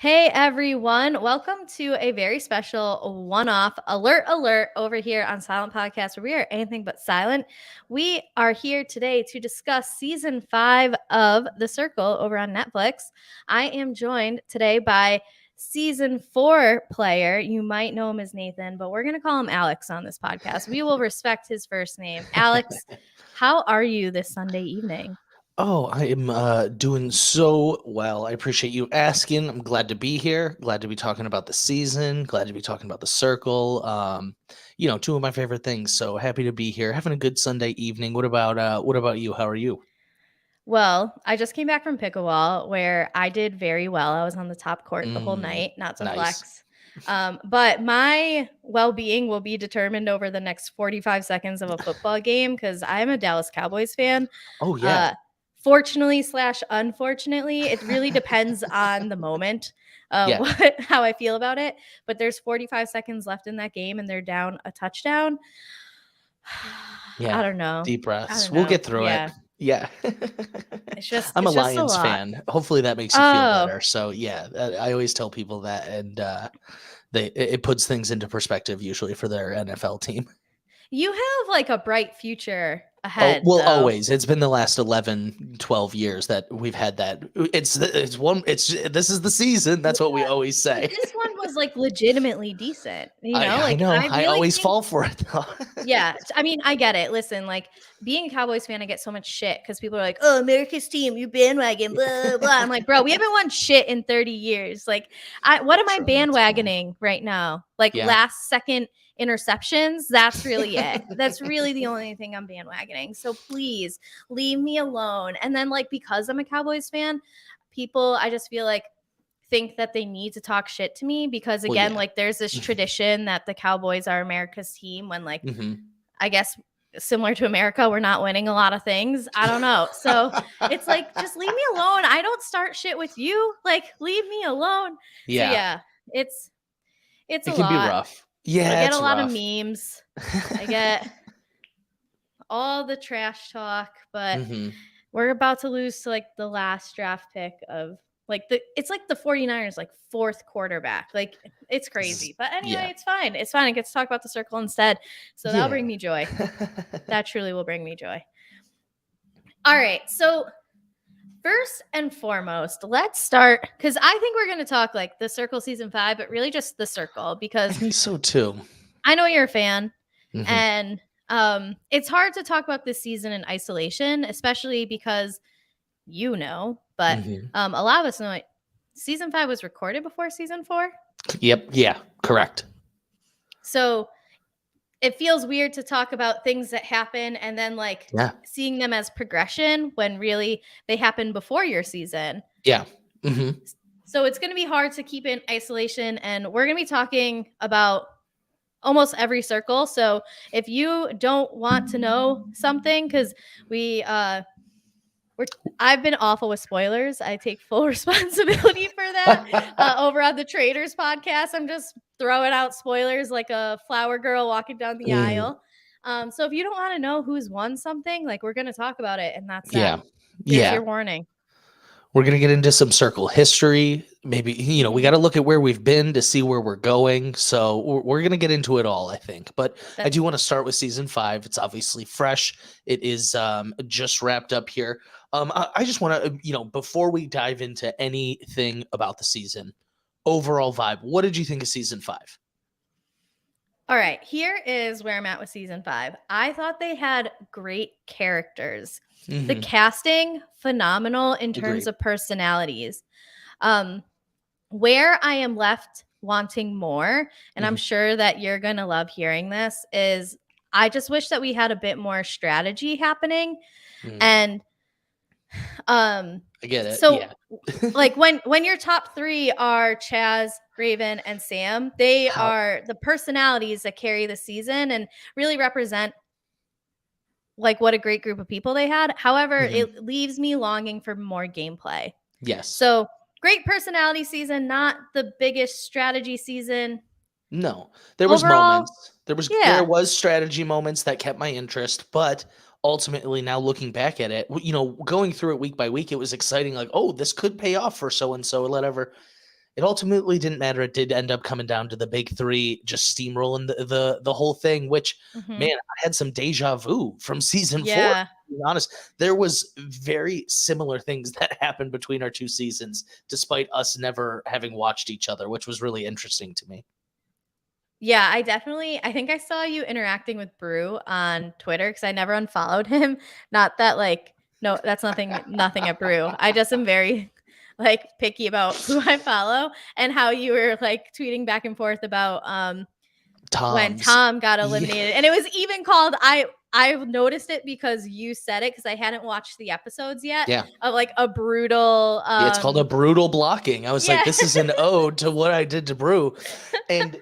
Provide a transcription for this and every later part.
Hey everyone, welcome to a very special one-off alert over here on Silent Podcast where we are anything but silent. We are here today to discuss season 5 of The Circle over on Netflix. I am joined today by season 4 player. You might know him as Nathan, but we're going to call him Alex on this podcast. We will respect his first name. Alex, how are you this Sunday evening? Oh, I am doing so well. I appreciate you asking. I'm glad to be here. Glad to be talking about the season. Glad to be talking about the circle. Two of my favorite things. So happy to be here. Having a good Sunday evening. What about you? How are you? Well, I just came back from pickleball where I did very well. I was on the top court the whole Mm, night, not to nice. flex. But my well being will be determined over the next 45 seconds of a football game because I'm a Dallas Cowboys fan. Oh yeah. Uh, Fortunately slash unfortunately, it really depends on the moment, Yeah. how I feel about it. But there's 45 seconds left in that game and they're down a touchdown. I Yeah. don't know. Deep I breaths. don't We'll know. get through it. Yeah. Yeah. It's just I'm a it's just a Lions lot. fan. Hopefully that makes you feel Oh, better. So yeah, I always tell people that, and it puts things into perspective usually for their NFL team. you have like a bright future Oh, ahead well, though. always. It's been the last 11, 12 years that we've had that. This is the season. Yeah, That's what we always but say. this one was like legitimately decent, I like know. I I really always think fall for it though. yeah, I mean, I get it. Listen, like being a Cowboys fan, I get so much shit because people are like, "Oh, America's team, you bandwagon, blah blah." I'm like, bro, we haven't won shit in 30 years. Like, what am I True, that's fair. bandwagoning right now? Like Yeah. last second interceptions. That's really it. That's really the only thing I'm bandwagoning. So please leave me alone. And then like because I'm a Cowboys fan, people I just feel like think that they need to talk shit to me because Well, again yeah. like there's this tradition that the Cowboys are America's team when like Hmm. I guess similar to America, we're not winning a lot of things. I don't know. So it's like, just leave me alone. I don't start shit with you. Like, leave me alone. So Yeah. yeah, it's a It can be lot. rough. I Yeah, get a it's lot of rough. memes. I get all the trash talk, but Hmm. we're about to lose to like the last draft pick of like it's like the 49ers like fourth quarterback. Like it's crazy. But anyway, Yeah. it's fine. It's fine. I get to talk about the circle instead. So that'll Yeah. bring me joy. That truly will bring me joy. All right. So, first and foremost, let's start because I think we're going to talk like the Circle season 5, but really just the Circle I because think so too. I know you're a fan Hmm. and it's hard to talk about this season in isolation, especially because but Hmm. a lot of us know it. Season 5 was recorded before season 4. Yep. Yeah. Correct. So, it feels weird to talk about things that happen and then like Yeah. seeing them as progression when really they happened before your season. Yeah. Hmm. So it's going to be hard to keep in isolation and we're going to be talking about almost every circle. So if you don't want to know something cuz we we're I've been awful with spoilers. I take full responsibility for that. Over on the Traders podcast, I'm just throwing out spoilers like a flower girl walking down the Mm, aisle. So if you don't want to know who's won something, like we're going to talk about it and that's that. yeah. Here's Yeah. your warning. We're going to get into some circle history. Maybe, we got Mhm. to look at where we've been to see where we're going. So we're going to get into it all, I think. But I That's do want to start with season 5. It's obviously fresh. It is just wrapped up here. I just want to, before we dive into anything about the season, overall vibe, what did you think of season 5? all right. Here is where I'm at with season 5. I thought they had great characters. The Mm-hmm. casting, phenomenal in terms Agreed. of personalities. Um, where I am left wanting more, and I'm Mm-hmm. sure that you're going to love hearing this, is I just wish that we had a bit more strategy happening. Mm. And um I get it. so Yeah. like when your top 3 are Chaz, Raven, and Sam, they How? are the personalities that carry the season and really represent like what a great group of people they had. However, Mhm. it leaves me longing for more gameplay. Yes. So, great personality season, not the biggest strategy season. No, there was Overall, moments. There yeah. was strategy moments that kept my interest, but ultimately now looking back at it, going through it week by week, it was exciting. Like, oh, this could pay off for so and so, whatever. It ultimately didn't matter. It did end up coming down to the big three, just steamrolling the whole thing. Which, Mhm. man, I had some deja vu from season 4. Yeah. To be honest, there was very similar things that happened between our two seasons, despite us never having watched each other, which was really interesting to me. Yeah, I think I saw you interacting with Brew on Twitter because I never unfollowed him. Not that like no, that's nothing at Brew. I just am very like picky about who I follow and how you were like tweeting back and forth about when Tom's, Tom got yeah, eliminated. And it was even called I noticed it because you said it because I hadn't watched the episodes yet yeah. of like a brutal Yeah, it's called a brutal blocking. I was like, yeah. this is an ode to what I did to Brew. And,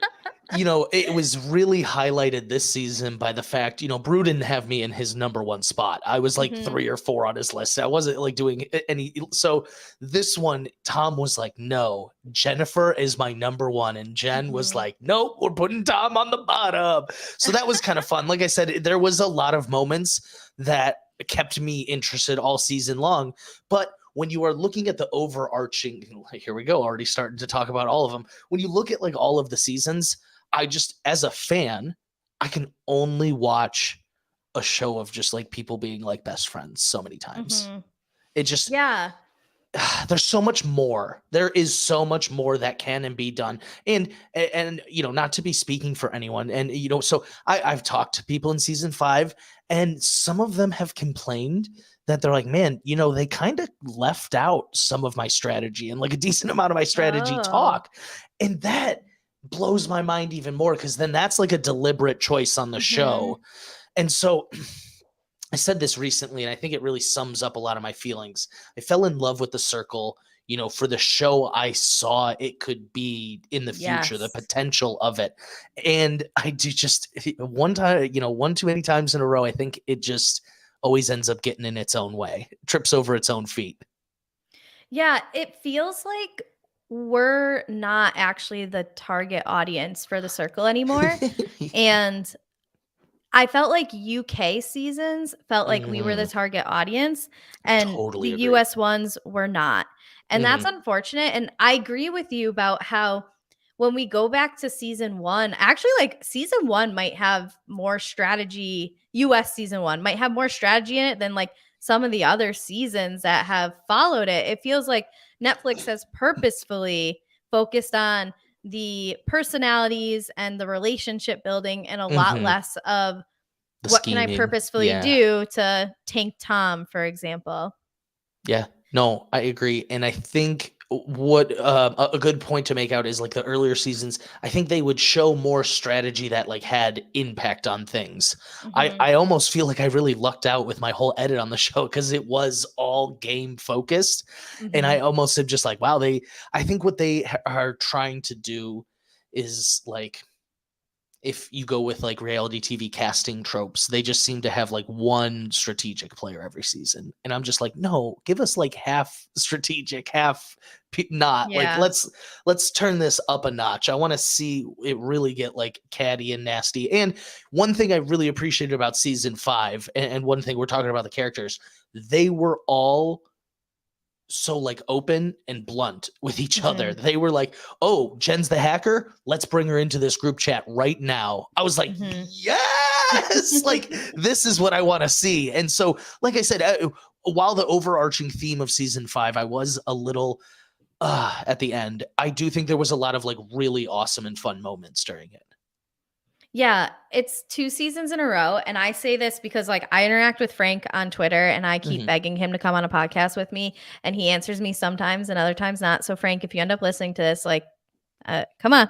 it was really highlighted this season by the fact, Brew didn't have me in his number one spot. I was like Mhm. 3 or 4 on his list. I wasn't like doing any. So this one, Tom was like, no, Jennifer is my number one. And Jen was Mhm. like, nope, we're putting Tom on the bottom. So that was kind of fun. Like I said, there was a lot of moments that kept me interested all season long. But when you are looking at the overarching, here we go, already starting to talk about all of them. When you look at like all of the seasons, I just, as a fan, I can only watch a show of just like people being like best friends so many times. Mhm. It just, Yeah. there's so much more. There is so much more that can and be done. And not to be speaking for anyone. And so I've talked to people in season 5, and some of them have complained that they're like, man, they kind of left out some of my strategy and like a decent amount of my strategy Oh. talk. And that blows my mind even more, because then that's like a deliberate choice on the Mhm. show. And so I said this recently, and I think it really sums up a lot of my feelings. I fell in love with the circle, for the show I saw it could be in the future, the Yes. potential of it. And I do just one time, one too many times in a row, I think it just always ends up getting in its own way, trips over its own feet. Yeah, it feels like we're not actually the target audience for the circle anymore. And I felt like UK seasons felt like we were the Mhm. target audience and the Totally agree. US ones were not. And that's Mhm. unfortunate. And I agree with you about how when we go back to season 1, actually like season 1 might have more strategy. US season 1 might have more strategy in it than like some of the other seasons that have followed it. It feels like Netflix has purposefully focused on the personalities and the relationship building and a lot Mhm. less of The what can I scheming. purposefully Yeah. do to tank Tom, for example. Yeah, no, I agree, and I think what a good point to make out is like the earlier seasons. I think they would show more strategy that like had impact on things. I Mhm. I almost feel like I really lucked out with my whole edit on the show because it was all game focused, and I Mhm. almost am just like, wow, they. I think what they are trying to do is like, if you go with like reality TV casting tropes, they just seem to have like one strategic player every season. And I'm just like, no, give us like half strategic, half not. Like Yeah. let's turn this up a notch. I want to see it really get like catty and nasty. And one thing I really appreciated about season 5, and one thing we're talking about the characters, they were all so like open and blunt with each other. Mhm. They were like, "Oh, Jen's the hacker. Let's bring her into this group chat right now." I was like, Mhm. "Yes!" Like this is what I want to see. And so, like I said, while the overarching theme of season 5, I was a little at the end. I do think there was a lot of like really awesome and fun moments during it. Yeah, it's 2 seasons in a row, and I say this because, like, I interact with Frank on Twitter, and I keep Mhm. begging him to come on a podcast with me, and he answers me sometimes and other times not. So, Frank, if you end up listening to this, like, come on.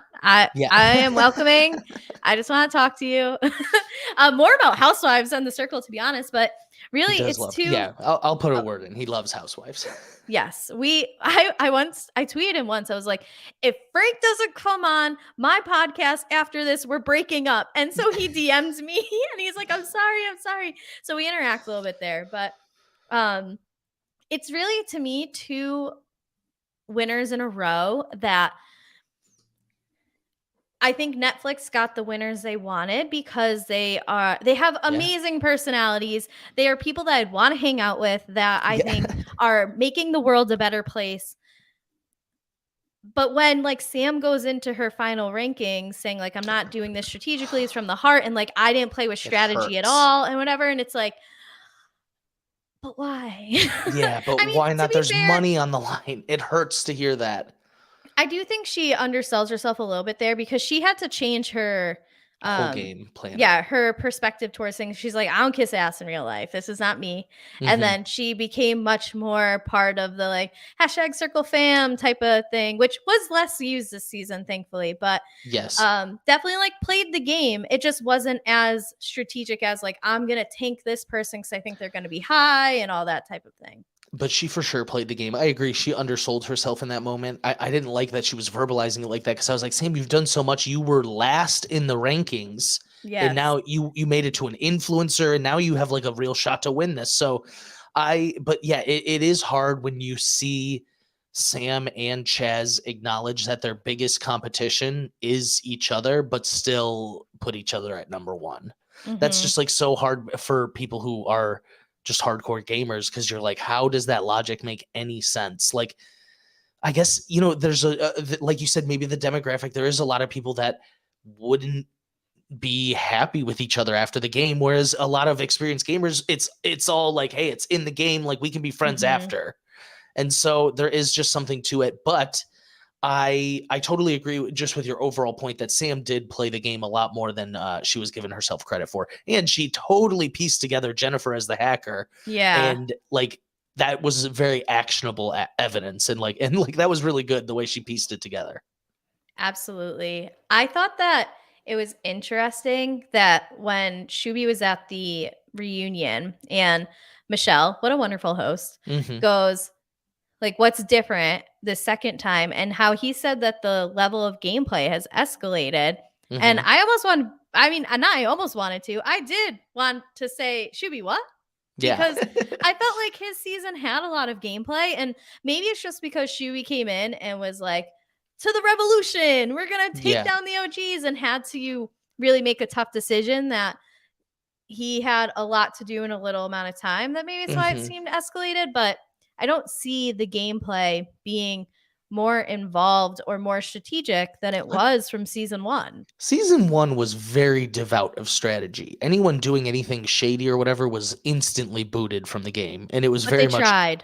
Yeah. I am welcoming. I just wanna talk to you. More about Housewives than The Circle, to be honest, but He really, does it's love. 2 Yeah, I'll put a word in. He loves housewives. yes, I tweeted him once. I was like, "If Frank doesn't come on my podcast after this, we're breaking up." And so he DMs me and he's like, I'm sorry." So we interact a little bit there, but um it's really to me 2 winners in a row that I think Netflix got the winners they wanted because they have Yeah. amazing personalities. They are people that I'd want to hang out with that I Yeah. think are making the world a better place. But when like Sam goes into her final rankings saying like I'm not doing this strategically, it's from the heart, and like I didn't play with It strategy at hurts. all and whatever, and it's like, but why? Yeah, but I mean, why to not? be There's fair, money on the line. It hurts to hear that. I do think she undersells herself a little bit there because she had to change her Whole um game plan up. yeah, her perspective towards things. She's like, I don't kiss ass in real life. This is not me. And Mhm. then she became much more part of the like hashtag circle fam type of thing, which was less used this season, thankfully. But Yes. definitely like played the game. It just wasn't as strategic as like I'm gonna tank this person because I think they're gonna be high and all that type of thing. But she for sure played the game. I agree. She undersold herself in that moment. I didn't like that she was verbalizing it like that because I was like, Sam, you've done so much. You were last in the rankings, and Yes. now you made it to an influencer, and now you have like a real shot to win this. So but yeah, it is hard when you see Sam and Chaz acknowledge that their biggest competition is each other, but still put each other at number one. That's Mm-hmm. just like so hard for people who are just hardcore gamers because you're like, how does that logic make any sense? Like, I guess there's like you said, maybe the demographic. There is a lot of people that wouldn't be happy with each other after the game, whereas a lot of experienced gamers, it's all like, hey, it's in the game, like we can be friends Mm-hmm. after. And so there is just something to it. But I totally agree just with your overall point that Sam did play the game a lot more than she was giving herself credit for, and she totally pieced together Jennifer as the hacker, Yeah. and like that was very actionable evidence, and that was really good the way she pieced it together. Absolutely. I thought that it was interesting that when Shuby was at the reunion and Michelle, what a wonderful host, Hmm. goes, like, what's different the second time, and how he said that the level of gameplay has escalated. And Hmm. I almost want, I mean, and I almost wanted to, I did want to say, Shuby, what? Yeah. Because I felt like his season had a lot of gameplay, and maybe it's just because Shuey came in and was like, "To the revolution! We're gonna take Yeah. down the OGs," and had to really make a tough decision that he had a lot to do in a little amount of time. That maybe it's why it Hmm. seemed escalated, but I don't see the gameplay being more involved or more strategic than it was from season one. Season one was very devout of strategy. Anyone doing anything shady or whatever was instantly booted from the game, and it was But they very much. tried.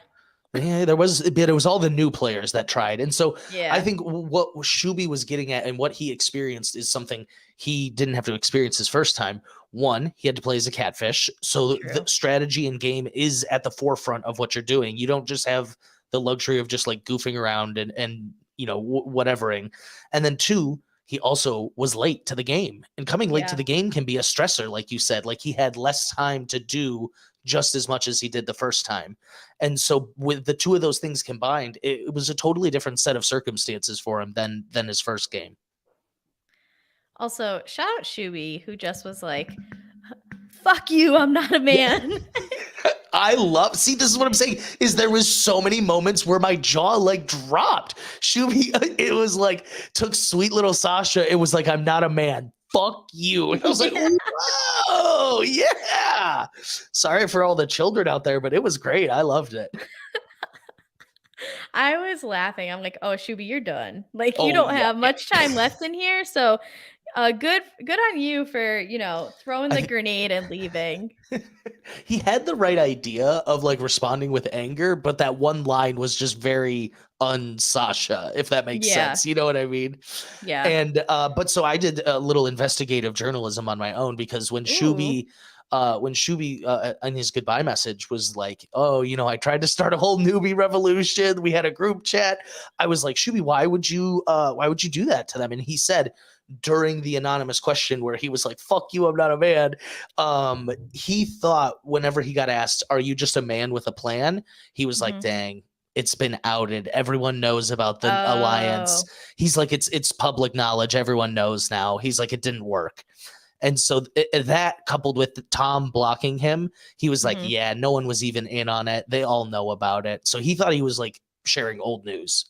Yeah, there was, but it was all the new players that tried. And so I Yeah, think what Shuby was getting at and what he experienced is something he didn't have to experience his first time. One, he had to play as a catfish. So the true. strategy in game is at the forefront of what you're doing. You don't just have the luxury of just like goofing around and whatevering. And then two, he also was late to the game. And coming late to Yeah. the game can be a stressor, like you said. Like he had less time to do just as much as he did the first time. And so with the two of those things combined, it was a totally different set of circumstances for him than his first game. Also, shout out Shuey, who just was like, fuck you, I'm not a Yeah. man. I love see this is what I'm saying is there was so many moments where my jaw like dropped. Shubi it was like took sweet little Sasha. It was like I'm not a man. Fuck you. And I was like, Yeah. whoa, yeah. Sorry for all the children out there, but it was great. I loved it. I was laughing. I'm like, oh, Shuby, you're done. Like, you Oh don't yeah. have much time left in here. So, good on you for, throwing the I, grenade and leaving. he had the right idea of like responding with anger, but that one line was just very un-Sasha, if that makes Yeah. sense. You know what I mean? Yeah. And but so I did a little investigative journalism on my own because Ooh. When Shuby in his goodbye message was like, "Oh, I tried to start a whole newbie revolution. We had a group chat." I was like, "Shuby, why would you do that to them?" And he said during the anonymous question where he was like, "Fuck you, I'm not a man." He thought whenever he got asked, "Are you just a man with a plan?" He was like, Mhm. "Dang, it's been outed. Everyone knows about the alliance." Oh. He's like, it's public knowledge. Everyone knows now. He's like, it didn't work. And so that coupled with Tom blocking him, he was like, Mhm. yeah, no one was even in on it. They all know about it. So he thought he was like sharing old news.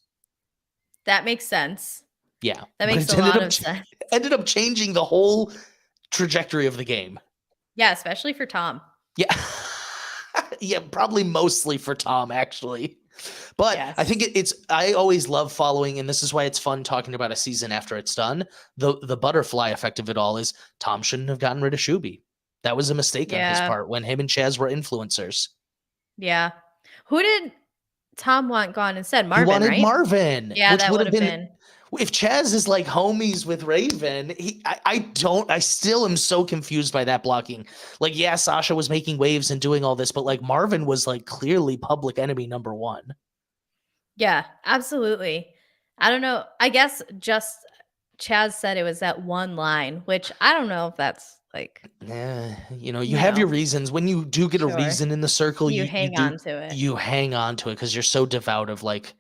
That makes sense. Yeah, That but makes it a lot of sense. ended up changing the whole trajectory of the game. Yeah, especially for Tom. Yeah. Yeah, probably mostly for Tom, actually. But I think Yes. I always love following, and this is why it's fun talking about a season after it's done. The butterfly effect of it all is Tom shouldn't have gotten rid of Shuby. That was a mistake on his Yeah. part when him and Chaz were influencers. Yeah. Who did Tom want gone instead? He Marvin, wanted right? Marvin, Yeah, which that would would have have been been. if Chaz is like homies with Raven. I still am so confused by that blocking. Like, yeah, Sasha was making waves and doing all this, but like Marvin was like clearly public enemy number one. Yeah, absolutely. I don't know. I guess just Chaz said it was that one line, which I don't know if that's like, Yeah, you you have your know, reasons. When you do get a sure. reason in the circle, You you hang do on to it. you hang on to it because you're so devout of like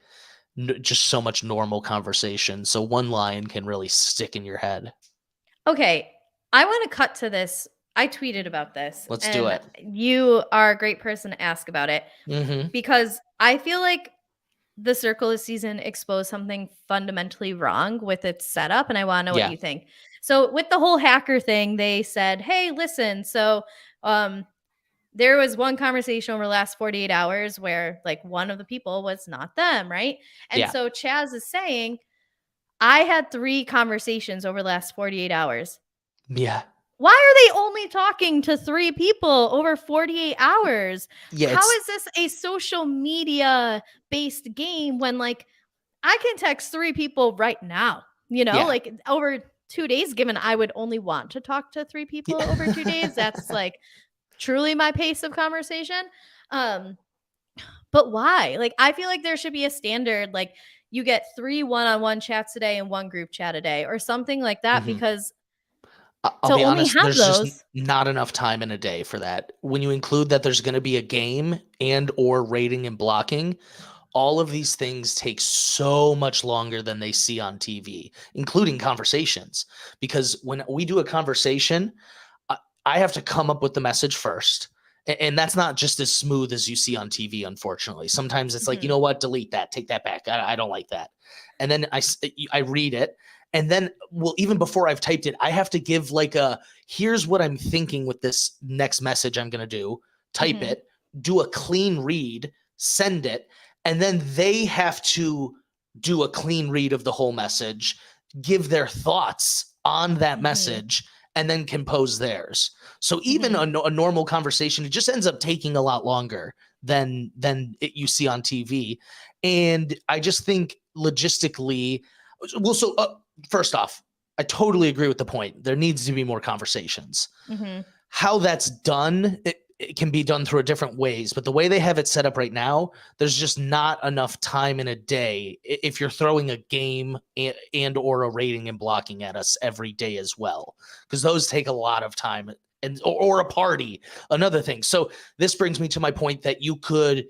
just so much normal conversation. So one line can really stick in your head. Okay, I want to cut to this. I tweeted about this, Let's do and it. you are a great person to ask about it Hmm. because I feel like the Circle this season exposed something fundamentally wrong with its setup, and I want to know what Yeah, you think. So, with the whole hacker thing, they said, "Hey, listen, so um, there was one conversation over the last 48 hours where like one of the people was not them, right?" And yeah, so Chaz is saying, "I had 3 conversations over the last 48 hours." yeah, Why are they only talking to 3 people over 48 hours? yeah. How It's is this a social media based game when like I can text 3 people right now, yeah, like over 2 days, given I would only want to talk to 3 people over 2 days. yeah. That's like truly my pace of conversation. Um, but why? Like, I feel like there should be a standard, like you get 3 one-on-one chats a day and 1 group chat a day or something like that Hmm. because I'll to be only honest. have There's just those. not enough time in a day for that. When you include that there's going to be a game and or rating and blocking, all of these things take so much longer than they see on TV, including conversations. Because when we do a conversation, I I have to come up with the message first. And that's not just as smooth as you see on TV, unfortunately. Sometimes it's like, you Mhm, know what, delete that, take that back. I don't like that. And then I read it. And then, well, even before I've typed it, I have to give like here's what I'm thinking with this next message I'm going to do, type mhm, it, do a clean read, send it. And then they have to do a clean read of the whole message, give their thoughts on that mhm, message, and then compose theirs. So even mhm. a normal conversation, it just ends up taking a lot longer than you see on TV. And I just think logistically, well, so first off, I totally agree with the point. There needs to be more conversations. Mhm, How that's done, it can be done through a different ways, but the way they have it set up right now, there's just not enough time in a day if you're throwing a game and or a rating and blocking at us every day as well, because those take a lot of time. And or a party, another thing. So this brings me to my point that you could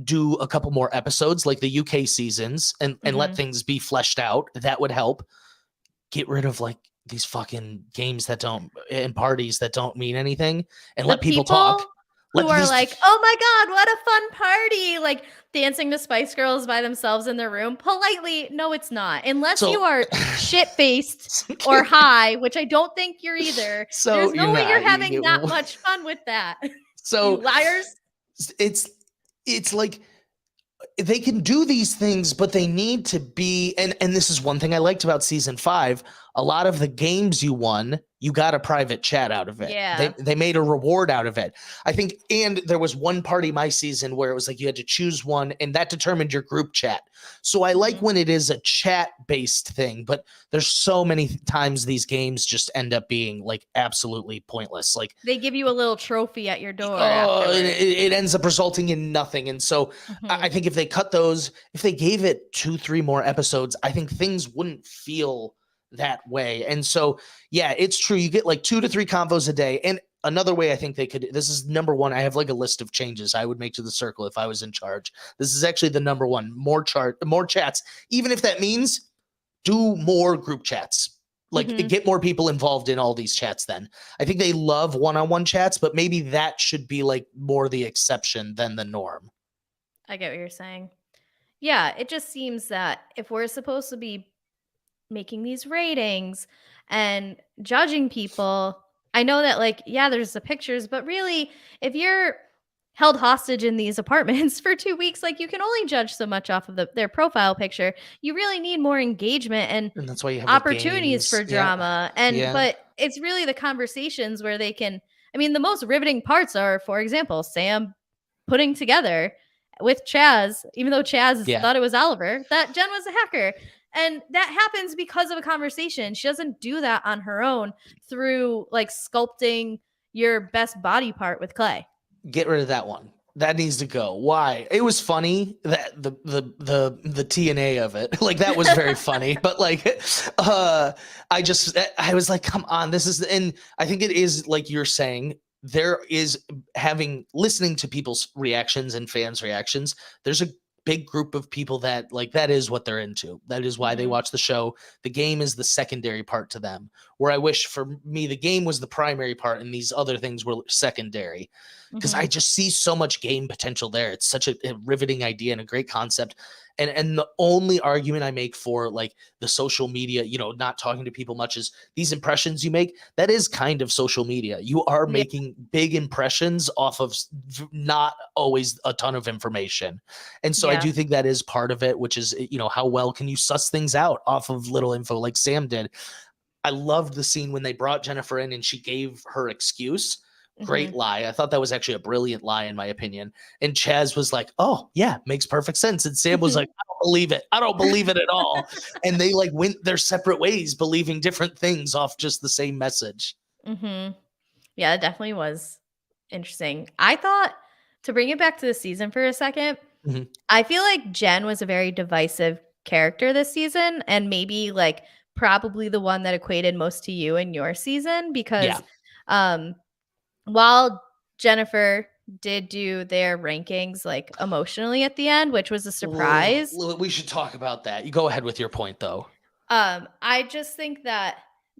do a couple more episodes like the UK seasons and let mhm. things be fleshed out. That would help get rid of like these fucking games that don't and parties that don't mean anything and The let people talk. people Let who are these like, "Oh my god, what a fun party!" Like dancing to Spice Girls by themselves in their room. Politely, no, it's not. Unless you so are shit faced or high, which I don't think you're either. so There's you're no way not you're having that much fun with that. You so liars. it's like they can do these things, but they need to be and this is one thing I liked about season 5. A lot of the games you won, you got a private chat out of it. They Yeah. they made a reward out of it. I think, and there was one party my season where it was like you had to choose one and that determined your group chat. So I like Mhm. when it is a chat based thing, but there's so many times these games just end up being like absolutely pointless. Like, They give you a little trophy at your door oh, it, afterwards. it ends up resulting in nothing. And so I Mhm. think if they cut those, if they gave it 2, 3 more episodes, I think things wouldn't feel that way. And so, yeah, it's true. You get like 2 to 3 convos a day. And another way I think they could, this is number one. I have like a list of changes I would make to the circle if I was in charge. This is actually the number one, more chats, even if that means do more group chats. Like Mhm. get more people involved in all these chats then. I think they love one-on-one chats, but maybe that should be like more the exception than the norm. I get what you're saying. Yeah, it just seems that if we're supposed to be making these ratings and judging people, I know that like yeah, there's the pictures, but really if you're held hostage in these apartments for 2 weeks. Like, you can only judge so much off of their profile picture. You really need more engagement and And that's why you have the opportunities games. for Yeah. drama. Yeah. But it's really the conversations where they can, I mean, the most riveting parts are, for example, Sam putting together with Chaz, even though Chaz Yeah. thought it was Oliver, that Jen was a hacker. And that happens because of a conversation. She doesn't do that on her own through like sculpting your best body part with clay. Get rid of that one. That needs to go. Why? It was funny that the TNA of it, like that was very funny. But like, I was like, come on, this is, and I think it is like you're saying. There is listening to people's reactions and fans' reactions. There's a big group of people that like that is what they're into. That is why they watch the show. The game is the secondary part to them. Where I wish for me the game was the primary part and these other things were secondary. Because I just see so much game potential there. It's such a riveting idea and a great concept. And the only argument I make for like the social media, not talking to people much is these impressions you make. That is kind of social media. You are Yeah. making big impressions off of not always a ton of information. And so I do think that is part of it, which is, how well can you suss things out off of little info like Sam did. I loved the scene when they brought Jennifer in and she gave her excuse. Great lie. I thought that was actually a brilliant lie, in my opinion. And Chaz was like, oh, yeah, makes perfect sense. And Sam was like, I don't believe it. I don't believe it at all. And they like went their separate ways, believing different things off just the same message. Yeah, it definitely was interesting. I thought, to bring it back to the season for a second, I feel like Jen was a very divisive character this season, and maybe like probably the one that equated most to you in your season because while Jennifer did do their rankings like emotionally at the end, which was a surprise. We should talk about that. You go ahead with your point though. I just think that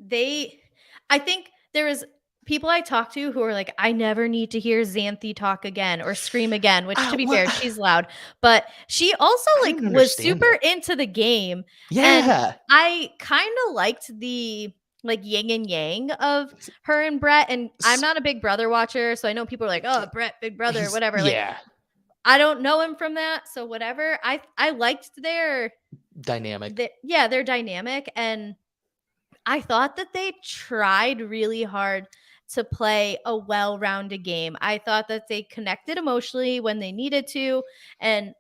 I think there is people I talk to who are like, I never need to hear Xanthi talk again or scream again, which to be fair, she's loud, but she also like was super into the game. And I kind of liked the like yin and yang of her and Brett. And I'm not a Big Brother watcher, so I know people are like, oh, Brett, Big Brother, whatever. Like, I don't know him from that, so whatever. I liked their dynamic. Their dynamic, and I thought that they tried really hard to play a well-rounded game. I thought that they connected emotionally when they needed to, and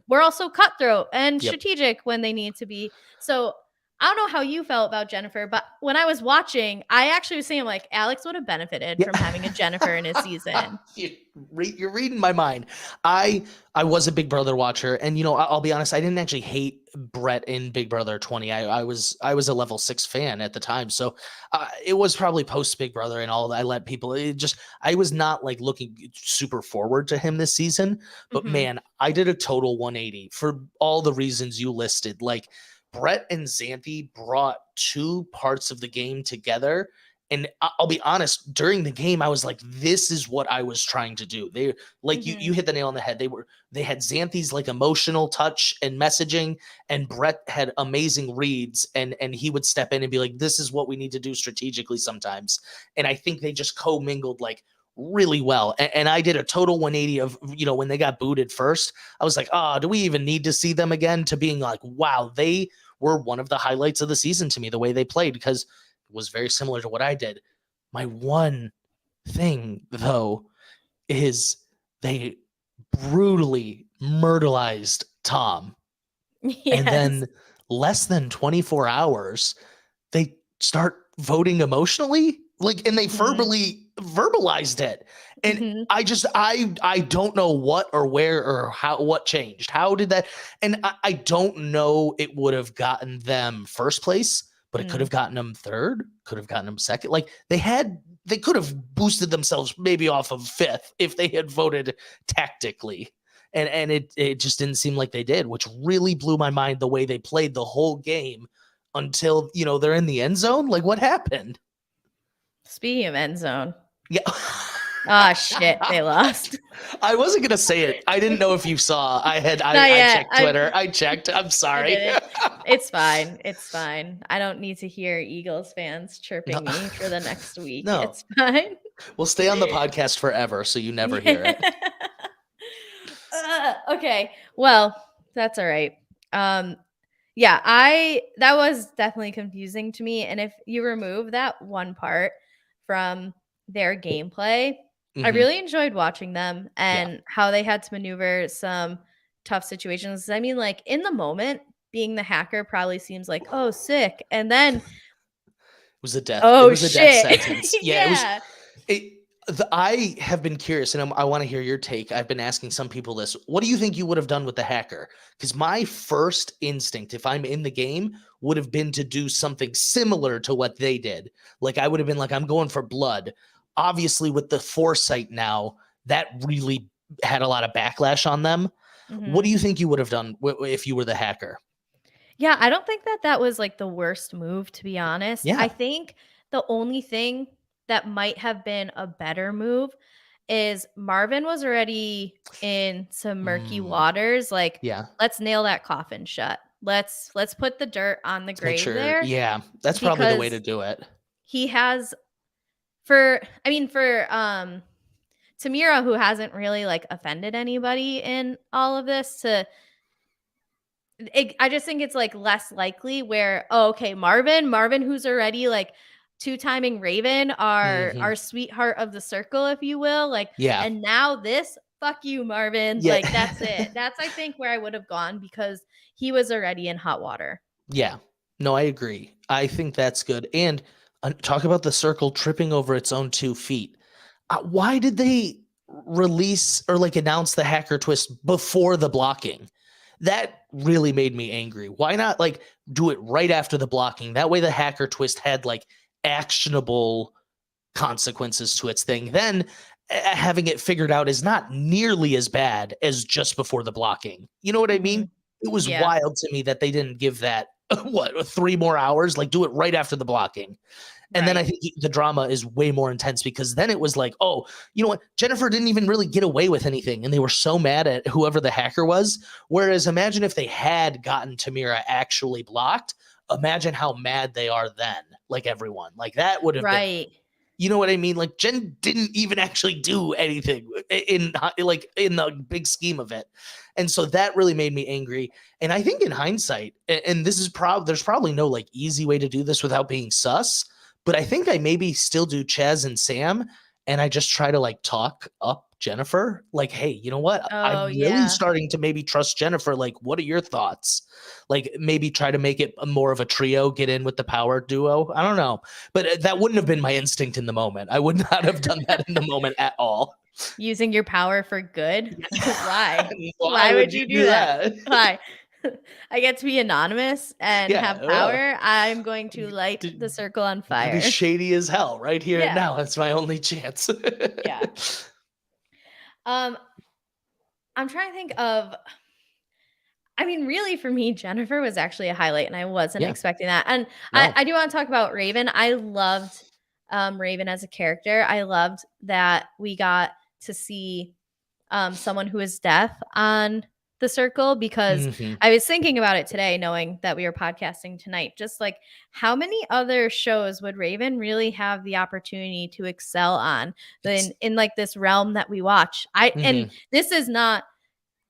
we're also cutthroat and strategic when they need to be. So I don't know how you felt about Jennifer, but when I was watching, I actually was saying like Alex would have benefited from having a Jennifer in his season. You're reading my mind. I was a Big Brother watcher, and I'll be honest, I didn't actually hate Brett in Big Brother 20. I was a level 6 fan at the time, so it was probably post Big Brother and all that. I let people. I was not like looking super forward to him this season, but man, I did a total 180 for all the reasons you listed. Like Brett and Xanthi brought two parts of the game together. And I'll be honest, during the game, I was like, this is what I was trying to do. They like you hit the nail on the head. They had Xanthi's like emotional touch and messaging, and Brett had amazing reads, and he would step in and be like, this is what we need to do strategically sometimes. And I think they just commingled like really well. And I did a total 180 of, when they got booted first, I was like, do we even need to see them again, to being like, wow, they were one of the highlights of the season to me, the way they played, because was very similar to what I did. My one thing, though, is they brutally murderized Tom. And then less than 24 hours, they start voting emotionally, like, and they verbalized it. And I don't know what or where or how, what changed. How did that? And I don't know, it would have gotten them first place, but it could have gotten them third, could have gotten them second. Like they could have boosted themselves maybe off of fifth if they had voted tactically. And it just didn't seem like they did, which really blew my mind, the way they played the whole game until, they're in the end zone. Like, what happened? Speaking of end zone. Yeah. Shit, they lost. I wasn't gonna say it. I didn't know if you saw. I checked Twitter. I checked. I'm sorry. It's fine. It's fine. I don't need to hear Eagles fans chirping me for the next week. No. It's fine. We'll stay on the podcast forever, so you never hear it. Okay. Well, that's all right. Um, yeah, that was definitely confusing to me. And if you remove that one part from their gameplay, I Hmm. really enjoyed watching them Yeah. and how they had to maneuver some tough situations. I mean, like in the moment, being the hacker probably seems like, oh, sick. And then, It oh was a death shit. sentence. Yeah, it was. Yeah. It. I have been curious, and I want to hear your take. I've been asking some people this. What do you think you would have done with the hacker? Because my first instinct, if I'm in the game, would have been to do something similar to what they did. Like I would have been like, I'm going for blood. Obviously, with the foresight now, that really had a lot of backlash on them. What Mhm. do you think you would have done if you were the hacker? Yeah, I don't think that that was, like, the worst move, to be honest. I Yeah. think the only thing that might have been a better move is Marvin was already in some murky Mm, waters, like, yeah. "Let's nail that coffin shut. Let's put the dirt on the Let's make grave sure. there," Yeah, that's probably the way to because do it. he has for, Tamira, who hasn't really, like, offended anybody in all of this to I just think it's, like, less likely where, oh, okay, Marvin, who's already, like, two-timing Raven, Mhm. our sweetheart of the circle, if you will, like, Yeah. and now this, fuck you, Marvin, Yeah. like, that's it. That's, I think, where I would have gone because he was already in hot water. Yeah. No, I agree. I think that's good, and, talk about the circle tripping over its own 2 feet. Why did they release or, like, announce the hacker twist before the blocking? That really made me angry. Why not, like, do it right after the blocking? That way the hacker twist had, like, actionable consequences to its thing. Then having it figured out is not nearly as bad as just before the blocking. You know what I mean? Mhm. It was Yeah, wild to me that they didn't give that what 3 more hours. Like do it right after the blocking. And then I right. think the drama is way more intense because then it was like, oh, you know what? Jennifer didn't even really get away with anything. And they were so mad at whoever the hacker was. Whereas imagine if they had gotten Tamira actually blocked. Imagine how mad they are then, like everyone. Like that would have been, Right. you know what I mean? Like Jen didn't even actually do anything in like in the big scheme of it. And so that really made me angry. And I think in hindsight, and this is there's probably no like easy way to do this without being sus, but I think I maybe still do Chaz and Sam and I just try to like talk up Jennifer. Like, hey, you know what? Oh, I'm really yeah. starting to maybe trust Jennifer. Like, what are your thoughts? Like, maybe try to make it more of a trio, get in with the power duo. I don't know. But that wouldn't have been my instinct in the moment. I would not have done that in the moment at all. Using your power for good? Why? Why Why would would you you do do that? that? Why? I get to be anonymous and Yeah, have well, power. I'm going to I'm light the circle on gonna be fire. shady as hell right here and Yeah, now. That's my only chance. yeah. Um, I'm trying to think of I mean, really for me, Jennifer was actually a highlight, and I wasn't Yeah, expecting that, and no. I do wanna talk about Raven. I loved, Raven as a character. I loved that we got to see someone who is deaf on the circle because Mhm. I was thinking about it today, knowing that we were podcasting tonight. Just like how many other shows would Raven really have the opportunity to excel on It's in like this realm that we watch? I and mhm. this is not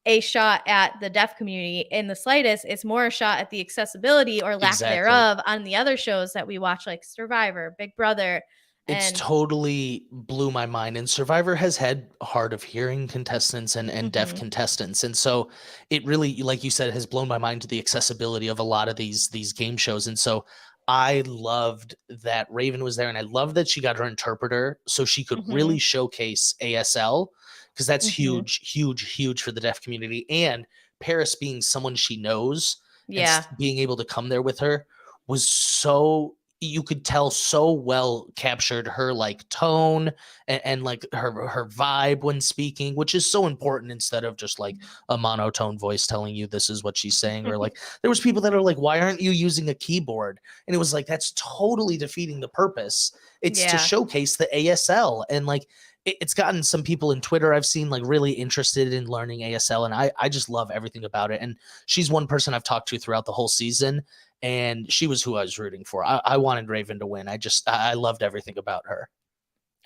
a shot at the deaf community in the slightest. It's more a shot at the accessibility or lack Exactly. thereof on the other shows that we watch, like Survivor, Big Brother, It's and totally blew my mind, and Survivor has had hard of hearing contestants and deaf mhm, contestants, and so it really, like you said, has blown my mind to the accessibility of a lot of these game shows, and so I loved that Raven was there, and I love that she got her interpreter so she could really mhm, showcase ASL because that's mhm. huge, huge, huge for the deaf community, and Paris being someone she knows and Yeah. being able to come there with her was so you could tell so well captured her like tone and like her vibe when speaking, which is so important instead of just like a monotone voice telling you this is what she's saying. Or like there was people that are like, why aren't you using a keyboard? And it was like that's totally defeating the purpose. It's to Yeah. showcase the ASL and like it's gotten some people in Twitter I've seen like really interested in learning ASL, and I just love everything about it. And she's one person I've talked to throughout the whole season, and she was who I was rooting for. I wanted Raven to win. I loved everything about her.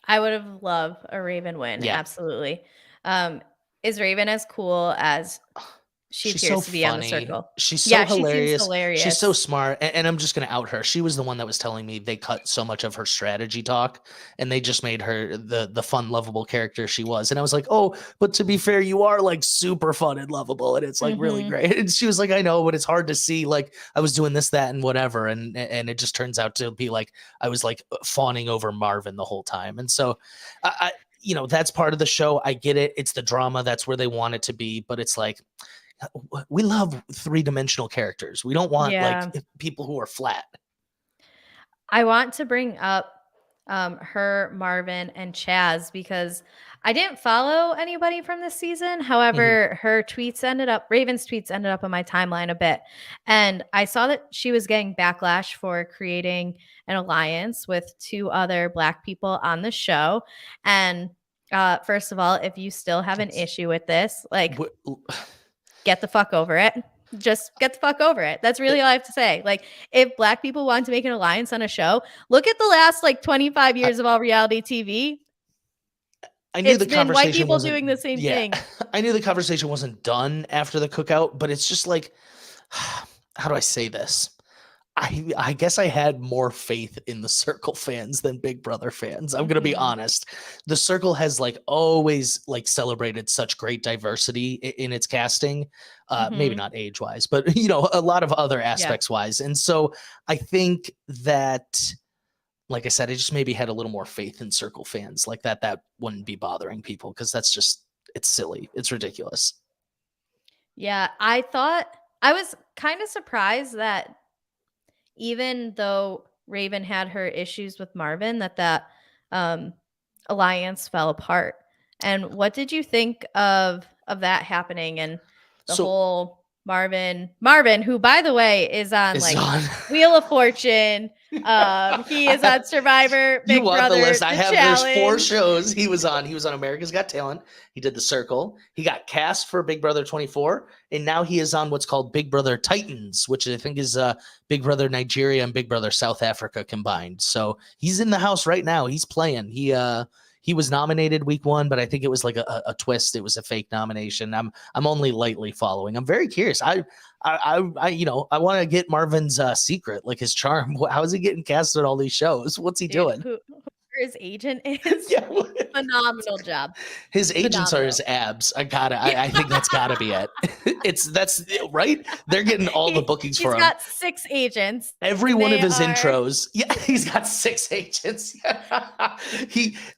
I would have loved a Raven win, Yeah. absolutely. Um, Is Raven as cool as she She's so appears to be on the funny. circle? She's so Yeah, she seems hilarious. She's so hilarious. smart. And I'm just going to out her. She was the one that was telling me they cut so much of her strategy talk and they just made her the fun, lovable character she was. And I was like, oh, but to be fair, you are like super fun and lovable. And it's like really Mhm. great. And she was like, I know, but it's hard to see. Like I was doing this, that, and whatever. And it just turns out to be like I was like fawning over Marvin the whole time. And so that's part of the show. I get it. It's the drama. That's where they want it to be. But it's like, we love three-dimensional characters. We don't want like Yeah. people who are flat. I want to bring up her, Marvin, and Chaz because I didn't follow anybody from this season. Mhm. However, Raven's tweets ended up on my timeline a bit. And I saw that she was getting backlash for creating an alliance with two other Black people on the show. And first of all, if you still have an It's issue with this, like, w- get the fuck over it. Just get the fuck over it. That's really all I have to say. Like, if Black people want to make an alliance on a show, look at the last like 25 I, years of all reality TV. I knew the It's been white conversation people wasn't. doing the same Yeah, thing. I knew the conversation wasn't done after the cookout, but it's just like, how do I say this? I guess I had more faith in the Circle fans than Big Brother fans. I'm gonna be Mhm. honest. The Circle has like always like celebrated such great diversity in its casting. Maybe Mhm. not age wise, but a lot of other Yeah. aspects wise. And so I think that, like I said, I just maybe had a little more faith in Circle fans like that. That wouldn't be bothering people because that's just it's silly. It's ridiculous. Yeah. I was kind of surprised that even though Raven had her issues with Marvin, that um, alliance fell apart. And what did you think of that happening and the So whole Marvin, who by the way is on is like on. Wheel of Fortune. He is on Survivor, You Big want the list? Brother, I The have. There's 4 Challenge. shows he was on. He was on America's Got Talent. He did The Circle. He got cast for Big Brother 24, and now he is on what's called Big Brother Titans, which I think is Big Brother Nigeria and Big Brother South Africa combined. So he's in the house right now. He's playing. He was nominated week 1, but I think it was like a twist. It was a fake nomination. I'm only lightly following. I'm very curious. I want to get Marvin's secret, like his charm. How is he getting cast at all these shows? What's he Dude, doing? who his agent is. Yeah, Phenomenal job. his agents are Phenomenal. his abs. I gotta. Yeah. I think that's gotta be it. That's right. They're getting all the bookings He's for him. got 6 agents, Every and one of they his are intros, yeah, he's got 6 agents.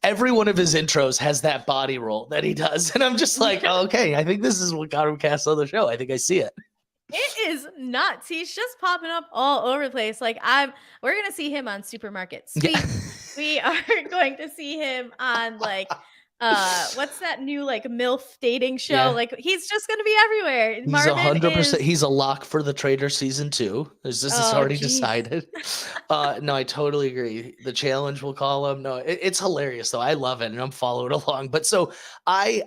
Every one of his intros has that body roll that he does, and I'm just like, oh, okay, I think this is what got him cast on the show. I think I see it. it is nuts. He's just popping up all over the place. Like we're gonna see him on Supermarket Yeah. Sweep. We are going to see him on like what's that new like MILF dating show? Yeah. Like he's just gonna be everywhere. He's a Marvin 100%. is He's a lock for the Trader season 2. This is oh already jeez. decided. No, I totally agree. The challenge we'll call him. No, it's hilarious though. I love it, and I'm following along. But so I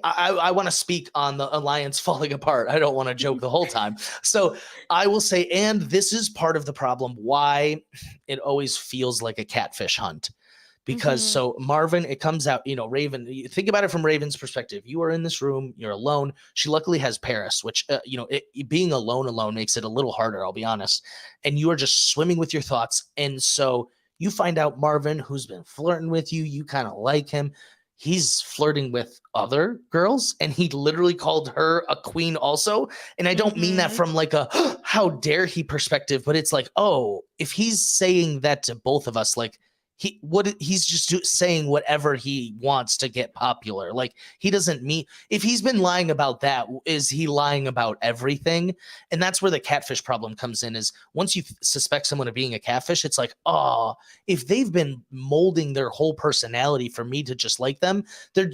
want to speak on the alliance falling apart. I don't want to joke the whole time. So I will say, and this is part of the problem why it always feels like a catfish hunt because Mhm. so Marvin, it comes out, Raven, you think about it from Raven's perspective. You are in this room, you're alone. She luckily has Paris, which, being alone makes it a little harder, I'll be honest. And you are just swimming with your thoughts. And so you find out Marvin, who's been flirting with you, you kind of like him. He's flirting with other girls and he literally called her a queen also. And I don't mean that Mhm. from like a how dare he perspective, but it's like, oh, if he's saying that to both of us, like, he's just saying whatever he wants to get popular. Like he doesn't mean if he's been lying about that, is he lying about everything? And that's where the catfish problem comes in. Is once you suspect someone of being a catfish, it's like, oh, if they've been molding their whole personality for me to just like them, they're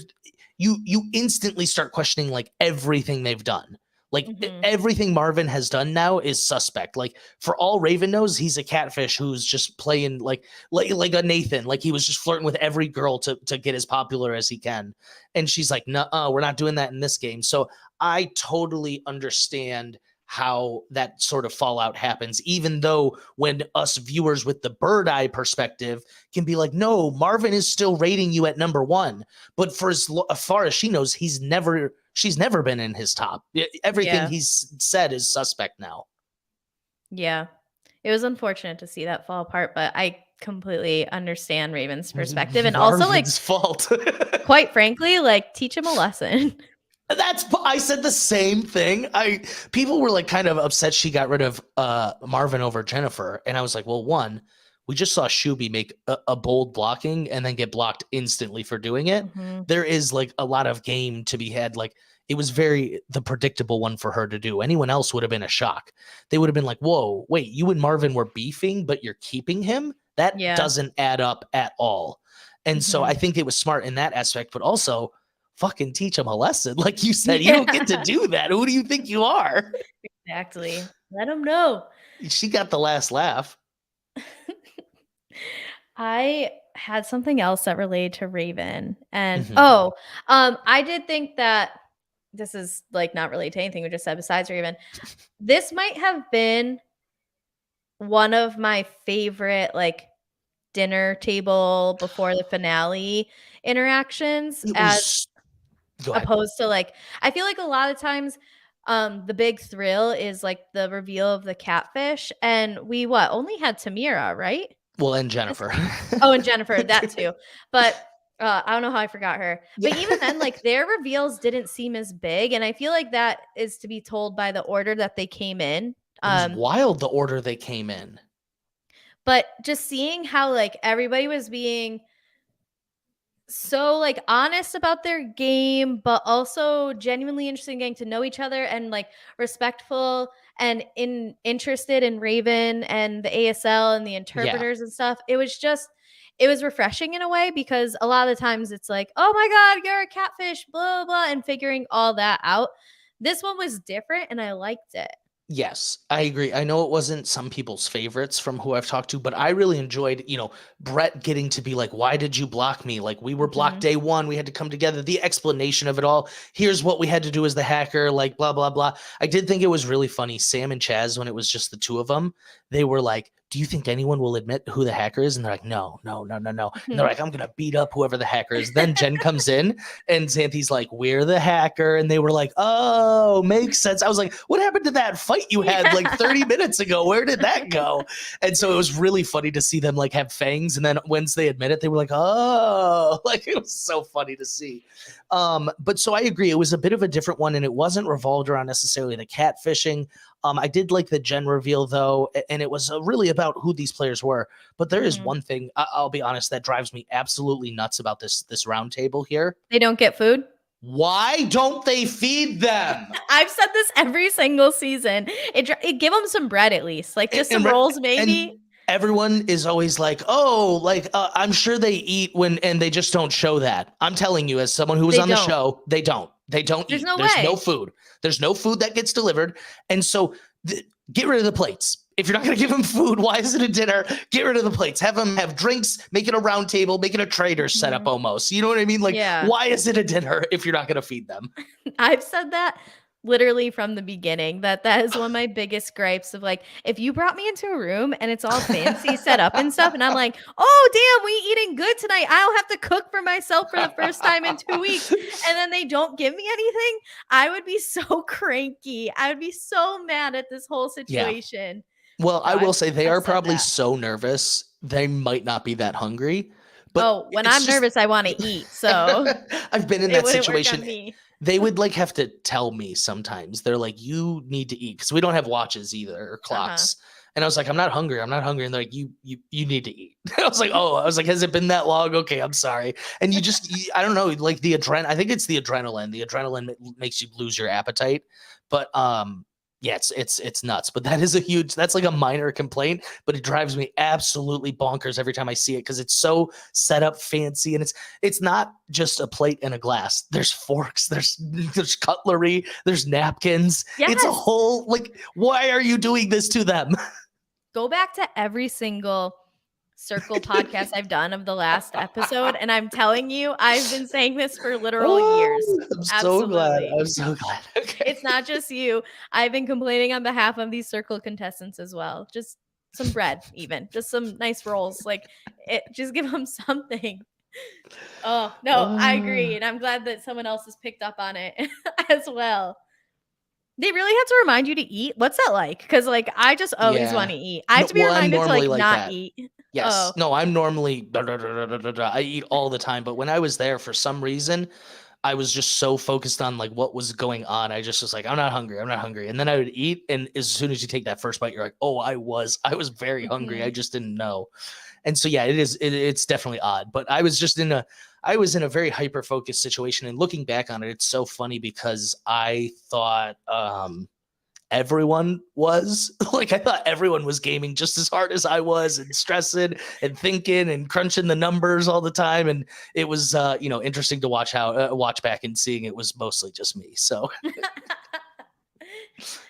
you instantly start questioning like everything they've done. Like Mhm. everything Marvin has done now is suspect. Like for all Raven knows, he's a catfish who's just playing like a Nathan. Like he was just flirting with every girl to get as popular as he can. And she's like, no, we're not doing that in this game. So I totally understand how that sort of fallout happens, even though when us viewers with the bird eye perspective can be like, no, Marvin is still rating you at number one. But for as far as she knows, she's never been in his top. Everything Yeah. he's said is suspect now. Yeah. It was unfortunate to see that fall apart, but I completely understand Raven's perspective. And also, like, Marvin's fault. quite frankly, like, teach him a lesson. I said the same thing. People were like kind of upset she got rid of Marvin over Jennifer, and I was like, well, one, we just saw Shuby make a bold blocking and then get blocked instantly for doing it. Mm-hmm. There is like a lot of game to be had. Like, it was the predictable one for her to do. Anyone else would have been a shock. They would have been like, whoa, wait, you and Marvin were beefing, but you're keeping him? That doesn't add up at all. And so I think it was smart in that aspect, but also fucking teach him a lesson. Like you said, you don't get to do that. Who do you think you are? Exactly. Let him know. She got the last laugh. I had something else that related to Raven. And Mhm. I did think that this is like not related to anything we just said besides Raven. This might have been one of my favorite like dinner table before the finale interactions It as was Go ahead. opposed to like I feel like a lot of times the big thrill is like the reveal of the catfish, and we only had Tamira, right? Well, and Jennifer. Oh, and Jennifer, that too. But I don't know how I forgot her. But even then, like their reveals didn't seem as big, and I feel like that is to be told by the order that they came in. It was wild the order they came in. But just seeing how like everybody was being so like honest about their game, but also genuinely interested in getting to know each other and like respectful and interested in Raven and the ASL and the interpreters and stuff. It was refreshing in a way, because a lot of the times it's like, oh my God, you're a catfish, blah, blah, and figuring all that out. This one was different and I liked it. Yes, I agree. I know it wasn't some people's favorites from who I've talked to, but I really enjoyed, Brett getting to be like, why did you block me? Like, we were blocked day one. We had to come together. The explanation of it all. Here's what we had to do as the hacker, like, blah, blah, blah. I did think it was really funny. Sam and Chaz, when it was just the two of them, they were like, do you think anyone will admit who the hacker is? And they're like, no, no, no, no, no. And they're like, I'm going to beat up whoever the hacker is. Then Jen comes in and Xanthi's like, we're the hacker. And they were like, oh, makes sense. I was like, what happened to that fight you had like 30 minutes ago? Where did that go? And so it was really funny to see them like have fangs. And then once they admit it, they were like, oh, like it was so funny to see. But so I agree. It was a bit of a different one, and it wasn't revolved around necessarily the catfishing. I did like the Jen reveal though, and it was really about who these players were. But there is one thing, I'll be honest, that drives me absolutely nuts about this round table here. They don't get food. Why don't they feed them? I've said this every single season. It give them some bread at least, like just some rolls maybe. And everyone is always like, oh, like I'm sure they eat and they just don't show that. I'm telling you, as someone who was on the show, they don't. They don't eat. There's no food. There's no food that gets delivered. And so get rid of the plates. If you're not going to give them food, why is it a dinner? Get rid of the plates. Have them have drinks. Make it a round table. Make it a trader setup almost. You know what I mean? Like, why is it a dinner if you're not going to feed them? I've said that literally from the beginning, that is one of my biggest gripes of like, if you brought me into a room and it's all fancy set up and stuff, and I'm like, oh, damn, we eating good tonight. I don't have to cook for myself for the first time in 2 weeks. And then they don't give me anything. I would be so cranky. I would be so mad at this whole situation. Yeah. Well, I will say they are probably so nervous. They might not be that hungry. But when I'm nervous, I want to eat. So I've been in that situation. They would like have to tell me sometimes. They're like, you need to eat, because we don't have watches either or clocks. And I was like, I'm not hungry. I'm not hungry. And they're like, you need to eat. I was like, has it been that long? Okay, I'm sorry. And I don't know, like the adrenaline. I think it's the adrenaline. The adrenaline makes you lose your appetite. But yeah, it's nuts. But that's like a minor complaint, but it drives me absolutely bonkers every time I see it, because it's so set up fancy, and it's not just a plate and a glass. There's forks, there's cutlery, there's napkins. Yes. It's a whole, like, why are you doing this to them? Go back to every single circle podcasts I've done of the last episode. And I'm telling you, I've been saying this for literal years. Oh, I'm so glad. Absolutely. I'm so glad. Okay. It's not just you. I've been complaining on behalf of these circle contestants as well. Just some bread, even just some nice rolls. Like it, just give them something. Oh no, I agree, Uh, and I'm glad that someone else has picked up on it as well. They really have to remind you to eat. What's that like? Because like I just always want yeah. to eat. I have No, to be well, I'm reminded to normally like like not that. eat. Yes. Oh, No, I'm normally I eat all the time, but when I was there for some reason, I was just so focused on like what was going on. I just was like, I'm not hungry. I'm not hungry. And then I would eat, and as soon as you take that first bite, you're like, oh, I was very hungry. I mhm. just didn't know. And so yeah, it's definitely odd. But I was in a very hyper focused situation. And looking back on it, it's so funny because I thought everyone was like, I thought everyone was gaming just as hard as I was and stressing and thinking and crunching the numbers all the time. And it was interesting to watch back and seeing it was mostly just me. So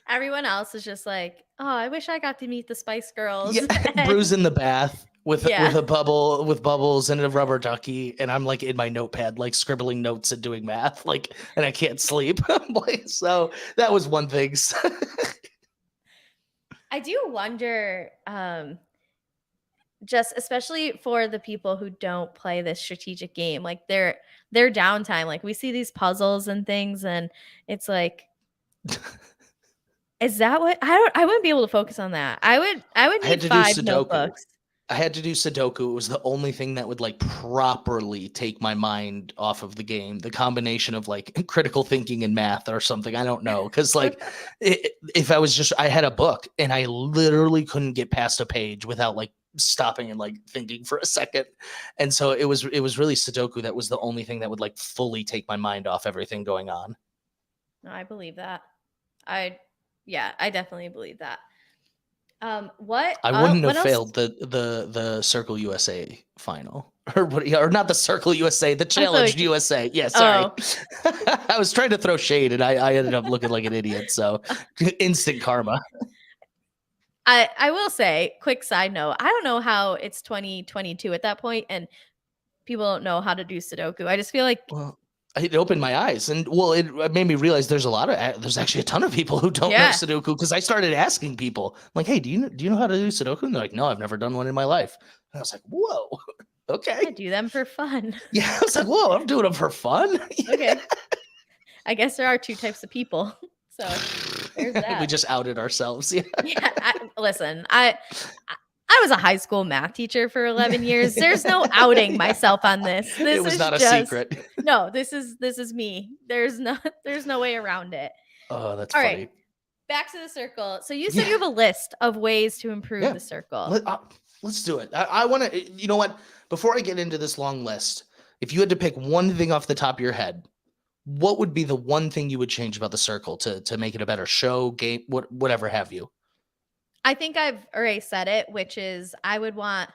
Everyone else is just like, oh, I wish I got to meet the Spice yeah, Girls. Bruce And in the bath with yeah, a bubble with bubbles and a rubber ducky, and I'm like in my notepad like scribbling notes and doing math, like, and I can't sleep. Like, so that was one thing. I do wonder. Just especially for the people who don't play this strategic game, like their downtime. Like we see these puzzles and things, and it's like, is that what I wouldn't be able to focus on that. I would I had need to do 5 Sudoku. notebooks. I had to do Sudoku. It was the only thing that would like properly take my mind off of the game. The combination of like critical thinking and math or something. I don't know. Cause like if I had a book and I literally couldn't get past a page without like stopping and like thinking for a second. And so it was really Sudoku that was the only thing that would like fully take my mind off everything going on. No, I believe that. I yeah, I definitely believe that. I wouldn't What have else? failed the Circle USA final. Or what, or not the Circle USA, the I'm so Challenge USA. Yeah, sorry. oh, I was trying to throw shade and I ended up looking like an idiot. So instant karma. I will say, quick side note, I don't know how it's 2022 at that point and people don't know how to do Sudoku. I just feel like Well, it opened my eyes, and well, it made me realize there's actually a ton of people who don't know yeah, Sudoku because I started asking people I'm like, hey, do you know how to do Sudoku? And they're like, no, I've never done one in my life. And I was like, whoa, yeah, okay, do them for fun. yeah. I was like, whoa, I'm doing them for fun. Okay. I guess there are 2 types of people. So, there's We that. just outed ourselves. Yeah. Yeah, listen, I was a high school math teacher for 11 years. There's no outing Yeah. myself on this. It This was is not a just secret. no, this is me. There's no way around it. Oh, that's All right, funny. back to the circle. So you said Yeah. you have a list of ways to improve Yeah. the circle. Let's do it. I want to, you know what? Before I get into this long list, if you had to pick one thing off the top of your head, what would be the one thing you would change about the circle to make it a better show, game, whatever have you? I think I've already said it, which is I would want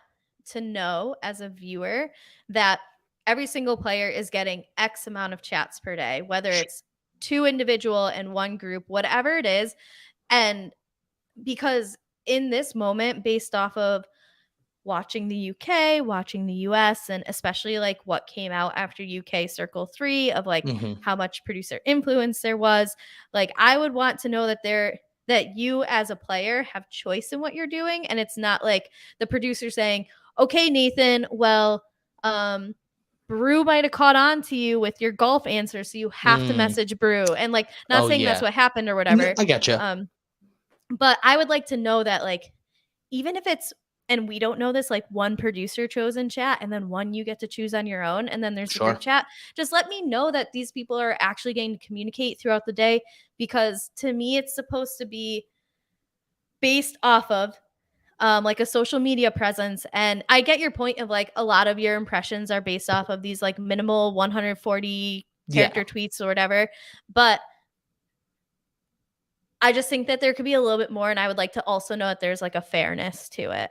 to know as a viewer that every single player is getting X amount of chats per day, whether it's 2 individual and 1 group, whatever it is. And because in this moment, based off of watching the UK, watching the US, and especially like what came out after UK Circle 3 of like Hmm. how much producer influence there was, like I would want to know that you as a player have choice in what you're doing and it's not like the producer saying, "Okay, Nathan, well, Brew might have caught on to you with your golf answer, so you have to Mm. message Brew." And like not Oh saying that's yeah, what happened or whatever. I gotcha. Um but I would like to know that like even if it's and we don't know this, like one producer chose in chat and then one you get to choose on your own, and then there's the group Sure. chat. Just let me know that these people are actually getting to communicate throughout the day because to me, it's supposed to be based off of like a social media presence. And I get your point of like a lot of your impressions are based off of these like minimal 140 Yeah, character tweets or whatever. But I just think that there could be a little bit more. And I would like to also know that there's like a fairness to it.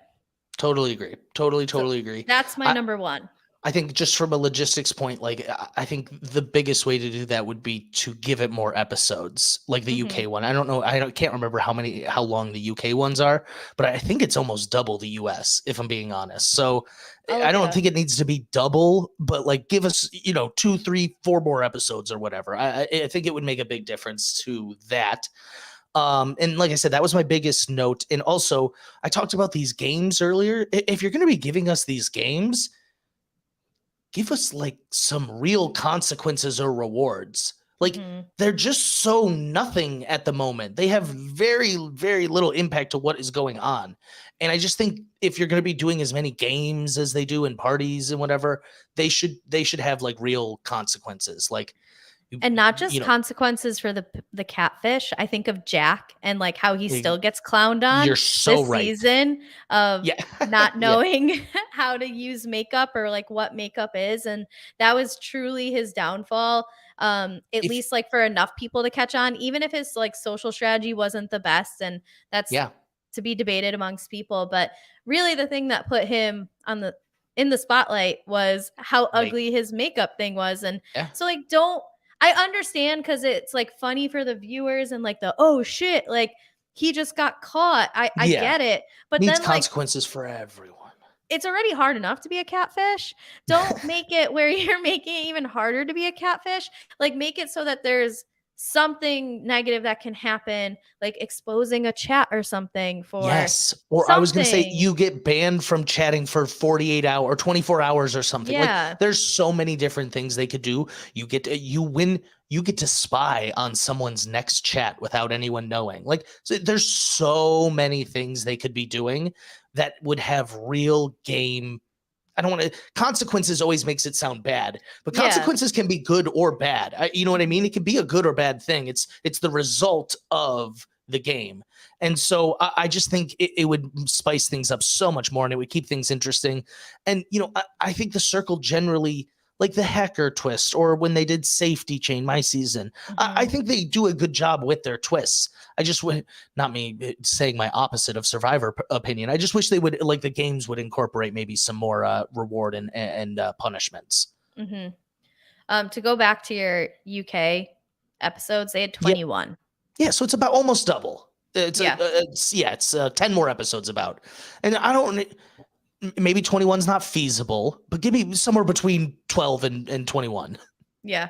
totally agree. Totally, So totally agree. that's my I number one. I think just from a logistics point, like I think the biggest way to do that would be to give it more episodes, like the Mhm. UK one. I don't know, can't remember how long the UK ones are, but I think it's almost double the US, if I'm being honest. So I'll I look it don't up. think it needs to be double, but like give us, 2, 3, 4 more episodes or whatever. I think it would make a big difference to that. And like I said, that was my biggest note. And also, I talked about these games earlier. If you're going to be giving us these games, give us like some real consequences or rewards. Like Mhm. they're just so nothing at the moment. They have very, very little impact to what is going on. And I just think if you're going to be doing as many games as they do in parties and whatever, they should have like real consequences. Like And not you just know, consequences for the catfish. I think of Jack and, like, how he y- still gets clowned on you're so this right. season of Yeah. not Yeah. knowing how to use makeup or, like, what makeup is, and that was truly his downfall, at If least, like, for enough people to catch on, even if his, like, social strategy wasn't the best, and that's yeah, to be debated amongst people, but really the thing that put him on the in the spotlight was how make ugly his makeup thing was, and yeah. so, like, don't I understand because it's, like, funny for the viewers and, like, the, "Oh, shit," like, he just got caught. I Yeah. get it, but Needs then, like, consequences for everyone. it's already hard enough to be a catfish. Don't make it where you're making it even harder to be a catfish. Like, make it so that there's something negative that can happen, like exposing a chat or something for Yes, or I was gonna say something. you get banned from chatting for 48 hour or 24 hours or something. Like, Yeah. there's so many different things they could do. You get to spy on someone's next chat without anyone knowing. Like, so there's so many things they could be doing that would have real game. I don't want to. Consequences always makes it sound bad, but Yeah. consequences can be good or bad. You know what I mean? Mhm. It can be a good or bad thing. It's the result of the game, and so I just think it would spice things up so much more, and it would keep things interesting. And I think the circle generally, like the hacker twist, or when they did safety chain my season, I Mhm. think they do a good job with their twists. I just would not me saying my opposite of Survivor opinion. I just wish they would like the games would incorporate maybe some more reward and punishments. Mhm. To go back to your UK episodes, they had Yeah, 21. yeah. So it's about almost double. Yeah. It's 10 more episodes about, and I don't maybe 21's not feasible, but give me somewhere between 12 and 21. Yeah.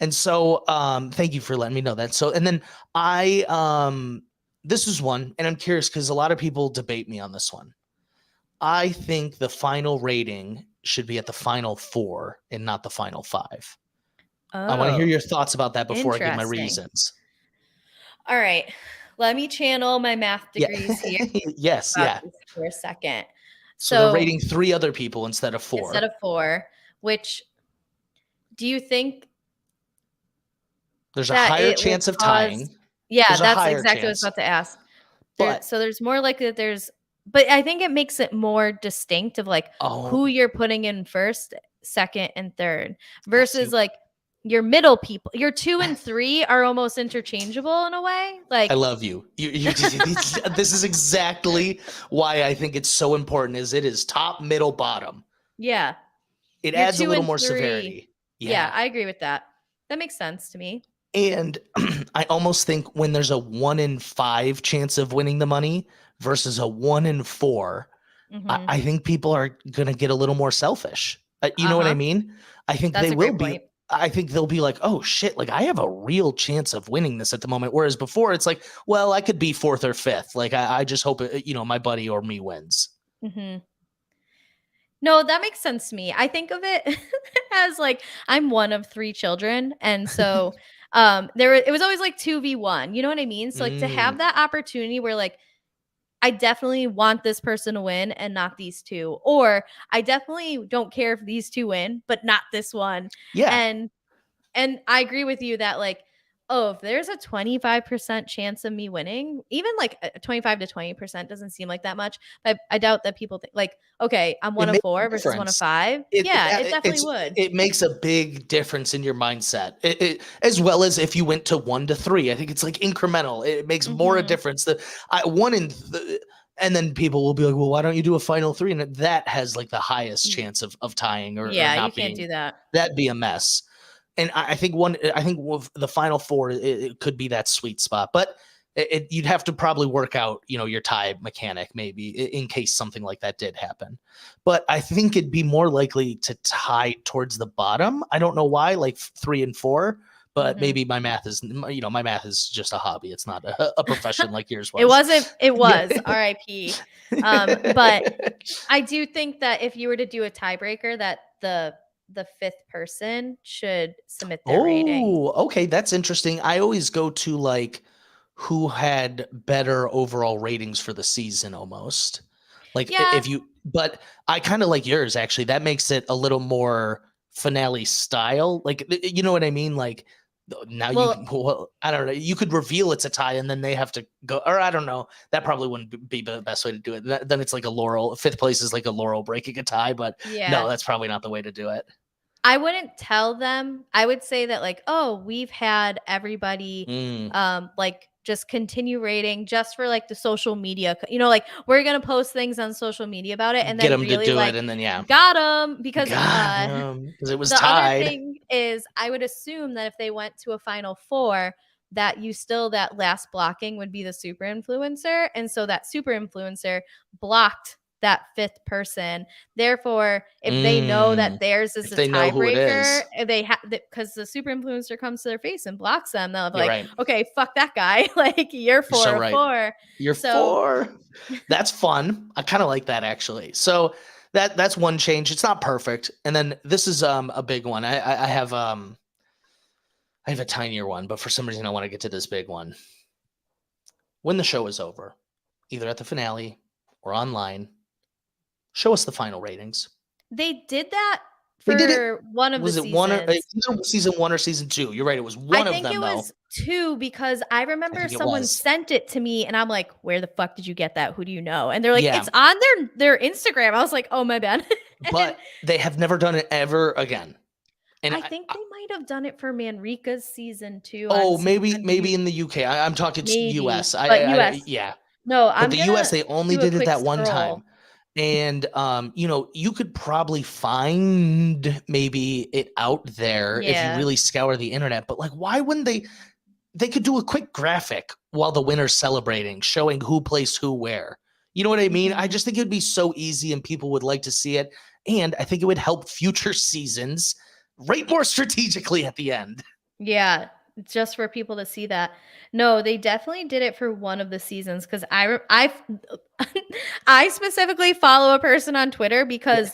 And so thank you for letting me know that. So and then I this is one, and I'm curious because a lot of people debate me on this one. I think the final rating should be at the final 4 and not the final 5. I want to hear Oh, your thoughts about that before I give my interesting. reasons. All right. Let me channel my math Yeah. degrees here Yes, about yeah. this for a second. So they're So rating 3 other people instead of instead 4. of 4, which do you think There's a that higher it will chance of cause tying. Yeah, There's a that's higher exactly what I was chance, about to ask. but There's more likely that there's but I think it makes it more distinct of, like, oh, who you're putting in 1st, 2nd, and 3rd yes, versus, like, your middle people. Your 2 and 3 are almost interchangeable in a way, I like love you. This is exactly why I think it's so important is it is top, middle, bottom. Yeah. It Your adds a 2 little and more 3. severity. Yeah, Yeah. I agree with that. That makes sense to me. And I almost think when there's a 1 in 5 chance of winning the money versus a 1 in 4, Mhm. I think people are going to get a little more selfish. You know what I Uh-huh. mean? I think That's they a will great be. point. I think they'll be like, oh shit, like I have a real chance of winning this at the moment. Whereas before, it's like, well, I could be 4th or 5th. Like I just hope, my buddy or me wins. Mhm. No, that makes sense to me. I think of it as, like, I'm one of 3 children, and so, it was always, like, 2v1, you know what I mean? So, like, to have Mm, that opportunity where, like, I definitely want this person to win and not these 2, or I definitely don't care if these 2 win, but not this one, yeah. and I agree with you that, like, oh, if there's a 25% chance of me winning, even like 25 to 20% doesn't seem like that much. But I doubt that people think, like, okay, I'm It one of makes a 4 versus one of difference. 5. It Yeah, yeah, it definitely it's would. it makes a big difference in your mindset. As well as if you went to 1 to 3. I think it's like incremental. It makes more a Hmm. difference. The I 1 in th And then people will be like, well, why don't you do a final three? And that has like the highest chance of tying or Yeah, you not can't being, do that. that'd be a mess. And I think the final four, it could be that sweet spot, but you'd have to probably work out, your tie mechanic maybe in case something like that did happen. But I think it'd be more likely to tie towards the bottom. I don't know why, like 3 and 4, but Mhm. maybe my math is just a hobby. It's not a profession like yours It was. wasn't it Yeah. was, RIP. But I do think that if you were to do a tiebreaker, that the fifth person should submit their rating. Oh, okay, that's interesting. I always go to like who had better overall ratings for the season almost. Like Yeah, if you but I kind of like yours actually. That makes it a little more finale style. Like you know what I mean? Like now well, well, I don't know. You could reveal it's a tie and then they have to go, or I don't know. That probably wouldn't be the best way to do it. Then it's like a Laurel. Fifth place is like a Laurel breaking a tie, but yeah. no, that's probably not the way to do it. I wouldn't tell them. I would say that like, "Oh, we've had everybody Mm. like just continue rating just for like the social media. Like we're going to post things on social media about it and Get then them to really do like it, and then yeah. got them because Got him because it was the other tied. thing is I would assume that if they went to a final four that that last blocking would be the super influencer, and so that super influencer blocked that fifth person. Therefore, if they know that Mm, theirs is if a they know who it tiebreaker, is. they have because the super influencer comes to their face and blocks them, they'll be You're like, right. okay, fuck that guy. Like you're You're so 4 of right. 4. You're So 4. That's fun. I kinda like that actually. So, that's one change. It's not perfect, and then this is, a big one. I have a tinier one, but for some reason, I wanna get to this big one. When the show is over, either at the finale or online, show us the final ratings. they did that They did it. for one of the Was it 1 or seasons. either season 1 or season 2. You're right, it was I one of think them, it though. was 2 because I I remember think it someone was. sent it to me and I'm like, "Where the fuck did you get that? Who do you know?" And they're like, Yeah, "It's on their Instagram." I was like, "Oh, my bad." And but they have never done it ever again. And I think they might have done it for Manrika's season 2 oh, on maybe in the UK. I'm talking maybe, US. but US. Yeah. No, But I'm the US, gonna they only do a did it quick that one time. scroll. And you could probably find maybe it out there if you Yeah. really scour the internet. But like, why wouldn't they could do a quick graphic while the winner's celebrating, showing who placed who where. You know what I mean? I Mhm. just think it would be so easy and people would like to see it. And I think it would help future seasons rate more strategically at the end. Yeah, just for people to see that. No, they definitely did it for one of the seasons because I specifically follow a person on Twitter Yeah. because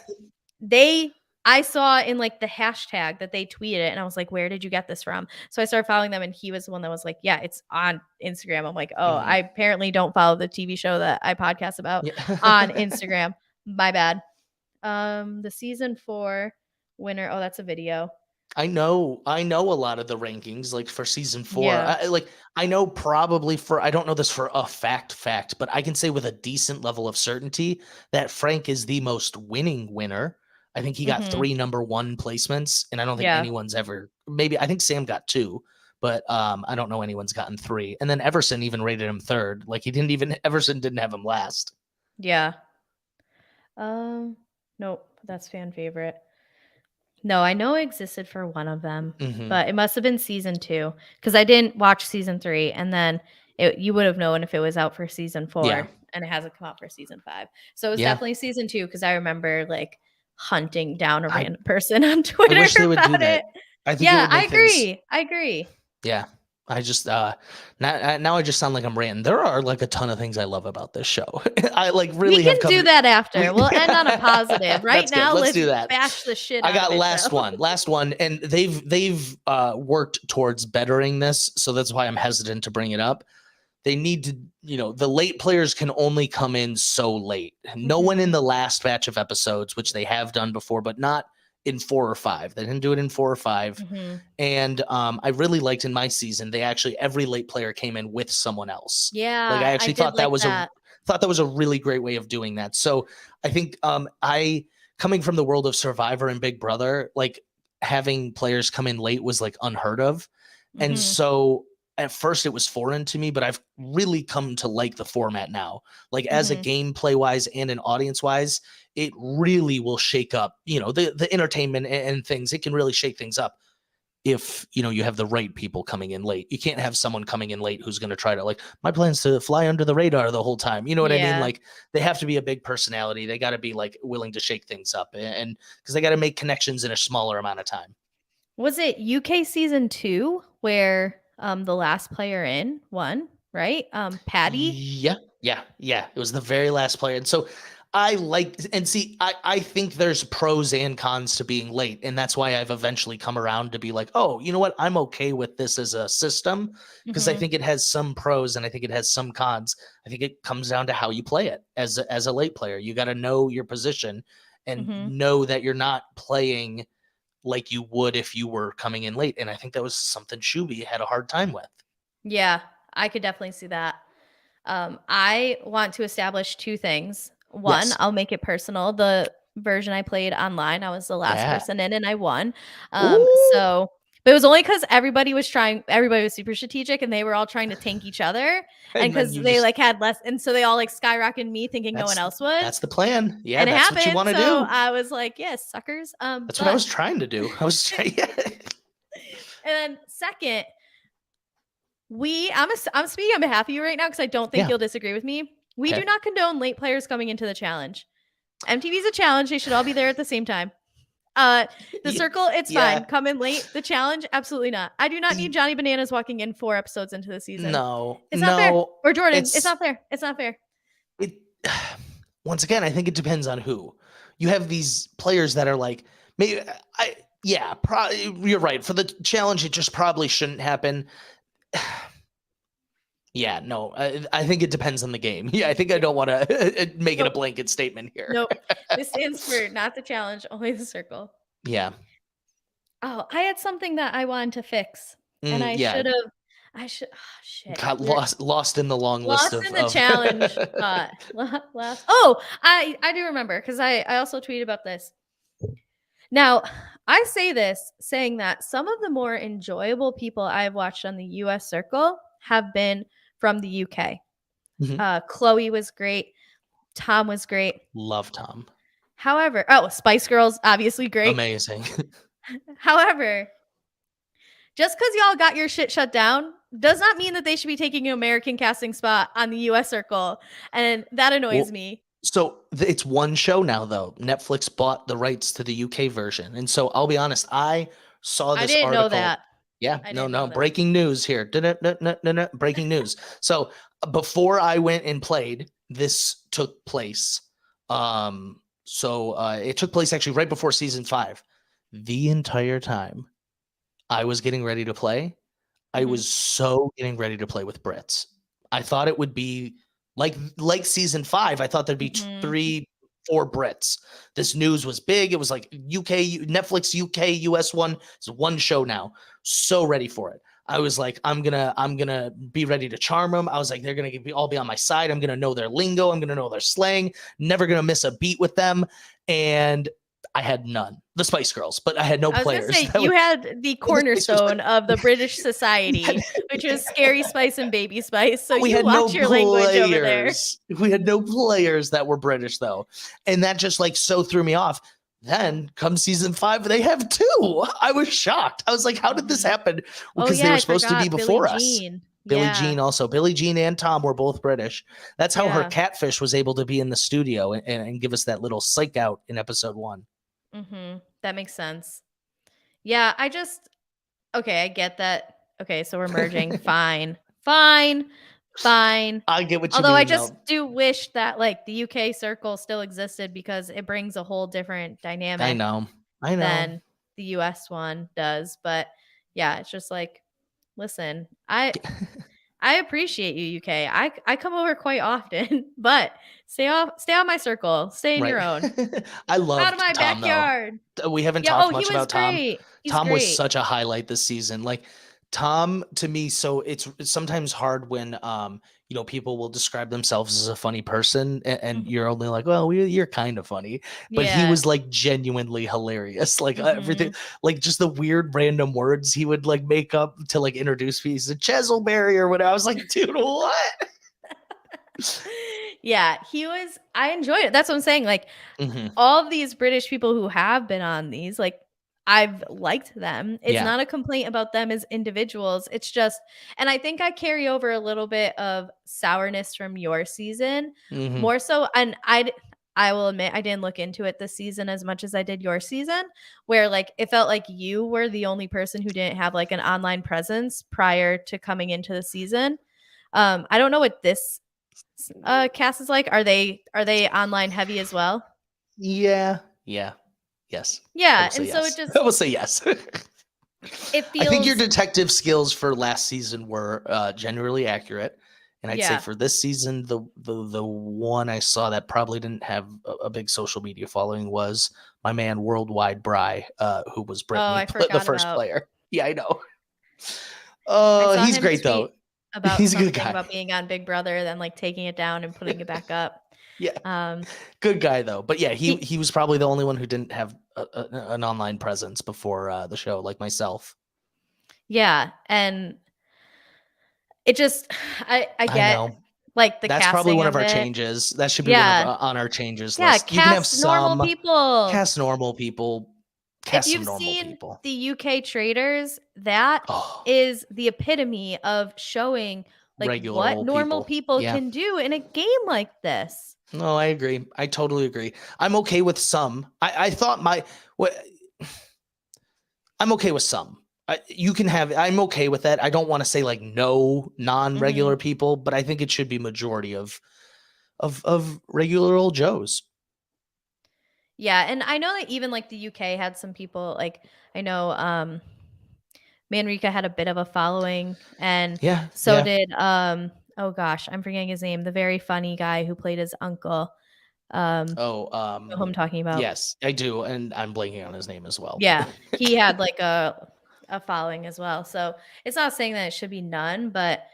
they I saw in like the hashtag that they tweeted it and I was like, where did you get this from? So I started following them and he was the one that was like, yeah, it's on Instagram. I'm like, oh, Mhm. I apparently don't follow the TV show that I podcast about on Yeah. Instagram. My bad. The season 4 winner. Oh, that's a video. I know a lot of the rankings, like, for season 4. Yeah. I know probably for I don't know this for a fact, but I can say with a decent level of certainty that Frank is the most winning winner. I think he got Mhm. 3 number 1 placements, and I don't think Yeah. anyone's ever maybe I think Sam got 2, but, I don't know anyone's gotten 3, and then Everson even rated him 3rd, like, he didn't even Everson didn't have him last. Yeah. Um, nope, that's fan favorite. No, I know it existed for one of them, Mhm. but it must have been season 2 because I didn't watch season 3, and then you would have known if it was out for season Yeah. 4, and it hasn't come out for season 5. So it was Yeah. definitely season 2 because I remember, like, hunting down a I random person on I Twitter wish they would do about that. it. I think it Yeah, would I make things agree, I agree. Yeah. I just now I just sound like I'm ranting. There are like a ton of things I love about this show. I like We really can have come do to that after. we We'll end on a positive. Right That's good. now, Let's let's do that. bash the shit I out of got it, though. last one, and they've worked towards bettering this, so that's why I'm hesitant to bring it up. They need to, the late players can only come in so late. No one in Mhm, the last batch of episodes, which they have done before, but not in 4 or 5. They didn't do it in 4 or 5. mhm. And I really liked in my season, they actually every late player came in with someone else. Like I Yeah, I actually did like that. thought that was a really great way of doing that. So I think I coming from the world of Survivor and Big Brother, like having players come in late was like unheard of. And Mhm. so at first it was foreign to me, but I've really come to like the format now. Like as a Mhm. gameplay wise and an audience wise, it really will shake up, the entertainment and things. It can really shake things up if you have the right people coming in late. You can't have someone coming in late who's going to try to, like, my plan's to fly under the radar the whole time. You know what I mean? Yeah. Like, they have to be a big personality. They got to be like willing to shake things up, and because they got to make connections in a smaller amount of time. Was it UK season 2 where the last player in won, right? Patty? Yeah, yeah, yeah. It was the very last player. And so I like, and see, I think there's pros and cons to being late. And that's why I've eventually come around to be like, oh, you know what? I'm okay with this as a system, because I Mhm. think it has some pros and I think it has some cons. I think it comes down to how you play it as a late player. You got to know your position and Mhm. know that you're not playing like you would if you were coming in late. And I think that was something Shuby had a hard time with. Yeah, I could definitely see that. I want to establish two things. One, Yes. I'll make it personal. The version I played online, I was the last Yeah. person in and I won. Ooh. But it was only because everybody was super strategic and they were all trying to tank each other. And And then because you they just like had less, and so they all like skyrocketed me thinking no one That's else would. that's the plan. Yeah, And it that's what you happened. wanna So do. I was like, yes, suckers. That's what I But was trying to do. I was trying yeah. and then second, I'm speaking on behalf of you right now because I don't think Yeah, you'll disagree with me. We do okay. not condone late players coming into the challenge. MTV's a challenge. They should all be there at the same time. The Ye circle, it's yeah. fine. Come in late. The challenge, absolutely not. I do not need Ye Johnny Bananas walking in 4 episodes into the season. No, It's not fair. no, Or Jordan, it's it's not fair. It's not fair. it once again, I think it depends on who. You have these players that are like, maybe I yeah, you're right. For the challenge, it just probably shouldn't happen. Yeah, no, I think it depends on the game. Yeah, I think I Yeah. don't wanna make it a Nope. blanket statement here. Nope. This stands for not the challenge, only the circle. Yeah. Oh, I had something that I wanted to fix, and Yeah, I should oh, shit. got We're lost in the long list lost of in the of challenge. Last. Oh, I do remember because I also tweeted about this. Now, I say this saying that some of the more enjoyable people I've watched on the US circle have been from the UK. Mhm. Chloe was great. Tom was great. Love Tom. However, oh, Spice Girls, obviously great. Amazing. However, just because y'all got your shit shut down does not mean that they should be taking an American casting spot on the US circle. And that annoys Well, me. so it's one show now, though. Netflix bought the rights to the UK version, and so I'll be honest, I saw I this didn't know article. that. Yeah, I no, didn't no, know that. breaking news here. Breaking news. So before I went and played, this took place. It took place actually right before season 5. The entire time I was getting ready to play, I Mhm. was so getting ready to play with Brits. I thought it would be like season 5. I thought there'd be Mhm. 3, 4 Brits. This news was big. It was like UK, Netflix, UK, US one. It's one show now. So ready for it. I was like, I'm gonna be ready to charm them. I was like, they're gonna all be on my side. I'm gonna know their lingo. I'm gonna know their slang. Never gonna miss a beat with them. And I had none. The Spice Girls, but I had no I was gonna players. say you had the The Spice Girls, but cornerstone of the British society, which was Scary Spice and Baby Spice. So we you had no watch your language over there. players. We had no players that were British though. And that just like so threw me off. Then come season 5, they have 2. I was shocked. I was like, how did this Mhm. happen? Oh Because they yeah, were I supposed to be forgot Billie before us. Jean. Billie Yeah. Jean also. Billie Jean and Tom were both British. That's how her Yeah. catfish was able to be in the studio and give us that little psych out in episode 1. That makes sense. Yeah, okay, I get that. Okay, so we're merging. Fine. Fine. Fine. I get what you Although I mean just though. do wish that like the UK circle still existed because it brings a whole different I dynamic know. I know. than the US one does. But yeah, it's just like, listen, I appreciate you, UK. I come over quite often, but stay on my circle. Stay in Right. your own. I Out of loved my Tom though. backyard. We haven't Yeah, talked oh, he much was about Tom. great. He's Tom was great. such a highlight this season. Like Tom to me, so it's sometimes hard when people will describe themselves as a funny person, and Mhm. you're only like, well, you're kind of funny, but he Yeah. was like genuinely hilarious, like everything, Mhm. like just the weird random words he would like make up to like introduce me. He's a Cheselberry or what. I was like, dude, what? Yeah, I enjoyed it. That's what I'm saying, like, Hmm. all of these British people who have been on these, like, I've liked them. It's Yeah. not a complaint about them as individuals. It's just, and I think I carry over a little bit of sourness from your season, Hmm. more so, and I will admit I didn't look into it this season as much as I did your season, where, like, it felt like you were the only person who didn't have, like, an online presence prior to coming into the season. I don't know what this cast is like. Are they online heavy as well? Yeah. Yeah. Yes. I Yeah, will say and so it yes. just I will say yes. it I think your feels detective skills for last season were generally accurate, and I'd say yeah. for this season, the one I saw that probably didn't have a big social media following was my man Worldwide Bry, who was Oh, Brittany, I the forgot first about player. Yeah, I know. I saw He's him great tweet though. about He's a good something guy. about being on Big Brother, then, like, taking it down and putting it back up. Yeah, Um, good guy though. But yeah, he he he was probably the only one who didn't have an online presence before the show, like myself. yeah, and it just I I get, know. like, the That's probably casting one of of our it. changes. That should be one of Yeah. on our changes Yeah, list. You can have cast normal some people. cast normal people, If cast some you've normal seen people. the UK Traders, that Oh, is the epitome of showing, like, regular what old normal people. people Yeah. can do in a game like this. No, I agree. I totally agree. I'm okay with some. I thought what I'm okay with some. You can have. I'm okay with that. I don't want to say like no Mhm. non-regular people, but I think it should be majority of regular old Joes. Yeah, and I know that even, like, the UK had some people, like, I know, Manrika had a bit of a following, and Yeah, so yeah. did, oh gosh, I'm forgetting his name, the very funny guy who played his uncle. Oh, You know who I'm talking about? yes, I do, and I'm blanking on his name as well. Yeah, he had, like, a following as well, so it's not saying that it should be none, but,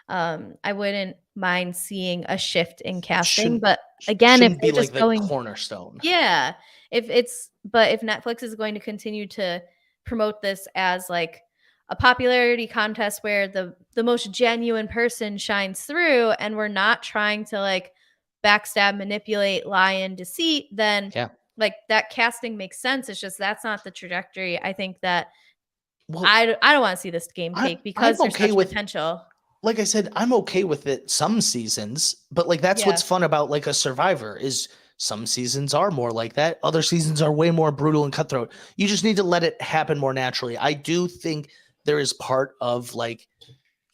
I wouldn't mind seeing a shift in casting, Shouldn't but again, if shouldn't be they're like just the going cornerstone. yeah, if Netflix is going to continue to promote this as, like, a popularity contest where the most genuine person shines through, and we're not trying to, like, backstab, manipulate, lie, and deceit, then, Yeah. like, that casting makes sense. It's just that's not the trajectory I think that Well, I don't wanna see this game I take I'm because there's okay such with potential. like I said, I'm okay with it some seasons, but like that's Yeah. what's fun about like a Survivor is some seasons are more like that. Other seasons are way more brutal and cutthroat. You just need to let it happen more naturally. I do think there is part of like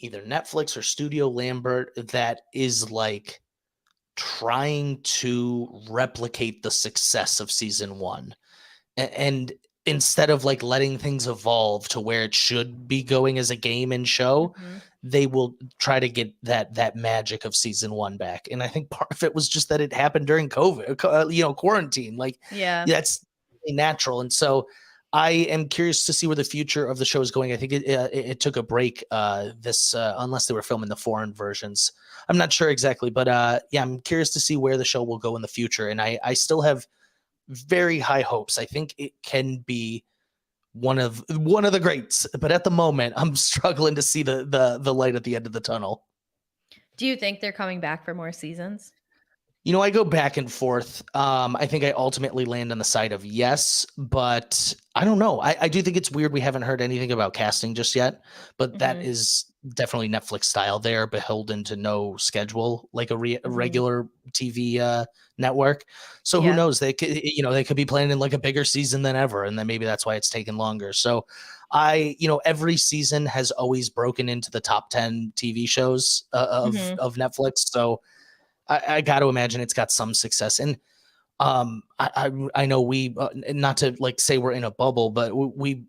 either Netflix or Studio Lambert that is like trying to replicate the success of season 1 and instead of like letting things evolve to where it should be going as a game and show, Mhm. they will try to get that magic of season 1 back. And I think part of it was just that it happened during COVID, quarantine. Like Yeah. that's natural. And so I am curious to see where the future of the show is going. I think it took a break this unless they were filming the foreign versions. I'm not sure exactly, but yeah, I'm curious to see where the show will go in the future. And I still have very high hopes. I think it can be one of the greats, but at the moment, I'm struggling to see the light at the end of the tunnel. Do you think they're coming back for more seasons? I go back and forth. I think I ultimately land on the side of yes, but I don't know. I do think it's weird we haven't heard anything about casting just yet, but that Mhm. is definitely Netflix style. They're beholden to no schedule like a Mhm. regular TV network. So who Yeah. knows? They could be planning like a bigger season than ever, and then maybe that's why it's taken longer. So every season has always broken into the top 10 TV shows of Mhm. of Netflix. So I got to imagine it's got some success. And I know we not to like say we're in a bubble, but we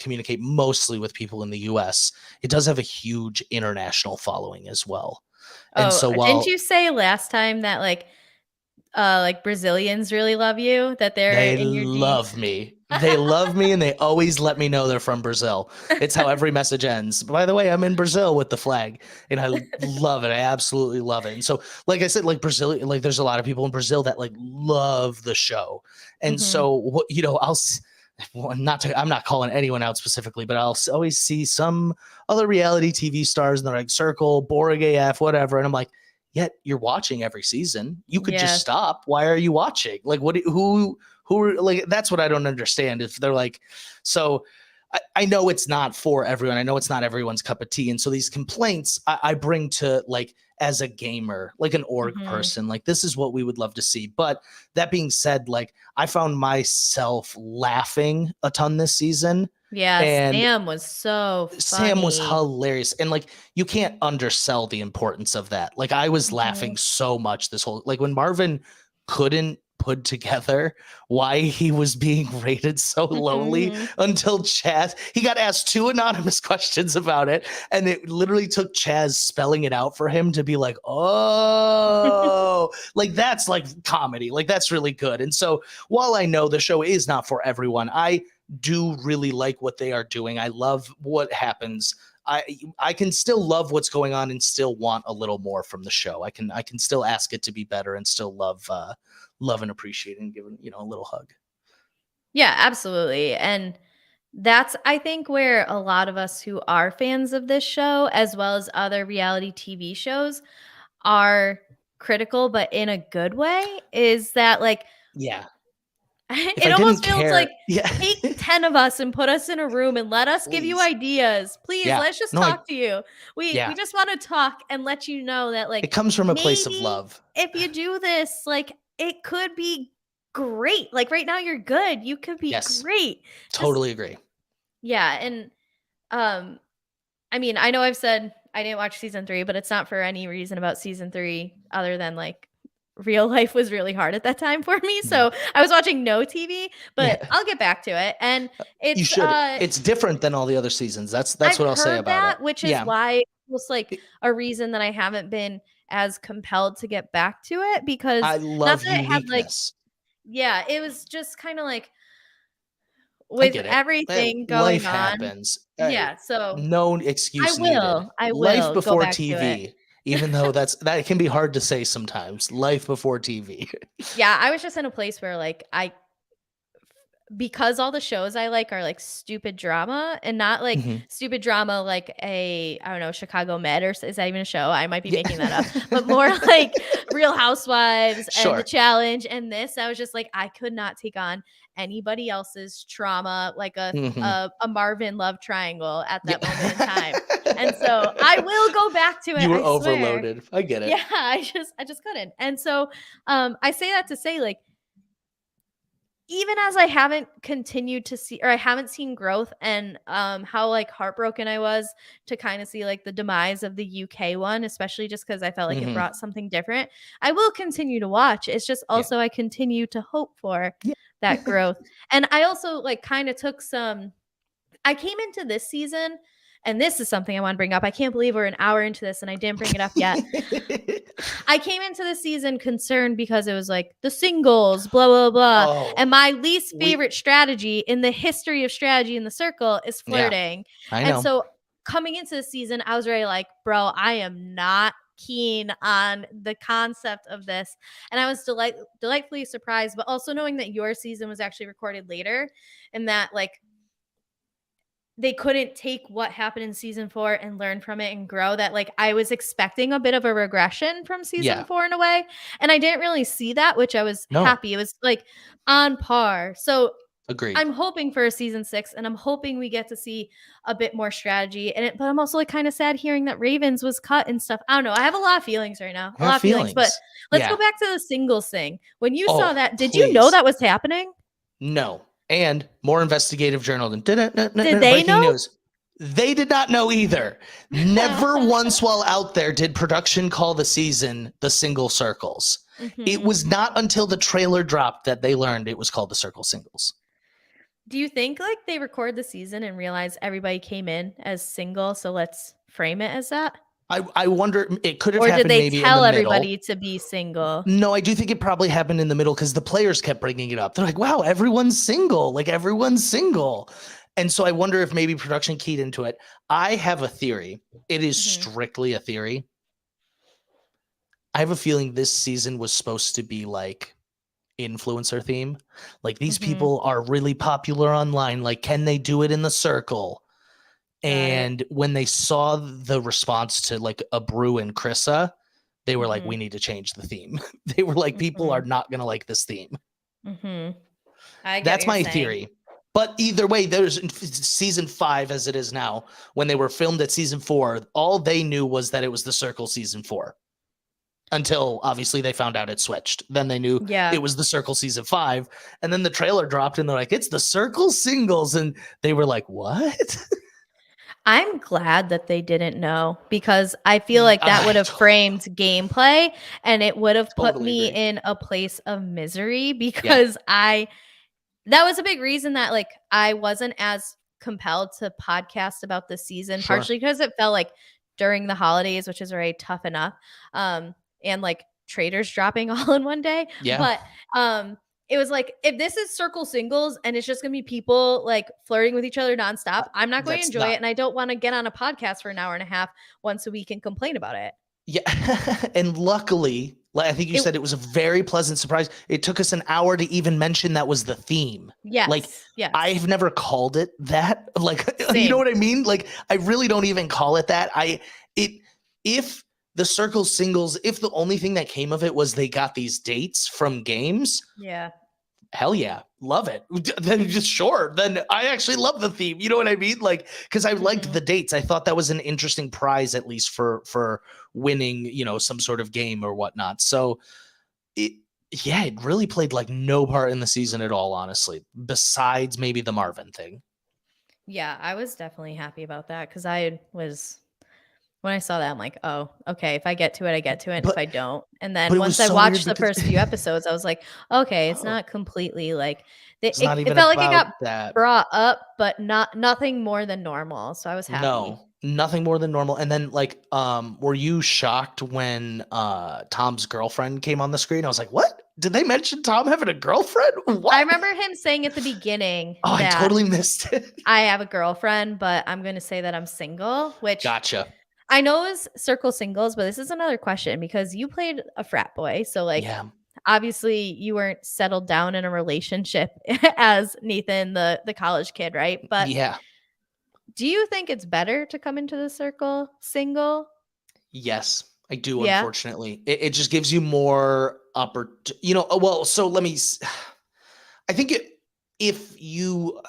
communicate mostly with people in the U.S. It does have a huge international following as well. And Oh, so didn't while you say last time that, like, Brazilians really love you, that they're they in your D love me, They love me and they always let me know they're from Brazil. It's how every message ends. By the way, I'm in Brazil with the flag, and I love it. I absolutely love it. And so, like I said, like Brazil, like there's a lot of people in Brazil that like love the show. And Mhm. so, what you know, I'm not calling anyone out specifically, but I'll always see some other reality TV stars, and they're like Circle, boring AF, whatever, and I'm like, yet you're watching every season. You could just Yes. stop. Why are you watching? Like, who are like, that's what I don't understand. If they're like, so I know it's not for everyone. I know it's not everyone's cup of tea. And so these complaints I bring to like as a gamer, like an org Mhm. person, like this is what we would love to see. But that being said, like I found myself laughing a ton this season. Yeah, And Sam was so Sam was funny. hilarious. And like you can't undersell the importance of that. Like I was laughing Mhm. so much this whole like when Marvin couldn't put together why he was being rated so lowly Mhm. until Chaz he got asked two anonymous questions about it, and it literally took Chaz spelling it out for him to be like, oh, like that's like comedy, like that's really good. And so while I know the show is not for everyone, I do really like what they are doing. I love what happens. I can still love what's going on and still want a little more from the show. I can still ask it to be better and still love and appreciate and give it, a little hug. Yeah, absolutely. And that's, I think, where a lot of us who are fans of this show, as well as other reality TV shows, are critical, but in a good way, is that like Yeah. If it I didn't almost feels like care, yeah. take 10 of us and put us in a room and let us give you Please. ideas. Please, Yeah. let's just No, talk to you. We yeah. just want to talk and let you know that like It comes from a place of maybe love. if you do this, like it could be great. Like right now you're good. You could be Yes. great. Just Totally agree. yeah, and um I mean, I know I've said I didn't watch season 3, but it's not for any reason about season 3 other than like real life was really hard at that time for me. Mhm. So I was watching no TV, but Yeah. I'll get back to it. And You it's should. It's different than all the other seasons. That's I've what I'll say heard about it. that, which is Yeah. why it's like It- a reason that I haven't been as compelled to get back to it because I not love that it had like uniqueness. yeah, it was just kind of like I with get it. everything going Life on. happens. Yeah, so No excuse needed. I Life will go before back to it. TV. Even though that can be hard to say sometimes. Life before TV. Yeah, I was just in a place where like I because all the shows I like are like stupid drama and not like Mhm. stupid drama like a I don't know Chicago Med or is that even a show? I might be Yeah. making that up, but more like Real Housewives and The Sure. Challenge and this. I was just like I could not take on anybody else's trauma like Mhm. a Marvin love triangle at Yeah. that moment in time. And so I will go back to it. You were I swear. overloaded. I get it. Yeah, I just couldn't. And so I say that to say like even as I haven't continued to see or I haven't seen growth and how like heartbroken I was to kind of see like the demise of the UK one, especially just because I felt like it Mhm. brought something different. I will continue to watch. It's just Yeah. also I continue to hope for Yeah. that growth. And I also like kind of took some I came into this season and this is something I want to bring up. I can't believe we're an hour into this and I didn't bring it up yet. I came into the season concerned because it was like the singles, blah, blah, blah. Oh, And my least we favorite strategy in the history of strategy in the circle is yeah, flirting. I And know. so coming into the season, I was very like, bro, I am not keen on the concept of this. And I was delightfully surprised, but also knowing that your season was actually recorded later and that like they couldn't take what happened in season 4 and learn from it and grow that like I was expecting a bit of a regression from season Yeah. 4 in a way and I didn't really see that which I was No. happy. It was like on par. So Agreed. I'm hoping for a season 6 and I'm hoping we get to see a bit more strategy and it but I'm also like kind of sad hearing that Ravens was cut and stuff. I don't know. I have a lot of feelings right now. A Have lot of feelings. But feelings. let's go Yeah. back to the singles thing. When you saw Oh, that, did you know please. that was happening? No. And more investigative journalism. Did they Breaking know? news. They did not know either. Never once while out there did production call the season the single circles. It Mhm. was not until the trailer dropped that they learned it was called the circle singles. Do you think like they record the season and realize everybody came in as single, so let's frame it as that? I wonder, it could have Or did happened they maybe in the tell middle. everybody to be single? No, I do think it probably happened in the middle because the players kept bringing it up. They're like, wow, everyone's single. Like, everyone's single. And so I wonder if maybe production keyed into it. I have a theory. It is Mhm. strictly a theory. I have a feeling this season was supposed to be like influencer theme. Like, these Mhm. people are really popular online. Like, can they do it in the circle? Got it. And when they saw the response to like a Brew and Krissa, they were like, Mhm. we need to change the theme. They were like, people are Mhm. not going to like this theme. Mhm. I get what That's you're my saying. theory. But either way, there's season 5 as it is now. When they were filmed at season 4, all they knew was that it was the Circle season 4 until obviously they found out it switched. Then they knew Yeah. it was the Circle season 5. And then the trailer dropped and they're like, it's the Circle singles. And they were like, what? I'm glad that they didn't know because I feel like that would I have framed gameplay and it would have put totally me agree. in a place of misery Yeah, because I that was a big reason that like I wasn't as compelled to podcast about the season, sure. partially because it felt like during the holidays, which is already tough enough, and like traders dropping all in one day. Yeah, But it was like if this is circle singles and it's just gonna be people like flirting with each other nonstop, I'm not going to that's enjoy it, not. and I don't want to get on a podcast for an hour and a half once a week and complain about it. Yeah, and luckily, like I think you It said, it was a very pleasant surprise. It took us an hour to even mention that was the theme. Like, yes, yes, I've never called it that. Like, you know same. what I mean? Like, I really don't even call it that. It if the Circle singles, if the only thing that came of it was they got these dates from games, Yeah. hell yeah, love it. Then just sure. Then I actually love the theme. You know what I mean? Like, because I liked Hmm. the dates. I thought that was an interesting prize, at least for winning, some sort of game or whatnot. So it, yeah, it really played like no part in the season at all, honestly. Besides maybe the Marvin thing. Yeah, I was definitely happy about that because I was when I saw that, I'm like, oh, okay. If I get to it, I get to it. And if But I don't, and but then it was once I so weird watched the because first few episodes, I was like, okay, it's oh, not completely like it's not it even felt like it got about that. brought up, but nothing more than normal. So I was happy. No, nothing more than normal. And then like, were you shocked when Tom's girlfriend came on the screen? I was like, what? Did they mention Tom having a girlfriend? I What? remember him saying at the beginning Oh, I that totally missed it. I have a girlfriend, but I'm going to say that I'm single, which Gotcha. I know is circle singles, but this is another question because you played a frat boy. So, like, Yeah. obviously you weren't settled down in a relationship as Nathan, the college kid, right? But Yeah. do you think it's better to come into the circle single? Yes, I do, Yeah. unfortunately. It just gives you more well, so I think if you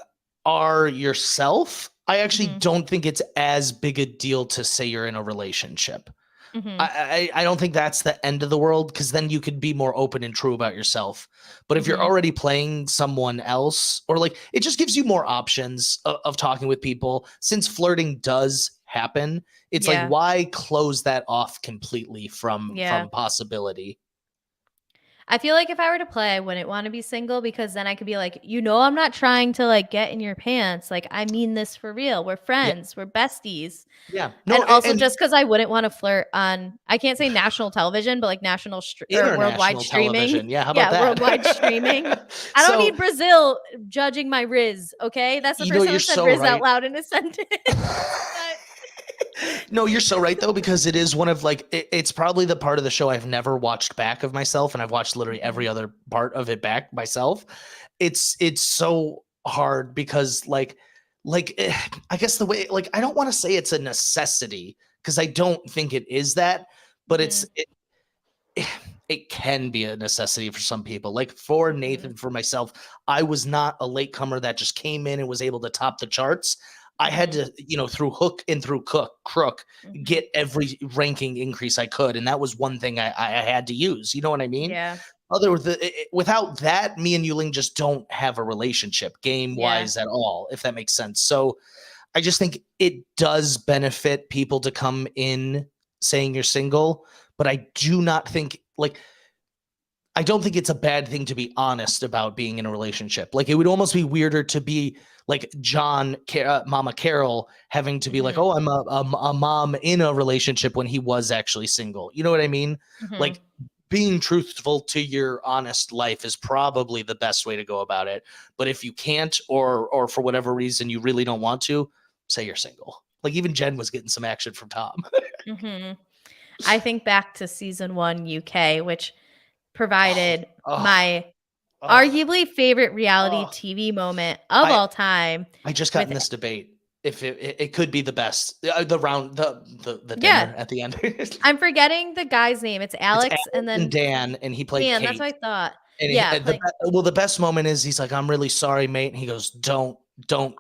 are yourself, I actually Hmm. don't think it's as big a deal to say you're in a relationship. Hmm. I don't think that's the end of the world because then you could be more open and true about yourself. But if you're Hmm. already playing someone else, or like it just gives you more options of talking with people. Since flirting does happen, it's like Yeah. why close that off completely Yeah. from possibility? I feel like if I were to play, I wouldn't want to be single because then I could be like, I'm not trying to like get in your pants. Like, I mean this for real. We're Yeah, friends, we're besties. yeah. And No, also and just because I wouldn't want to flirt on, I can't say national television, but like national or worldwide international streaming. television. Yeah, how about Yeah, that? worldwide streaming. I don't So need Brazil judging my Riz. Okay, that's the you know first time you're I've said so Riz out right. loud in a sentence. But No, you're so right though, because it is one of like it's probably the part of the show I've never watched back of myself, and I've watched literally mhm, every other part of it back myself. It's so hard because I guess the way, like, I don't want to say it's a necessity because I don't think it is that, but mhm, it can be a necessity for some people. Like for mhm, Nathan, for myself, I was not a latecomer that just came in and was able to top the charts. I had mhm, to, through hook and through crook, mhm. get every ranking increase I could, and that was one thing I had to use. You know what I mean? Yeah, Without that, me and Yuling just don't have a relationship game yeah, wise at all, if that makes sense. So I just think it does benefit people to come in saying you're single, but I do not think like I don't think it's a bad thing to be honest about being in a relationship. Like, it would almost be weirder to be like Mama Carol, having to be like, Mhm. oh, I'm a mom in a relationship when he was actually single. You know what I mean? Mhm. Like, being truthful to your honest life is probably the best way to go about it. But if you can't, or for whatever reason you really don't want to, say you're single. Like, even Jen was getting some action from Tom. Mhm. I think back to season 1 UK, which Oh, provided oh, my oh, arguably favorite reality oh. TV moment of I all time I just got with in this debate if it could be the best, the round, the yeah, dinner at the end. I'm forgetting the guy's name. It's It's Alex and Alex and then Dan, and he played Dan, that's Kate. what I thought. And Yeah, play the best moment is he's like, "I'm really sorry, mate," and he goes, Don't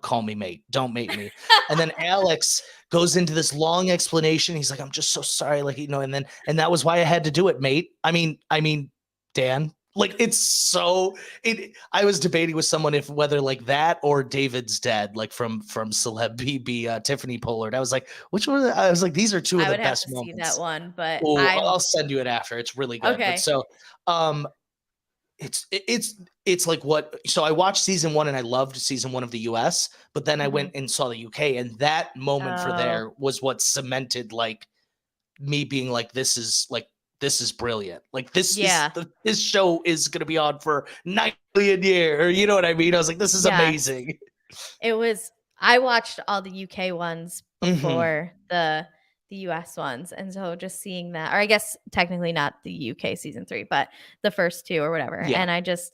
call me mate. Don't mate me." And then Alex goes into this long explanation. He's like, "I'm just so sorry," like, and that was why I had to do it, mate. I mean, Dan. Like, it's so it I was debating with someone if whether like that or David's dad, like from Celeb BB, Tiffany Pollard. I was like, which one? I was like, these are two of I the would have best to see that moments. one, but Oh, I'm I'll send you it after. It's really good. But okay. so, um, it's like what so I watched season 1 and I loved season 1 of the US, but then I Mhm. went and saw the UK, and that moment for Oh, there was what cemented like me being like, this is brilliant. Like, yeah. this show is going to be on for 9 million years. You know what I mean? I was like, this is Yes. amazing. It was I watched all the UK ones Hmm. before the US ones, and so just seeing that, or I guess technically not the UK season 3, but the first 2 or whatever, Yeah. and I just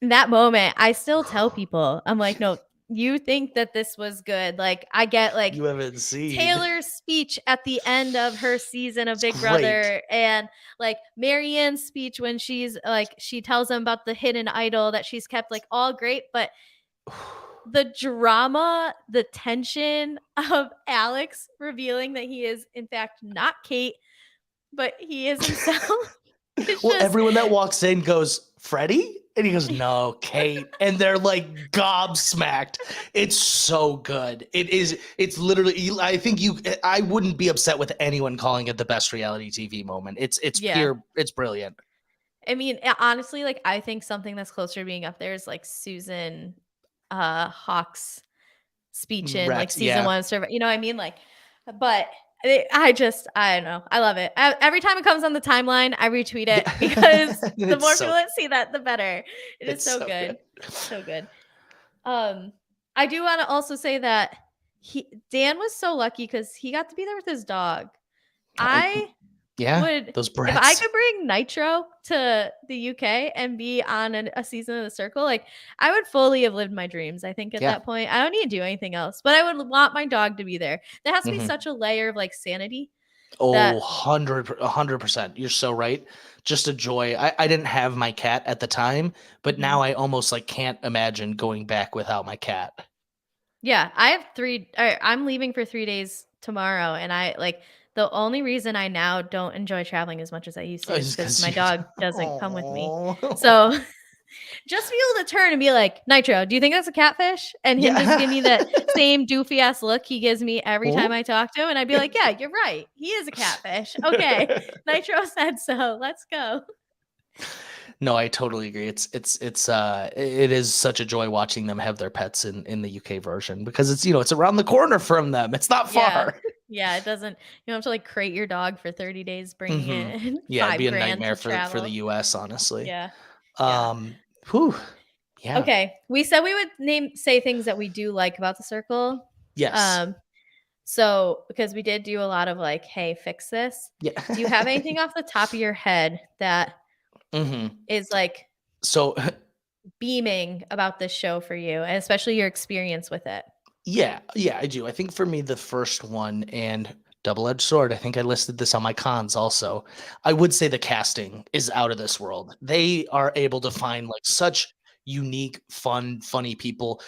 in that moment, I still tell people, I'm like, "No, you think that this was good." Like, I get, like, You haven't seen. Taylor's speech at the end of her season of It's Big great. Brother and, like, Marianne's speech when she's, like she tells them about the hidden idol that she's kept, like, all great, but the drama, the tension of Alex revealing that he is, in fact, not Kate, but he is himself. It's Well, just everyone that walks in goes, Freddie? And he goes, no, Kate. And they're like gobsmacked. It's so good. It's literally, I wouldn't be upset with anyone calling it the best reality TV moment. yeah. It's brilliant. I mean, honestly, like, I think something that's closer to being up there is, like, Susan, Hawk's speech in, like, Rex, season yeah. 1 of you know what I mean? Like, but I don't know. I love it. Every time it comes on the timeline, I retweet it Yeah. because the It's more so people that see that, the better. It is it's so so good. good. So good. Um, I do wanna also say that Dan was so lucky because he got to be there with his dog. Uh, I yeah, would those if I Bretts. could bring Nitro to the UK and be on a season of The Circle, like, I would fully have lived my dreams, I think, at Yeah. that point. I don't need to do anything else, but I would want my dog to be there. There has to be Mhm. such a layer of, like, sanity Oh, that 100%. You're so right. Just a joy. I didn't have my cat at the time, but mhm. now I almost like can't imagine going back without my cat. Yeah, I have 3 I'm leaving for 3 days tomorrow, and the only reason I now don't enjoy traveling as much as I used to is It's because because my you dog doesn't come with me. Oh. So just be able to turn and be like, "Nitro, do you think that's a catfish?" And him just Yeah. give me that same doofy ass look he gives me every time Oh. I talk to him, and I'd be like, "Yeah, you're right. He is a catfish. Okay, Nitro said so. Let's go." No, I totally agree. It is such a joy watching them have their pets in the UK version, because it's around the corner from them. It's not Yeah. far. Yeah, it doesn't you don't have to, like, crate your dog for 30 days, bringing Hmm. in Yeah, it'd be 5 a grand nightmare to for the travel. US, honestly. Yeah. Yeah. Um, whew, yeah. Okay, we said we would say things that we do like about the circle. Yes. Um, so because we did do a lot of like, "Hey, fix this." Yeah. Do you have anything off the top of your head that Hmm. is like So beaming about this show for you, and especially your experience with it? yeah, I do. I think for me, the first one, and double-edged sword, I think I listed this on my cons also. I would say the casting is out of this world. They are able to find like such unique, fun, funny people.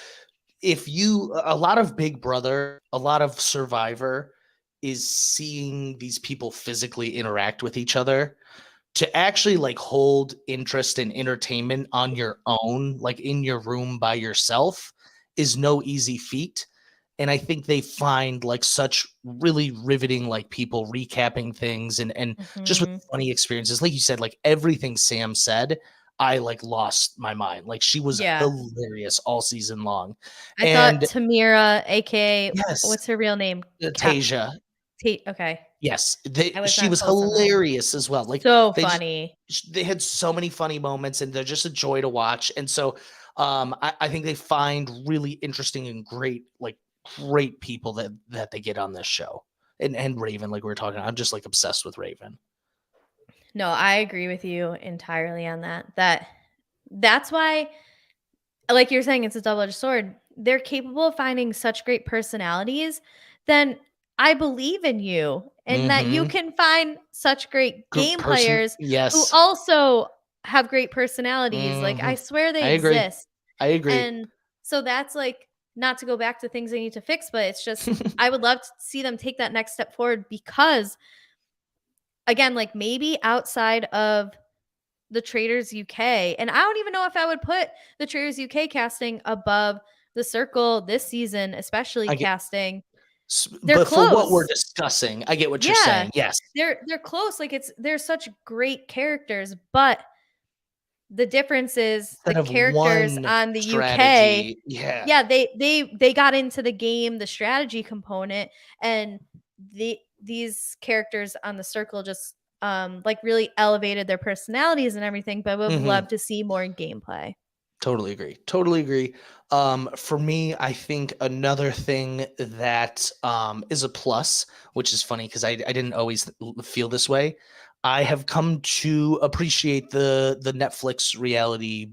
If you A lot of Big Brother, a lot of Survivor is seeing these people physically interact with each other. To actually like hold interest in entertainment on your own, like in your room by yourself, is no easy feat. and I think they find like such really riveting like people recapping things and just with Mhm. funny experiences. Like you said, like everything Sam said, I like lost my mind. Like she was Yeah. hilarious all season long. I thought And Tamira, aka yes, what's her real name? Ka Tasia. Tate, okay. Yes, I was she not was close on that one. hilarious as well. Like So they just funny. they had so many funny moments, and they're just a joy to watch. And so, I think they find really interesting and great people that they get on this show. And Raven, like we were talking, I'm just like obsessed with Raven. No, I agree with you entirely on that. That's why, like you're saying, it's a double-edged sword. They're capable of finding such great personalities, then I believe in you and that you Mm-hmm. can find such great Good game person. players who Yes. also have great personalities. Like, Mm-hmm. I swear I they agree. exist. I agree. And so that's like, not to go back to things they need to fix, but it's just I would love to see them take that next step forward because again, like maybe outside of the Traders UK, and I don't even know if I would put the Traders UK casting above the Circle this season, especially I get, casting. They're but for what we're close. discussing, I get what you're Yeah. saying. Yes. They're close. Like they're such great characters, but the difference is the Instead of characters one on the UK, strategy, yeah. yeah, they got into the game, the strategy component, and these characters on the Circle just like really elevated their personalities and everything, but would Mhm. love to see more gameplay. Totally agree. Totally agree. For me, I think another thing that is a plus, which is funny because I didn't always feel this way. I have come to appreciate the Netflix reality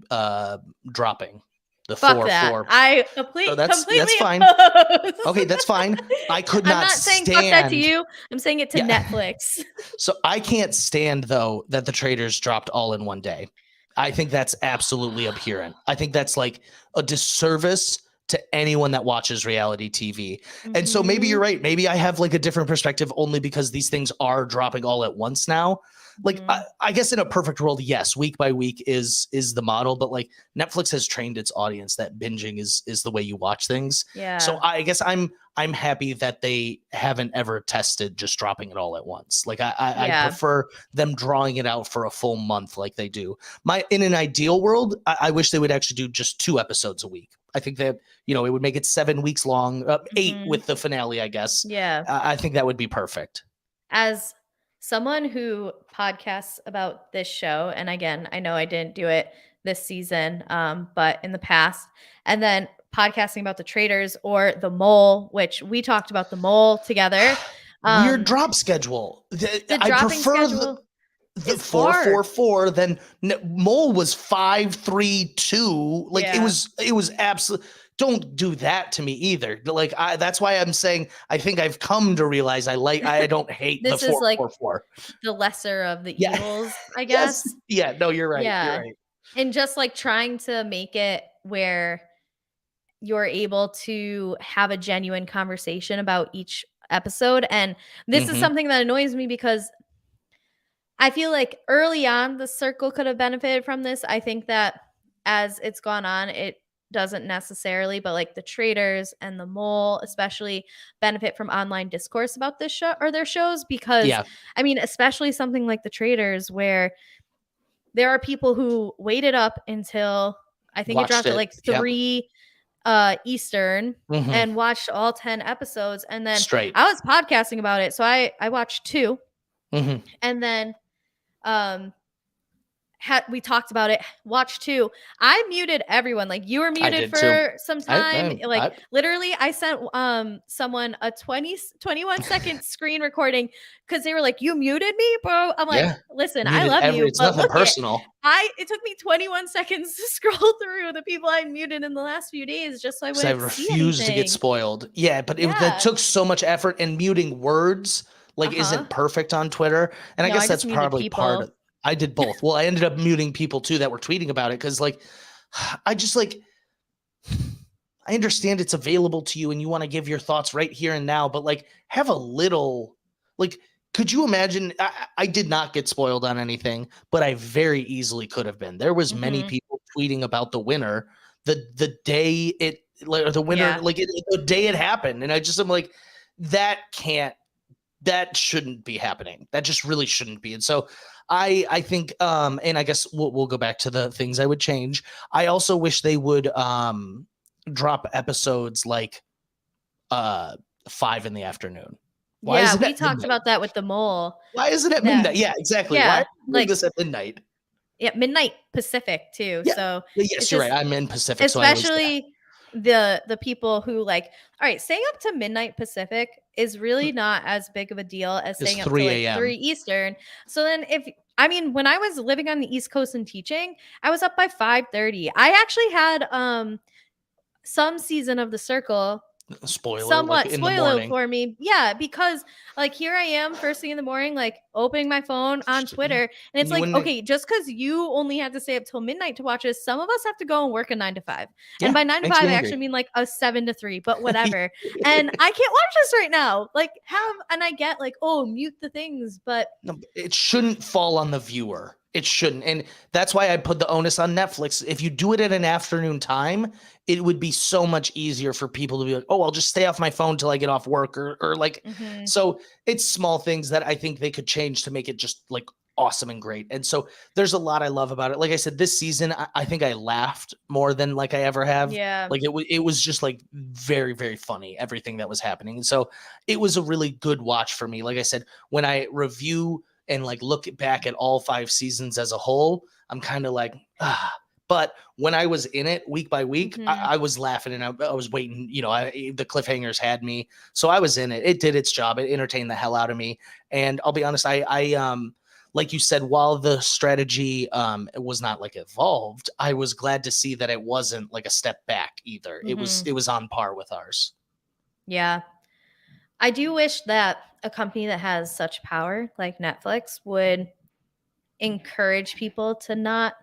dropping the Fuck four that. four. I So completely that's fine. Okay, oppose. that's fine. I could I'm not not saying fuck that to stand. you. I'm saying it to Yeah. Netflix. So I can't stand though that the traders dropped all in one day. I think that's absolutely abhorrent. I think that's like a disservice to anyone that watches reality TV. And so maybe you're Mhm. right. Maybe I have like a different perspective only because these things are dropping all at once now. Like Mhm. I guess in a perfect world, yes, week by week is the model, but like Netflix has trained its audience that binging is the way you watch things. So Yeah. I guess I'm happy that they haven't ever tested just dropping it all at once. Like I Yeah. prefer them drawing it out for a full month like they do. In an ideal world, I wish they would actually do just 2 episodes a week. I think that it would make it 7 weeks long, 8 Mhm. with the finale. I guess Yeah. I think that would be perfect. As someone who podcasts about this show, and again, I know I didn't do it this season, but in the past, and then podcasting about the Traders or the Mole, which we talked about the Mole together. Weird Um, drop schedule. the I dropping prefer the schedule the is four hard. four four. Then Mole was 5-3-2. Like Yeah. it was absolute. Don't do that to me either. Like that's why I'm saying I think I've come to realize I don't hate the This is four like four four. the lesser of the Yeah. evils, I Yes. guess. Yeah. No, you're right. You're Yeah. right. And just like trying to make it where you're able to have a genuine conversation about each episode. And this is Hmm. something that annoys me because I feel like early on the Circle could have benefited from this. I think that as it's gone on, it doesn't necessarily, but like the Traders and the Mole especially benefit from online discourse about this show or their shows because Yeah. I mean, especially something like the Traders where there are people who waited up until I think it Watched dropped at it. like Yep. 3 Eastern Hmm. and watched all 10 episodes, and then Straight. I was podcasting about it, so I watched 2, Hmm. and then, um, we talked about it, watched 2. I muted everyone, like, you were I muted did too. for some time, like, I literally, I sent, someone a 21-second screen recording because they were like, "You muted me, bro?" I'm like, yeah. "Listen, I Muted love every. you, It's but nothing look it, personal. it took me 21 seconds to scroll through the people I muted in the last few days just so I 'Cause I wouldn't see refuse to get anything." spoiled. Yeah, but that Yeah. took so much effort, and muting words, like, Uh-huh. isn't perfect on Twitter, and I No, guess I just that's muted probably part people. of. I did both. Well, I ended up muting people too that were tweeting about it because, like, I just, like I understand it's available to you and you wanna give your thoughts right here and now, but, like, have a little like, could you imagine I did not get spoiled on anything, but I very easily could have been. There was many Mhm. people tweeting about the winner the day it like, or the winner, Yeah. like the day it happened. And I'm like, that can't, that shouldn't be happening. That just really shouldn't be. And so I think, and I guess we'll go back to the things I would change. I also wish they would drop episodes like 5 in the afternoon. Why Yeah, is it we at talked midnight? about that with the mole. Why is it at That midnight? Yeah, exactly. Why are yeah, we doing like this at midnight? yeah, midnight Pacific too. Yeah. So it's Yes, you're right. just I'm in Pacific, so I always, yeah. especially the people who like, all right, staying up to midnight Pacific is really not as big of a deal as It's staying up to like 3 3 a.m. Eastern. So then if I mean, when I was living on the East Coast and teaching, I was up by 5:30. I actually had some season of The Circle Spoiler, like somewhat in the spoiler morning. for me. Yeah, because like here I am first thing in the morning, like opening my phone on Twitter, and it's You like, wouldn't, okay, just because you only had to stay up till midnight to watch this, some of us have to go and work a 9 to 5. And yeah, by 9 to makes 5, me I angry. actually mean like a 7 to 3, but whatever. And I can't watch this right now. Like, and I get like, oh, mute the things, but No, it shouldn't fall on the viewer. It shouldn't. And that's why I put the onus on Netflix. If you do it at an afternoon time, it would be so much easier for people to be like, oh, I'll just stay off my phone till I get off work, or like, mhm, so it's small things that I think they could change to make it just like awesome and great. And so there's a lot I love about it. Like I said, this season, I think I laughed more than like I ever have. yeah. Like it was just like very, very funny, everything that was happening. And so it was a really good watch for me. Like I said, when I review and like look back at all 5 seasons as a whole, I'm kind of like, ah. But when I was in it week by week, Mhm. I was laughing and I was waiting. You know, the cliffhangers had me, so I was in it. It did its job. It entertained the hell out of me. And I'll be honest, like you said, while the strategy was not like evolved, I was glad to see that it wasn't like a step back either. Mhm. It was on par with ours. Yeah. I do wish that a company that has such power like Netflix would encourage people to not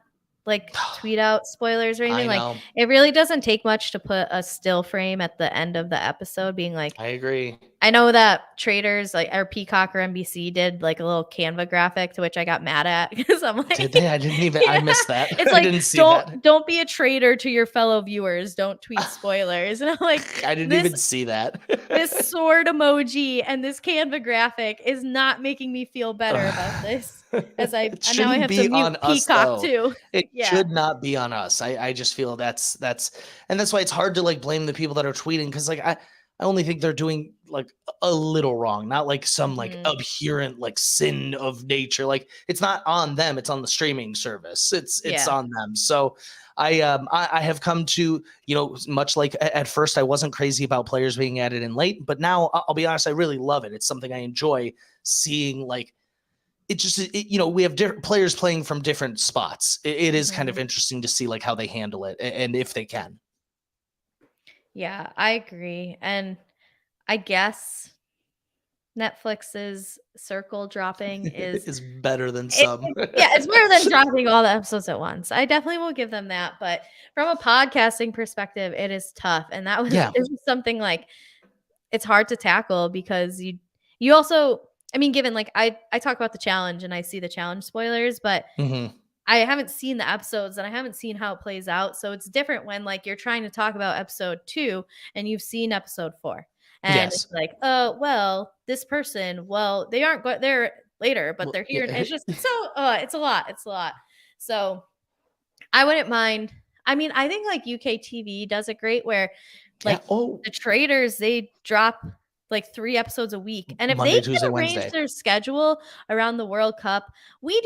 like tweet out spoilers or anything. I Like know. it really doesn't take much to put a still frame at the end of the episode being like, I agree. I know that traders like or Peacock or NBC did like a little Canva graphic to which I got mad at because I'm like, Did they? I didn't even. I yeah, missed that. it's I like didn't see that. don't be a traitor to your fellow viewers. Don't tweet spoilers. And I'm like, I didn't this even see that. this sword emoji and this Canva graphic is not making me feel better about this. As I It and now I shouldn't have to be mute on us Peacock though. too. It Yeah. should not be on us. I just feel that's and that's why it's hard to like blame the people that are tweeting, because like I only think they're doing like a little wrong, not like some like Mhm. abhorrent like sin of nature. Like it's not on them, it's on the streaming service. It's Yeah. on them. So I have come to, you know, much like at first I wasn't crazy about players being added in late, but now I'll be honest, I really love it. It's something I enjoy seeing. Like it just you know, we have different players playing from different spots. It is kind of Mhm. interesting to see like how they handle it, and if they can. Yeah, I agree. And I guess Netflix's circle dropping is Is better than it, some. yeah, it's better than dropping all the episodes at once. I definitely will give them that. But from a podcasting perspective, it is tough. And that was Yeah. it was something like it's hard to tackle because you also I mean, given like I talk about the challenge and I see the challenge spoilers, but Hmm. I haven't seen the episodes and I haven't seen how it plays out. So it's different when like you're trying to talk about episode 2 and you've seen episode 4. And it's Yes. like, well, this person, well, they aren't there later, but Well, they're here. And yeah. it's just so it's a lot. It's a lot. So I wouldn't mind. I mean, I think like UK TV does it great where Yeah. like Oh, the traders, they drop like 3 episodes a week. And if they Monday, Tuesday, can arrange Wednesday. their schedule around the World Cup, we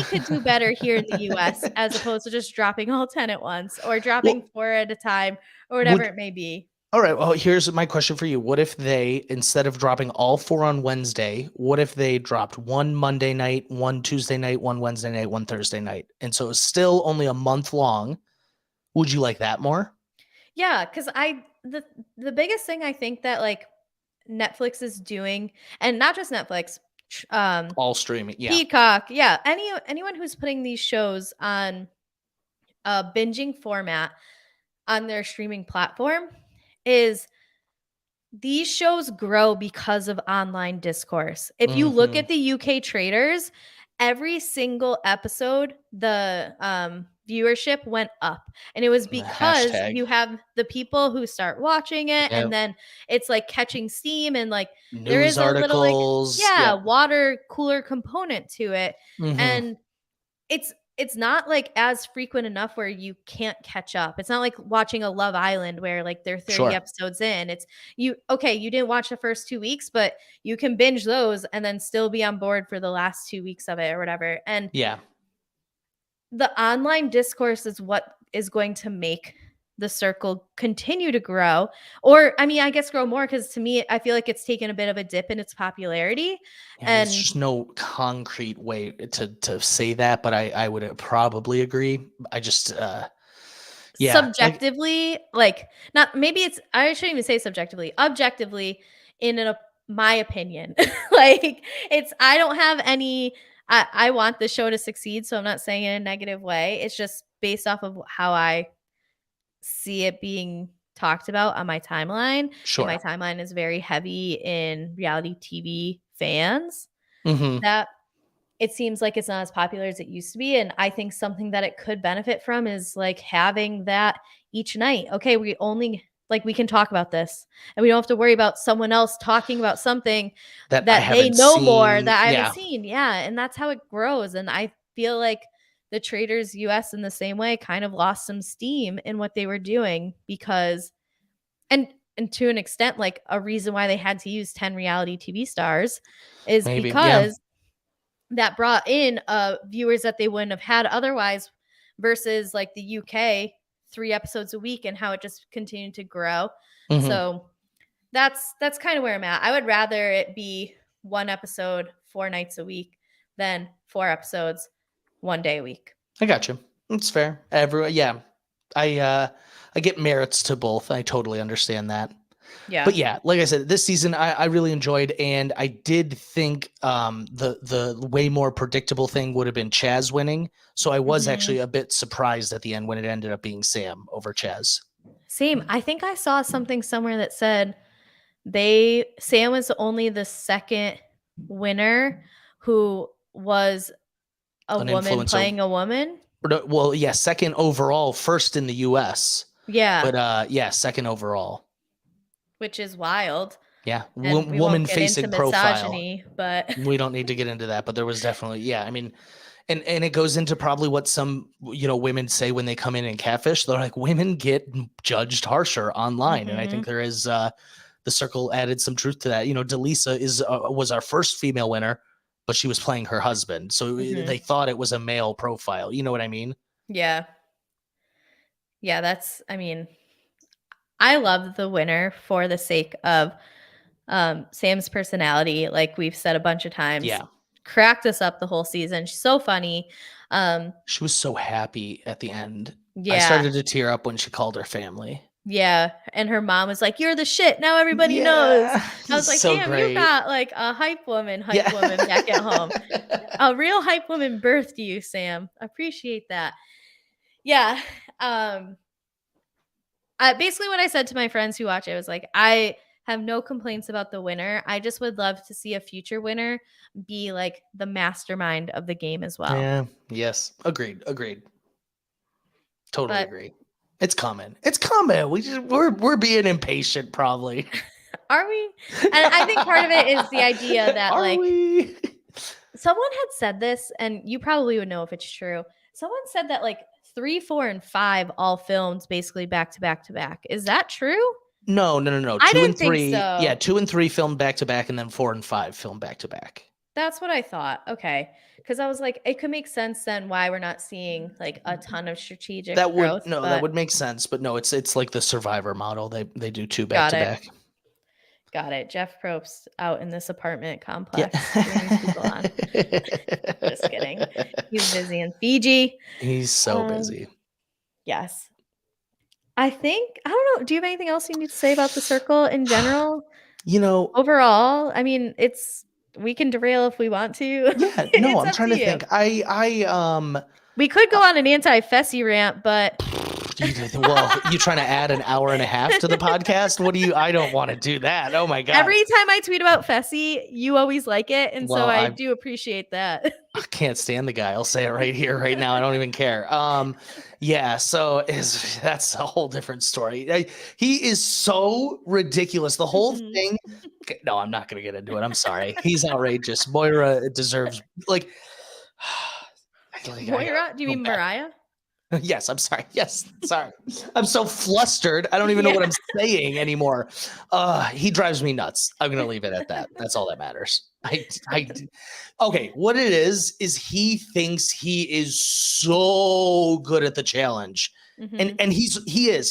could do better here in the US as opposed to just dropping all 10 at once or dropping Well, 4 at a time or whatever would it may be. all right. Well, here's my question for you. What if they, instead of dropping all 4 on Wednesday, what if they dropped one Monday night, one Tuesday night, one Wednesday night, one Thursday night? And so it's still only a month long. Would you like that more? Yeah, cuz the biggest thing I think that like Netflix is doing and not just Netflix, All streaming. Yeah. Peacock, yeah, anyone who's putting these shows on a binging format on their streaming platform is these shows grow because of online discourse. If you look Hmm. at the UK traders, every single episode, the viewership went up. And it was because Hashtag. you have the people who start watching it, and Yep. then it's like catching steam, and like there News is a little like, articles. yeah, Yep. water cooler component to it. Hmm. And it's not like as frequent enough where you can't catch up. It's not like watching a Love Island where like they're 30 Sure. episodes in. It's you okay, you didn't watch the first 2 weeks, but you can binge those and then still be on board for the last 2 weeks of it or whatever. And Yeah. the online discourse is what is going to make the circle continue to grow, or I mean, I guess grow more, because to me I feel like it's taken a bit of a dip in its popularity. Yeah, there's And just no concrete way to say that, but I would probably agree. I just yeah, like subjectively, like, not maybe it's, I shouldn't even say subjectively, objectively, in my opinion, like, it's, I don't have any, I want the show to succeed, so I'm not saying it in a negative way. It's just based off of how I see it being talked about on my timeline, and my sure. timeline is very heavy in reality TV fans, Hmm. that it seems like it's not as popular as it used to be. And I think something that it could benefit from is like having that each night. Okay, we only, like, we can talk about this, and we don't have to worry about someone else talking about something That I that they haven't know more seen. that I haven't Yeah, seen. Yeah. And that's how it grows. And I feel like the Traders US in the same way kind of lost some steam in what they were doing, because and and to an extent, like, a reason why they had to use 10 reality TV stars is maybe. Yeah. because that brought in viewers that they wouldn't have had otherwise, versus like the UK, 3 episodes a week, and how it just continued to grow. Hmm. So that's kind of where I'm at. I would rather it be 1 episode 4 nights a week than 4 episodes 1 day a week. I got you. It's fair. Everyone, yeah. I get merits to both. I totally understand that. Yeah. But yeah, like I said, this season I really enjoyed, and I did think the way more predictable thing would have been Chaz winning. So I was Mhm. actually a bit surprised at the end when it ended up being Sam over Chaz. Same. I think I saw something somewhere that said Sam was only the second winner who was a An woman influencer. playing a woman. Well, yeah, second overall, first in the US. Yeah, But yeah, second overall. which is wild. Yeah, And we won't woman get into facing profile. misogyny, but We don't need to get into that, but there was definitely, yeah. I mean, and it goes into probably what some women say when they come in and catfish. They're like, women get judged harsher online, and I think mhm, there is the circle added some truth to that. Delisa was our first female winner, but she was playing her husband, so mhm. they thought it was a male profile. You know what I mean? Yeah. Yeah, that's, I mean, I love the winner for the sake of Sam's personality, like we've said a bunch of times. Yeah, Cracked us up the whole season. She's so funny. Um, she was so happy at the end. I yeah. started to tear up when she called her family. Yeah, and her mom was like, "You're the shit, now everybody knows." Yeah, I was like, so "Damn, you great. got, like, a hype Yeah. woman back at home. A real hype woman birthed you, Sam. Appreciate that." Yeah, um, basically what I said to my friends who watch it was like, "I have no complaints about the winner. I just would love to see a future winner be, like, the mastermind of the game as well." Yeah. Yes. Agreed. Agreed. Totally But agree. It's coming. It's coming. We're being impatient, probably. are we? And I think part of it is the idea that, Are like, we? someone had said this, and you probably would know if it's true. Someone said that like 3, 4, and 5 all filmed basically back to back to back. Is that true? No, no, no, no. I Two and didn't think three. Yeah, so. 2 and 3 filmed back to back, and then 4 and 5 filmed back to back. That's what I thought. Okay. Because I was like, it could make sense then why we're not seeing like a ton of strategic That would growth, no, that but would make sense, but no, it's like the Survivor model. They do two back got to it. back. Got it. Jeff Probst out in this apartment Yeah. complex cheering these people on. Just kidding. He's busy in Fiji. He's so Um, busy. yes. I think, I don't know. Do you have anything else you need to say about the circle in general? You know, Overall, I mean, it's, we can derail if we want to. yeah, no, It's I'm up trying to to you. think. I We could go on an anti-Fessy rant, but Well, you trying to add an hour and a half to the podcast? What do you? I don't want to do that. Oh my god. Every time I tweet about Fessy, you always like it, and so Well, I I do appreciate that. I can't stand the guy. I'll say it right here, right now. I don't even care. Yeah. So is that's a whole different story. He is so ridiculous. The whole Mhm. thing. Okay, no, I'm not going to get into it. I'm sorry. He's outrageous. Moira deserves like. I Moira? Do you feel mean bad. Mariah? Yes, I'm sorry. Yes, sorry. I'm so flustered. I don't even know Yeah. what I'm saying anymore. He drives me nuts. I'm gonna leave it at that. That's all that matters. Okay. What it is he thinks he is so good at the challenge, and Mhm.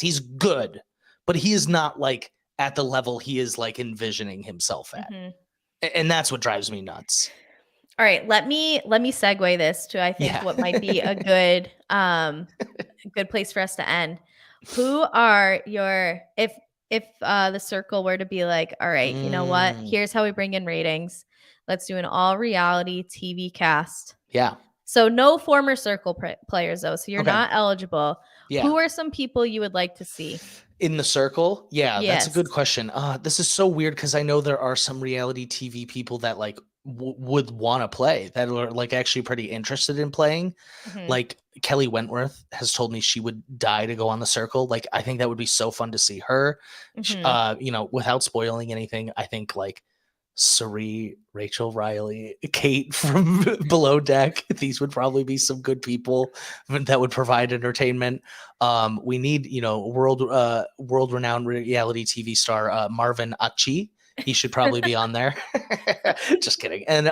he's good, but he is not like at the level he is like envisioning himself at, Mhm. and that's what drives me nuts. All right, let me segue this to I think Yeah. what might be a good place for us to end. Who are your if the circle were to be like, all right, you know what? Mm, Here's how we bring in ratings. Let's do an all reality TV cast. yeah. So no former circle players though, so you're Okay. not eligible. Yeah. Who are some people you would like to see? In the circle? Yeah, that's a good Yes. question. This is so weird because I know there are some reality TV people that like would want to play that are like actually pretty interested in playing. Mhm. Like Kelly Wentworth has told me she would die to go on the circle. Like I think that would be so fun to see her. Mhm. Without spoiling anything, I think like Sari, Rachel Riley, Kate from Below Deck. These would probably be some good people that would provide entertainment. We need, world renowned reality TV star Marvin Achi. He should probably be on there. Just kidding. And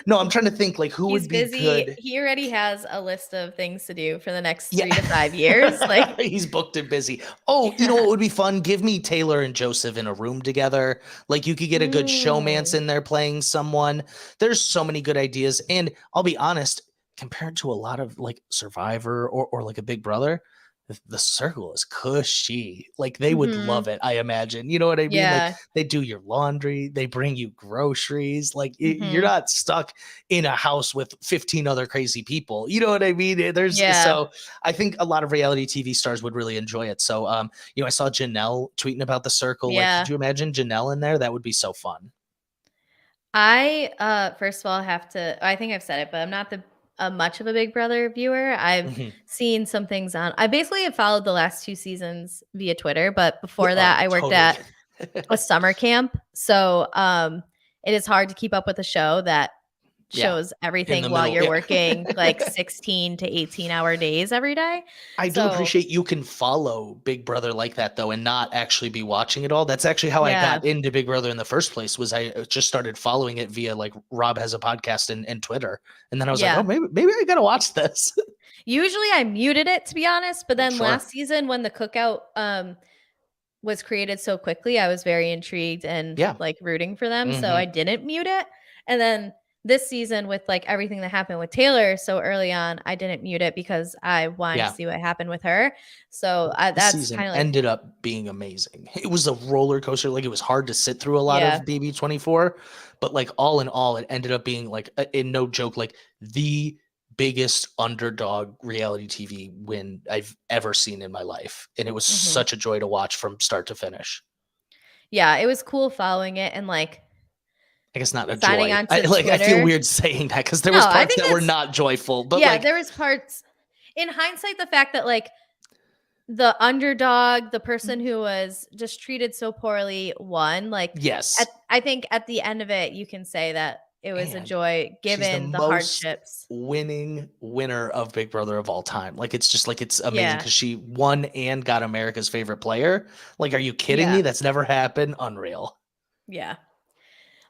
no, I'm trying to think like who He's would be busy. good. He already has a list of things to do for the next Yeah. 3 to 5 years. Like, He's booked and busy. Oh, you know yeah. what would be fun? Give me Taylor and Joseph in a room together. Like you could get a good showmance Mm. in there playing someone. There's so many good ideas. And I'll be honest, compared to a lot of like Survivor or like a Big Brother, the circle is cushy. Like they would Mhm. love it, I imagine. You know what I mean? Like Yeah. they do your laundry, they bring you groceries. Like you're Mhm. not stuck in a house with 15 other crazy people. You know what I mean? There's Yeah. so I think a lot of reality TV stars would really enjoy it. So, I saw Janelle tweeting about the circle. Like, could Yeah. you imagine Janelle in there? That would be so fun. I first of all have to I think I've said it, but I'm not the much of a Big Brother viewer. I've Mhm. seen some things on I basically have followed the last 2 seasons via Twitter, but Yeah, before oh, that I worked totally. at a summer camp. So, it is hard to keep up with a show that Yeah, shows in the everything while middle. you're Yeah. working like 16 to 18-hour days every day. I do So, appreciate you can follow Big Brother like that though, and not actually be watching it all. That's actually how I yeah. got into Big Brother in the first place. Was I just started following it via like Rob has a podcast and Twitter, and then I was like, oh, Yeah. maybe I gotta watch this. Usually I muted it to be honest, but then Sure. last season when the cookout was created so quickly, I was very intrigued and Yeah. like rooting for them, so Hmm. I didn't mute it. And then this season with like everything that happened with Taylor so early on, I didn't mute it because I wanted to Yeah. see what happened with her. So This that's season kind of like ended up being amazing. It was a roller coaster. Like it was hard to sit through a lot yeah, of BB24, but like all in all, it ended up being like, in no joke, like the biggest underdog reality TV win I've ever seen in my life. And it was mhm. such a joy to watch from start to finish. Yeah, it was cool following it and like I guess not a signing joy. on I to like I feel Twitter. weird saying that because there No, was I parts think that were that's not joyful, but yeah, like there was parts in hindsight the fact that like the underdog, the person who was just treated so poorly won. Like yes. I think at the end of it, you can say that it was a And joy she's the given the most hardships. winning winner of Big Brother of all time. Like it's just like it's amazing Yeah. because she won and got America's favorite player. Like, are you kidding me? Yeah. That's never happened. Unreal. Yeah.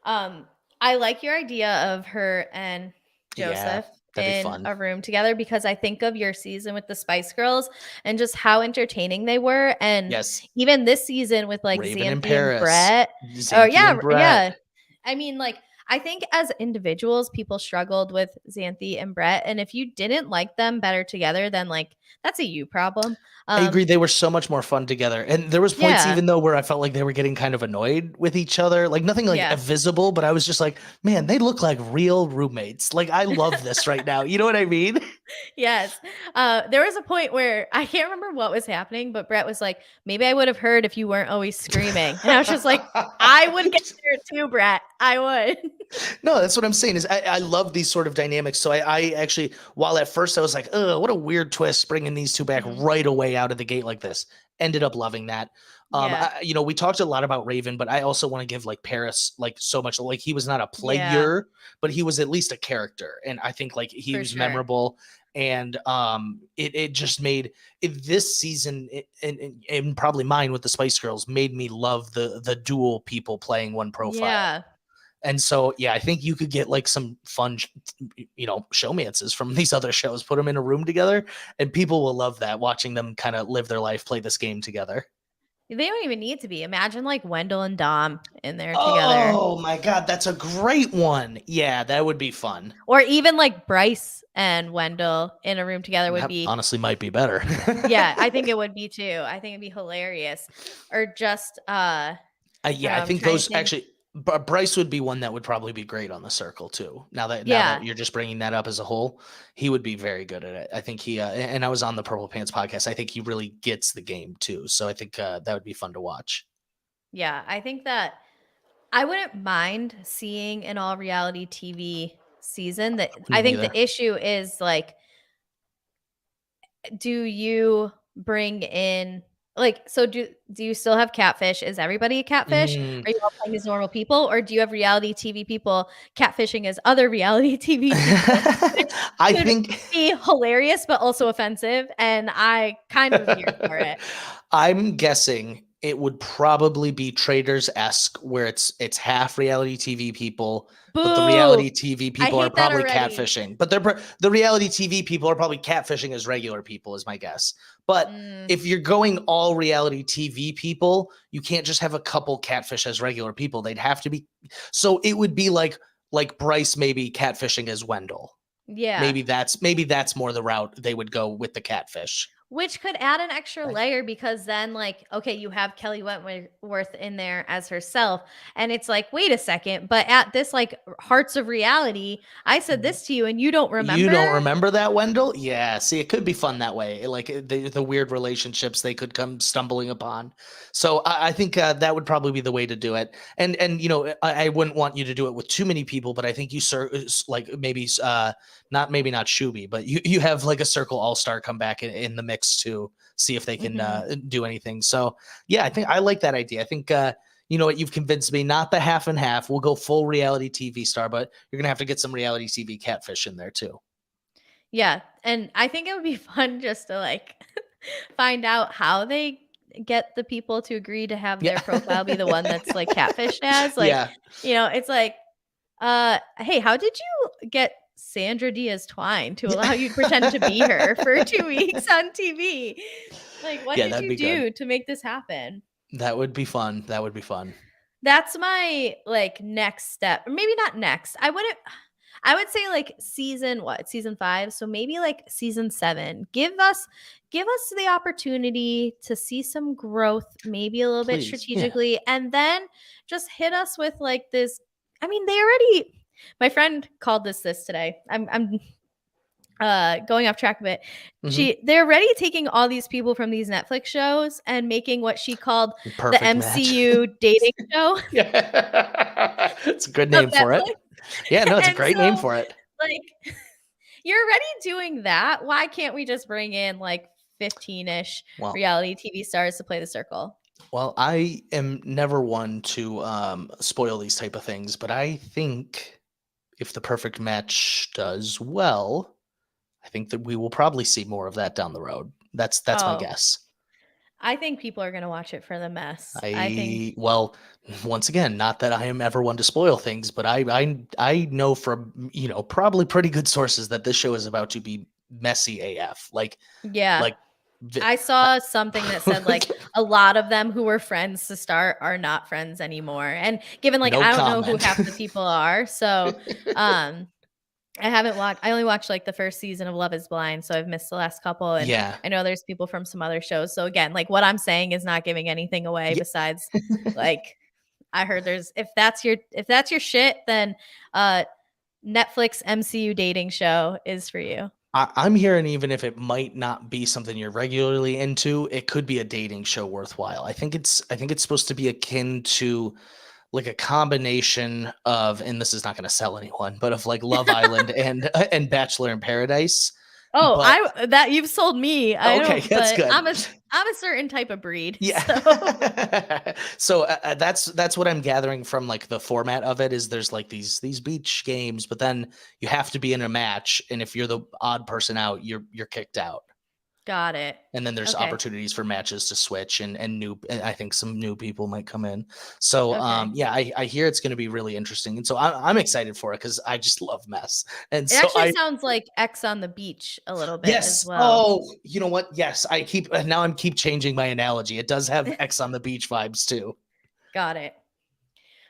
Um, I like your idea of her and Yeah, Joseph that'd be in fun. a room together because I think of your season with the Spice Girls and just how entertaining they were. And Yes. even this season with like Raven in Xanthi and Paris, Brett. Oh Xanthi yeah, and Brett. yeah. I mean, like I think as individuals, people struggled with Xanthi and Brett. And if you didn't like them better together, then like that's a you problem. I agree. They were so much more fun together. And there was points Yeah. even though where I felt like they were getting kind of annoyed with each other. Like nothing like Yeah. visible, but I was just like, man, they look like real roommates. Like I love this right now. You know what I mean? Yes. There was a point where I can't remember what was happening, but Brett was like, maybe I would have heard if you weren't always screaming. And I was just like, I would get there too, Brett. I would. No, that's what I'm saying is I love these sort of dynamics. So I actually, while at first I was like, oh, what a weird twist bringing these two back Mhm. right away out of the gate like this. Ended up loving that. Yeah. We talked a lot about Raven, but I also want to give like Paris like so much. Like he was not a Yeah. player, but he was at least a character, and I think like he For was sure. memorable. And it just made this season and probably mine with the Spice Girls made me love the dual people playing one profile. Yeah. And so, yeah, I think you could get like some fun, showmances from these other shows, put them in a room together, and people will love that, watching them kind of live their life, play this game together. They don't even need to be. Imagine like Wendell and Dom in there together. Oh my God, that's a great one. Yeah, that would be fun. Or even like Bryce and Wendell in a room together would That be, honestly might be better. yeah, I think it would be too. I think it'd be hilarious. Or just I don't Yeah, know, I I'm think trying to those think. actually. Bryce would be one that would probably be great on the circle too. Now that Yeah. you're just bringing that up as a whole, he would be very good at it. I think he and I was on the Purple Pants podcast. I think he really gets the game too. So I think that would be fun to watch. Yeah. I think that I wouldn't mind seeing an all reality TV season. That Me I think neither. the issue is like, do you bring in like so do you still have catfish? Is everybody a catfish? Mm. Are you all playing as normal people, or do you have reality TV people catfishing as other reality TV people? It I could think be hilarious but also offensive, and I kind of am here for it. I'm guessing it would probably be Traders-esque, where it's half reality TV people, but the Boo! reality TV I people are hate that probably already. catfishing. But the reality TV people are probably catfishing as regular people, is my guess. But Mm, if you're going all reality TV people, you can't just have a couple catfish as regular people. They'd have to be. So it would be like Bryce maybe catfishing as Wendell. yeah. Maybe that's more the route they would go with the catfish. Which could add an extra Right? layer because then, like, okay, you have Kelly Wentworth in there as herself. And it's like, wait a second, but at this, like, Hearts of Reality, I said this to you and you don't You don't remember? remember that, Wendell? Yeah. See, it could be fun that way. Like the weird relationships they could come stumbling upon. So I think that would probably be the way to do it. And I wouldn't want you to do it with too many people, but I think you like maybe not Shuby, but you have like a Circle All Star come back in the mix to see if they can Hmm. do anything. So yeah, I think I like that idea. I think. You know what? You've convinced me. Not the half and half. We'll go full reality TV star, but you're gonna have to get some reality TV catfish in there too. Yeah. And I think it would be fun just to, like, find out how they get the people to agree to have Yeah. their profile be the one that's, like, catfished as. Like, Yeah. it's like, hey, how did you get Sandra Diaz Twine to Yeah. allow you to pretend to be her for 2 weeks on TV? Like, what Yeah, did that'd you be good. do to make this happen? That would be fun. That would be fun. That's my, like, next step. Or maybe not next. I would say, like, season 5, so maybe, like, season 7. Give us the opportunity to see some growth, maybe a little bit Please. Yeah. strategically, and then just hit us with, like, this. I mean, they already my friend called this today. I'm going off track a bit. Mhm. They're already taking all these people from these Netflix shows and making what she called the Perfect match. MCU dating show Yeah. It's a good of name for it. Netflix. Yeah, no, it's a And great name so, for it. like, you're already doing that. Why can't we just bring in like 15-ish Well, reality TV stars to play the circle? well, I am never one to spoil these type of things, but I think if the perfect match does well, I think that we will probably see more of that down the road. That's my Oh, guess. I think people are going to watch it for the mess. I think, Well, once again, not that I am ever one to spoil things, but I know from probably pretty good sources that this show is about to be messy AF. yeah. I saw something that said like a lot of them who were friends to start are not friends anymore. And given like No I don't know who comment. half the people are, so I only watched like the first season of Love is Blind, so I've missed the last couple, and Yeah. I know there's people from some other shows. So again, like what I'm saying is not giving anything away Yeah. besides like I heard there's if that's your shit, then Netflix MCU dating show is for you. I'm hearing even if it might not be something you're regularly into, it could be a dating show worthwhile. I think it's supposed to be akin to like a combination of, and this is not going to sell anyone, but of like Love Island and Bachelor in Paradise. Oh, But I that you've sold me. I okay, don't, that's but good. I'm a certain type of breed. Yeah. So So that's what I'm gathering from like the format of it is there's like these beach games, but then you have to be in a match, and if you're the odd person out, you're kicked out. got it. And then there's Okay. opportunities for matches to switch and new and I think some new people might come in. So Okay. yeah, I hear it's going to be really interesting, and so I'm excited for it because I just love mess, and It so actually sounds like X on the beach a little bit as yes. well. Oh, you know what? Yes, I keep now I'm keep changing my analogy. It does have X on the beach vibes too. Got it.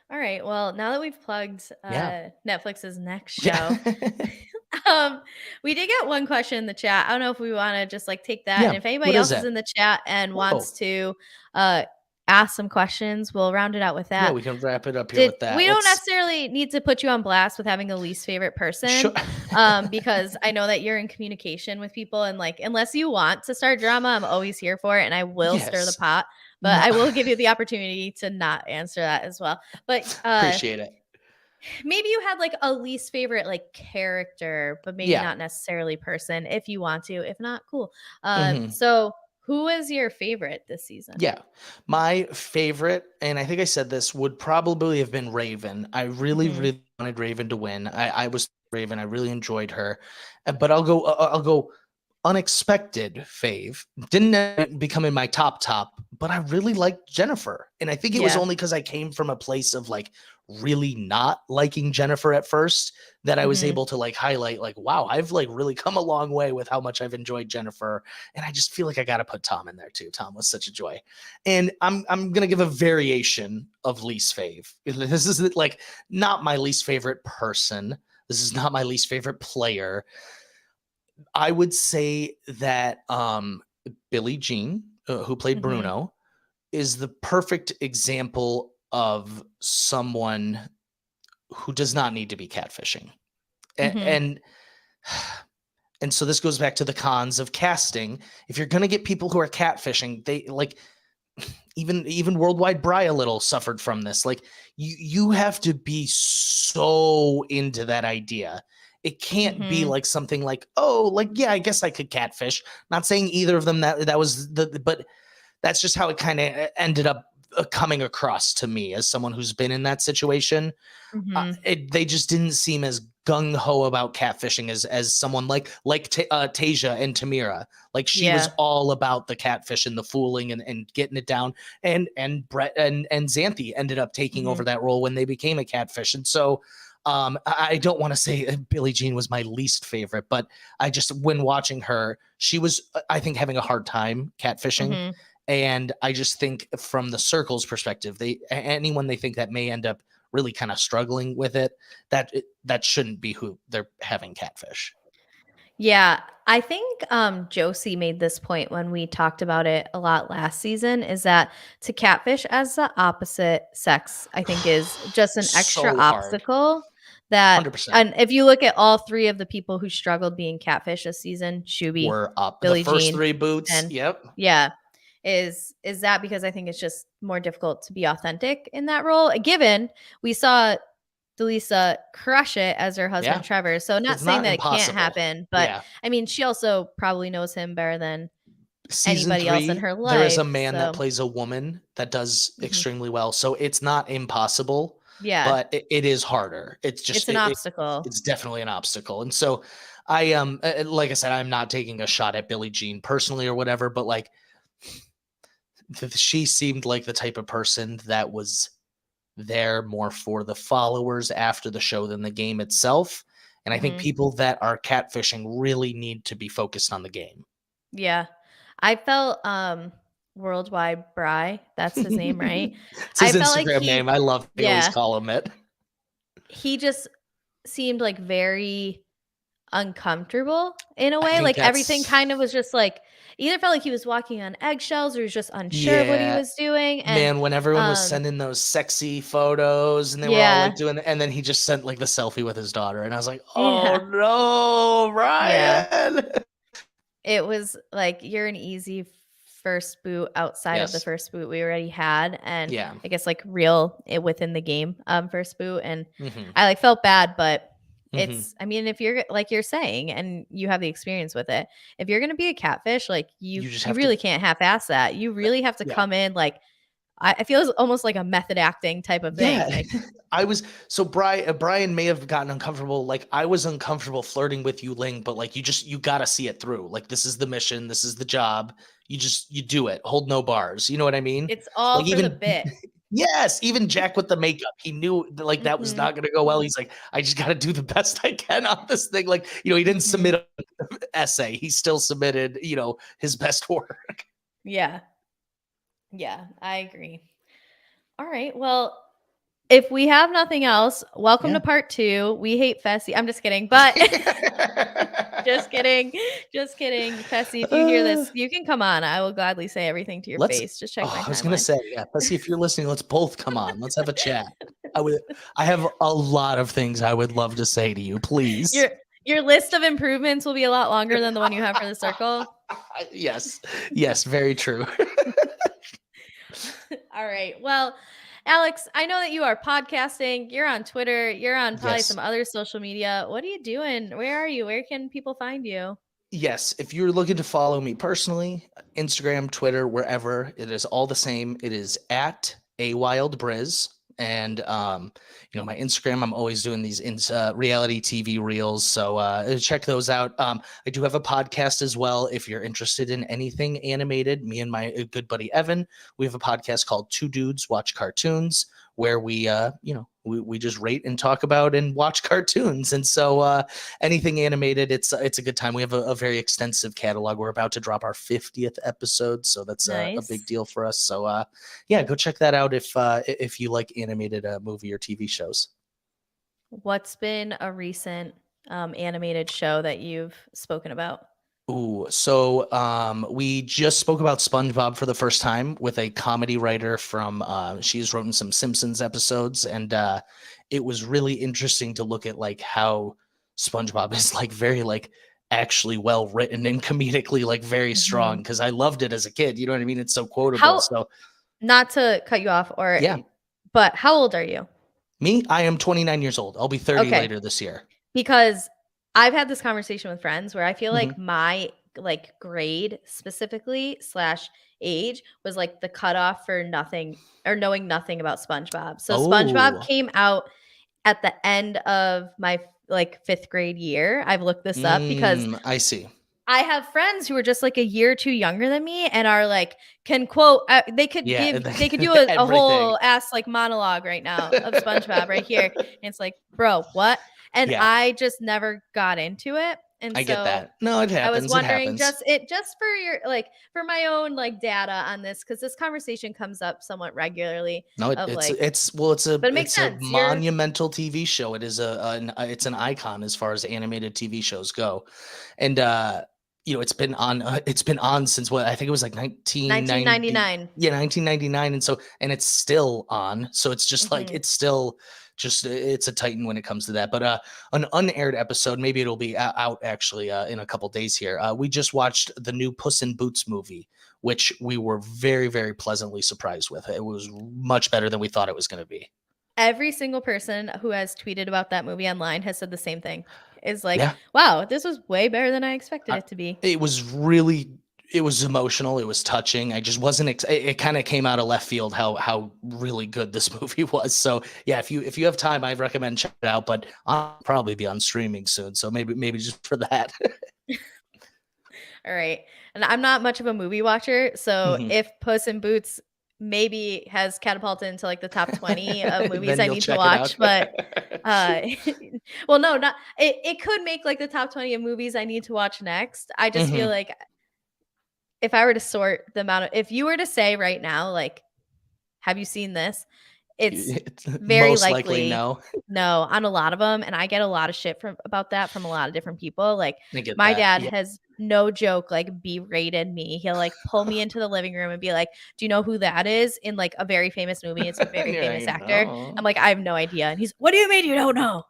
All right. Well, now that we've plugged Yeah. Netflix's next Yeah. show, um, we did get one question in the chat. I don't know if we want to just like take that, and Yeah. if anybody What is else is that? in the chat and Oh, wants to uh, ask some questions, we'll round it out with yeah. that. We can wrap it up here Did with that. we don't Let's necessarily need to put you on blast with having a least favorite sure. person, because I know that you're in communication with people, and like unless you want to start drama, I'm always here for it, and I will stir the Yes. pot. But No, I will give you the opportunity to not answer that as well. But appreciate it. maybe you had like a least favorite like character, but maybe Yeah. not necessarily person. If you want to, if not, cool. Hmm. So who is your favorite this season? Yeah. My favorite, and I think I said this, would probably have been Raven. I really, Hmm. really wanted Raven to win. I was Raven. I really enjoyed her. But I'll go unexpected fave. Didn't become in my top, but I really liked Jennifer. And I think it was Yeah. only because I came from a place of like really not liking Jennifer at first that I was Hmm. able to like highlight like, wow, I've like really come a long way with how much I've enjoyed Jennifer. And I just feel like I gotta put Tom in there too. Tom was such a joy. And I'm gonna give a variation of least fave. This is like not my least favorite person. This is not my least favorite player. I would say that Billie Jean, who played Hmm. Bruno, is the perfect example of someone who does not need to be catfishing. Hmm. And and so this goes back to the cons of casting. If you're going to get people who are catfishing, they like even Worldwide Bry a little suffered from this. Like you have to be so into that idea. It can't be Hmm. like something like, oh, like yeah, I guess I could catfish. Not saying either of them that was but that's just how it kind of ended up coming across to me as someone who's been in that situation. Hmm. They just didn't seem as gung ho about catfishing as someone like Tasia and Tamira. Like she was Yeah. all about the catfish and the fooling and getting it down. And Brett and Xanthi ended up taking Hmm. over that role when they became a catfish. And so I don't want to say Billie Jean was my least favorite, but I just when watching her, she was I think having a hard time catfishing. Hmm. And I just think from the circle's perspective, anyone they think that may end up really kind of struggling with it, that shouldn't be who they're having catfish. Yeah, I think Josie made this point when we talked about it a lot last season is that to catfish as the opposite sex, I think is just an extra So hard. obstacle that 100% and if you look at all three of the people who struggled being catfish this season, Shuby, we're up. The Billie first Jean, three boots. and Yep. yeah, is that because I think it's just more difficult to be authentic in that role. Given we saw Delisa crush it as her husband Yeah. Trevor. So not It's saying not that it can't impossible. happen, but Yeah. I mean, she also probably knows him better than Season anybody else in three, her there is a life. man that So plays a woman that does mhm. extremely well. So it's not impossible, Yeah, but it is harder. It's it's just an obstacle. it's definitely an obstacle. And so like I said, I'm not taking a shot at Billie Jean personally or whatever, but like she seemed like the type of person that was there more for the followers after the show than the game itself. And I think Mhm. people that are catfishing really need to be focused on the game. Yeah. I felt Worldwide Bry, that's his name, right? It's I his felt like Instagram name. I love they always yeah, call him it. he just seemed like very uncomfortable in a I way. think Like everything that's kind of was just like either felt like he was walking on eggshells or he was just unsure of what he yeah. was doing. And Man, when everyone was sending those sexy photos and they were all like yeah, doing and then he just sent like the selfie with his daughter and I was like, "Oh yeah, no, yeah. Ryan." It was like you're an easy first boot outside of the Yes. first boot we already had, and Yeah. I guess like real within the game first boot, and Mhm. I like felt bad, but Mhm. it's I mean if you're like you're saying and you have the experience with it, if you're gonna be a catfish, like you You just you have to really can't half-ass that. You really have to yeah. come in like I feel it's almost like a method acting type of thing. Yeah. Like I was so Brian may have gotten uncomfortable. Like I was uncomfortable flirting with you, Ling, but like you gotta see it through. Like this is the mission, this is the job. You do it. Hold no bars. You know what I mean? it's all Like for the even bit. yes, even Jack with the makeup, he knew like that was Mhm. not gonna go well. He's like, I just gotta do the best I can on this thing. Like, he didn't Mhm. submit an essay. He still submitted, his best work. Yeah. Yeah, I agree. All right. Well, if we have nothing else, welcome to Yeah. part 2. We hate Fessy. I'm just kidding, but just kidding. Just kidding. Fessy, if you hear Uh, this, you can come on. I will gladly say everything to your Let's face. Just check my oh, I was gonna timeline. say, yeah, let's see if you're listening, let's both come on. Let's have a chat. I have a lot of things I would love to say to you, please. Your your list of improvements will be a lot longer than the one you have for the circle. Yes. Yes, very true. All right. Well, Alex, I know that you are podcasting. You're on Twitter. You're on probably Yes. some other social media. What are you doing? Where are you? Where can people find you? Yes, if you're looking to follow me personally, Instagram, Twitter, wherever, it is all the same. It is at a wild briz. And my Instagram, I'm always doing these reality TV reels. So check those out. I do have a podcast as well. If you're interested in anything animated, me and my good buddy Evan, we have a podcast called Two Dudes Watch Cartoons, where we just rate and talk about and watch cartoons. And so anything animated, it's a good time. We have a very extensive catalog. We're about to drop our 50th episode, so that's a big Nice. deal for us. So yeah, go check that out if you like animated movie or TV shows. What's been a recent animated show that you've spoken about? Ooh, so we just spoke about SpongeBob for the first time with a comedy writer from she's written some Simpsons episodes, and it was really interesting to look at like how SpongeBob is like very like actually well written and comedically like very strong Mhm. because I loved it as a kid. You know what I mean? It's so quotable. How So not to cut you off yeah, but how old are you? me, I am 29 years old. I'll be 30 Okay. later this year. Because I've had this conversation with friends where I feel Mhm. like my like grade specifically slash age was like the cutoff for nothing or knowing nothing about SpongeBob. So SpongeBob Oh, came out at the end of my like 5th grade year. I've looked this up because I see. I have friends who are just like a year or 2 younger than me and are like can quote Yeah, they could do a everything. whole ass like monologue right now of SpongeBob right here. And it's like, "Bro, what?" And Yeah. I just never got into it. And I get so that. No, it I was happens. It wondering happens. just for your like for my own like data on this cuz this conversation comes up somewhat regularly No, of like it's but it makes it's a sense. You're monumental TV show. It is it's an icon as far as animated TV shows go, and it's been on since what I think it was like 1990, 1999. yeah, 1999, and it's still on. So it's just like Mhm. it's still just it's a titan when it comes to that. But an unaired episode, maybe it'll be out actually in a couple days here. We just watched the new Puss in Boots movie, which we were very, very pleasantly surprised with. It was much better than we thought it was going to be. Every single person who has tweeted about that movie online has said the same thing. Is like, Yeah, "Wow, this was way better than I expected I, it to be." it was really, it was emotional. It was touching. I just wasn't. It kind of came out of left field how really good this movie was. So yeah, if you have time, I'd recommend check it out. But I'll probably be on streaming soon, so maybe just for that. All right. And I'm not much of a movie watcher, so Mhm. if Puss in Boots maybe has catapulted into like the top 20 of movies Then I you'll need to check it out. watch, but uh well no, not it could make like the top 20 of movies I need to watch next. I just feel Mhm. like if I were to sort the amount of, if you were to say right now, like, have you seen this? It's very Most likely likely no. no on a lot of them, and I get a lot of shit from about that from a lot of different people. Like, I get my that. dad Yeah. has, no joke, like, berated me. He'll, like, pull me into the living room and be like, "Do you know who that is?" In, like, a very famous movie. It's a And very you're famous like, actor. I'm no. like, "I have no idea." And he's, "What do you mean you don't know?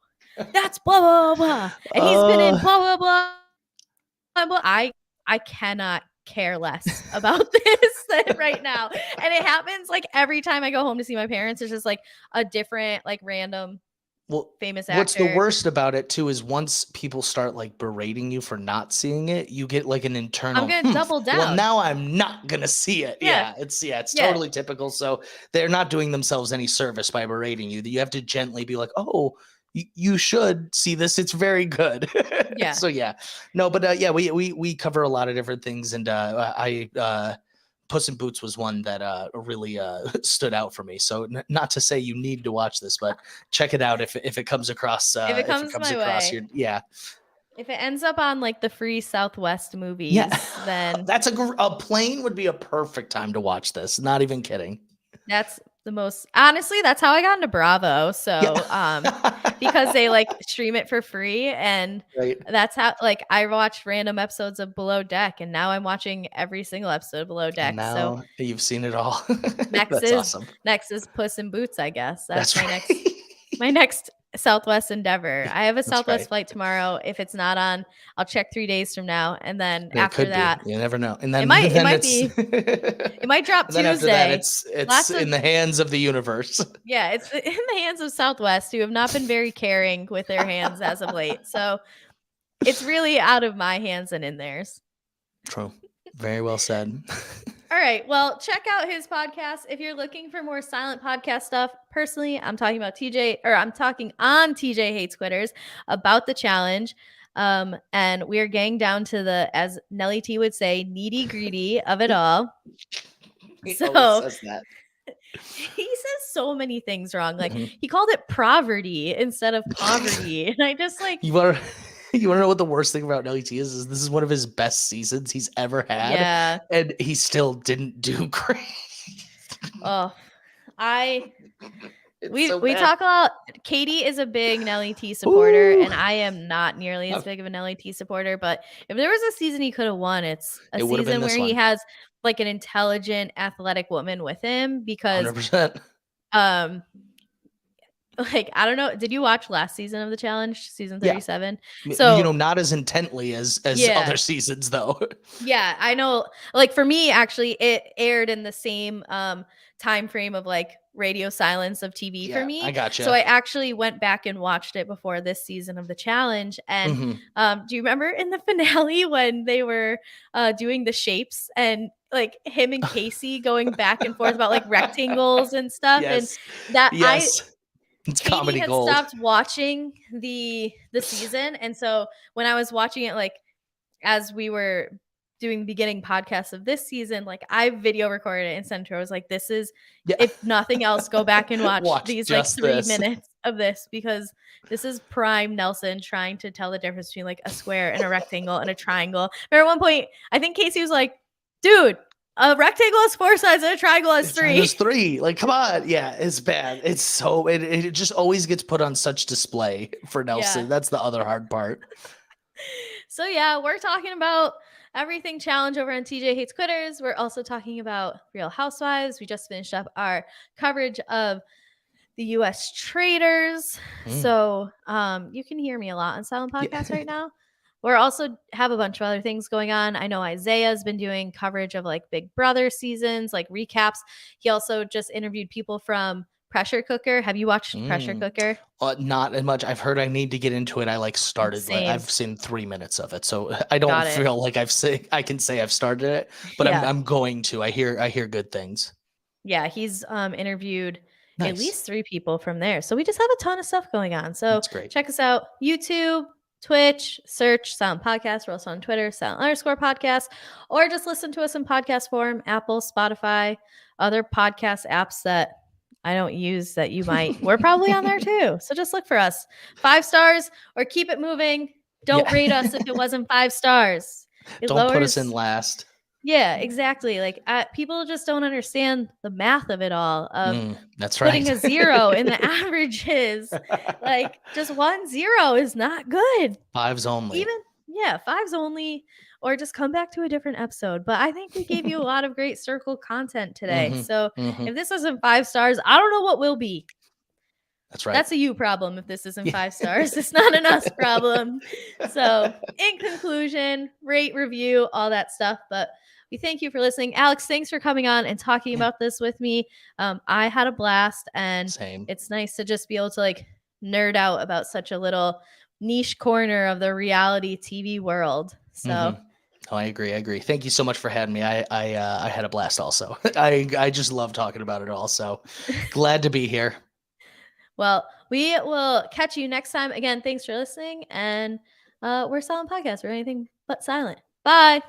That's blah, blah, blah, and he's been in Uh, blah, blah, blah, blah." I cannot care less about this right now. And it happens, like, every time I go home to see my parents. It's just, like, a different, like, random well, famous what's the actor. worst about it too is once people start like berating you for not seeing it, you get like an I'm internal, gonna double well, down. now I'm not gonna see it. Yeah. It's Yeah. totally typical. So they're not doing themselves any service by berating you. You have to gently be like, oh, you should see this. It's very good. Yeah. So yeah, no, but yeah, we cover a lot of different things, and I Puss in Boots was one that really stood out for me. So not to say you need to watch this, but check it out if it comes across If it if it comes comes my across way. your If it ends up on, like, the free Southwest yeah. movies, then That's a plane would be a perfect time to watch this. Not even kidding. that's the most, honestly, that's how I got into Bravo. Yeah. So, because they, like, stream it for free, and Right. that's how, like, I watched random episodes of Below Deck, and now I'm watching every single episode of Below And Deck. So now you've seen it all. next That's is awesome. next is Puss in Boots, I guess. That's That's my right. next Southwest endeavor. I have a That's Southwest right. flight tomorrow. If it's not on, I'll check 3 days from now, and then It after could be. that, You never know. And it then might it then might it's be and it might drop then after that Tuesday. it's Lots of in the hands of the universe. Yeah, it's in the hands of Southwest, who have not been very caring with their hands as of late. So it's really out of my hands and in theirs. True. Very well said. All right. Well, check out his podcast if you're looking for more silent podcast stuff. Personally, I'm talking about I'm talking on TJ Hates Quitters about the challenge. And we're getting down to the, as Nelly T would say, needy greedy of it all. He always So says that. he says so many things wrong. Like, Mhm. he called it poverty instead of poverty. And I just, like, You want to you want to know what the worst thing about Nelly T is? Is this is one of his best seasons he's ever had, yeah. and he still didn't do great. Oh, I It's we so we bad. talk a lot. Katie is a big Nelly T supporter, Ooh. and I am not nearly as big of a Nelly T supporter. But if there was a season he could have won, it's a It would have been season where this he one. has, like, an intelligent, athletic woman with him. Because 100%. um like, I don't know, did you watch last season of the challenge, season Yeah. 37? You So know, not as intently as yeah. other seasons though. Yeah, I know. Like, for me, actually, it aired in the same time frame of, like, radio silence of TV for Yeah, I me. So gotcha. I actually went back and watched it before this season of the challenge. And Mhm. do you remember in the finale when they were doing the shapes, and, like, him and Casey going back and forth about, like, rectangles and stuff? And Yes. that I Yes. It's Katie comedy had gold. stopped watching the season, and so when I was watching it, like, as we were doing the beginning podcast of this season, like, I video recorded it and sent her. I was like, this is, Yeah. if nothing else, go back and watch Watch these, like, just 3 this. minutes of this, because this is prime Nelson trying to tell the difference between, like, a square and a rectangle and a triangle. Remember, at one point, I think Casey was like, dude, a rectangle has 4 sides and a triangle has 3. There's 3. Like, come on. Yeah, it's bad. It's so it just always gets put on such display for Nelson. Yeah. That's the other hard part. So yeah, we're talking about everything challenge over on TJ Hates Quitters. We're also talking about Real Housewives. We just finished up our coverage of the US traders. Mm. So you can hear me a lot on Silent Yeah. Podcast right now. We're also have a bunch of other things going on. I know Isaiah's been doing coverage of, like, Big Brother seasons, like, recaps. He also just interviewed people from Pressure Cooker. Have you watched Pressure Mm. Cooker? Not as much. I've heard I need to get into it. I like started like Same. I've seen 3 minutes of it. So I don't Got it. feel like I can say I've started it, but Yeah. I'm going to. I hear good things. Yeah, he's interviewed at Nice. least 3 people from there. So we just have a ton of stuff going on. So That's great. check us out. YouTube, Twitch, search Silent Podcast. We're also on Twitter, Silent_podcast, or just listen to us in podcast form, Apple, Spotify, other podcast apps that I don't use that you might. We're probably on there too. So just look for us. 5 stars or keep it moving. Don't Yeah. rate us if it wasn't 5 stars. It Don't put us lowers in last. Yeah, exactly. Like people just don't understand the math of it all, of That's putting right. a zero in the averages. Like just 1 0 is not good. Fives only. Even, yeah, fives only, or just come back to a different episode. But I think we gave you a lot of great circle content today. Hmm. So Hmm. if this isn't 5 stars, I don't know what will be. That's right. That's a you problem if this isn't Yeah. 5 stars. It's not an us problem. So, in conclusion, rate, review, all that stuff. But we thank you for listening. Alex, thanks for coming on and talking Yeah. about this with me. I had a blast, and Same. it's nice to just be able to like nerd out about such a little niche corner of the reality TV world. Hmm. So, Oh, I agree. I agree. Thank you so much for having me. I had a blast also. I just love talking about it all. So glad to be here. well, we will catch you next time. Again, thanks for listening. And we're Silent Podcast. We're anything but silent. Bye.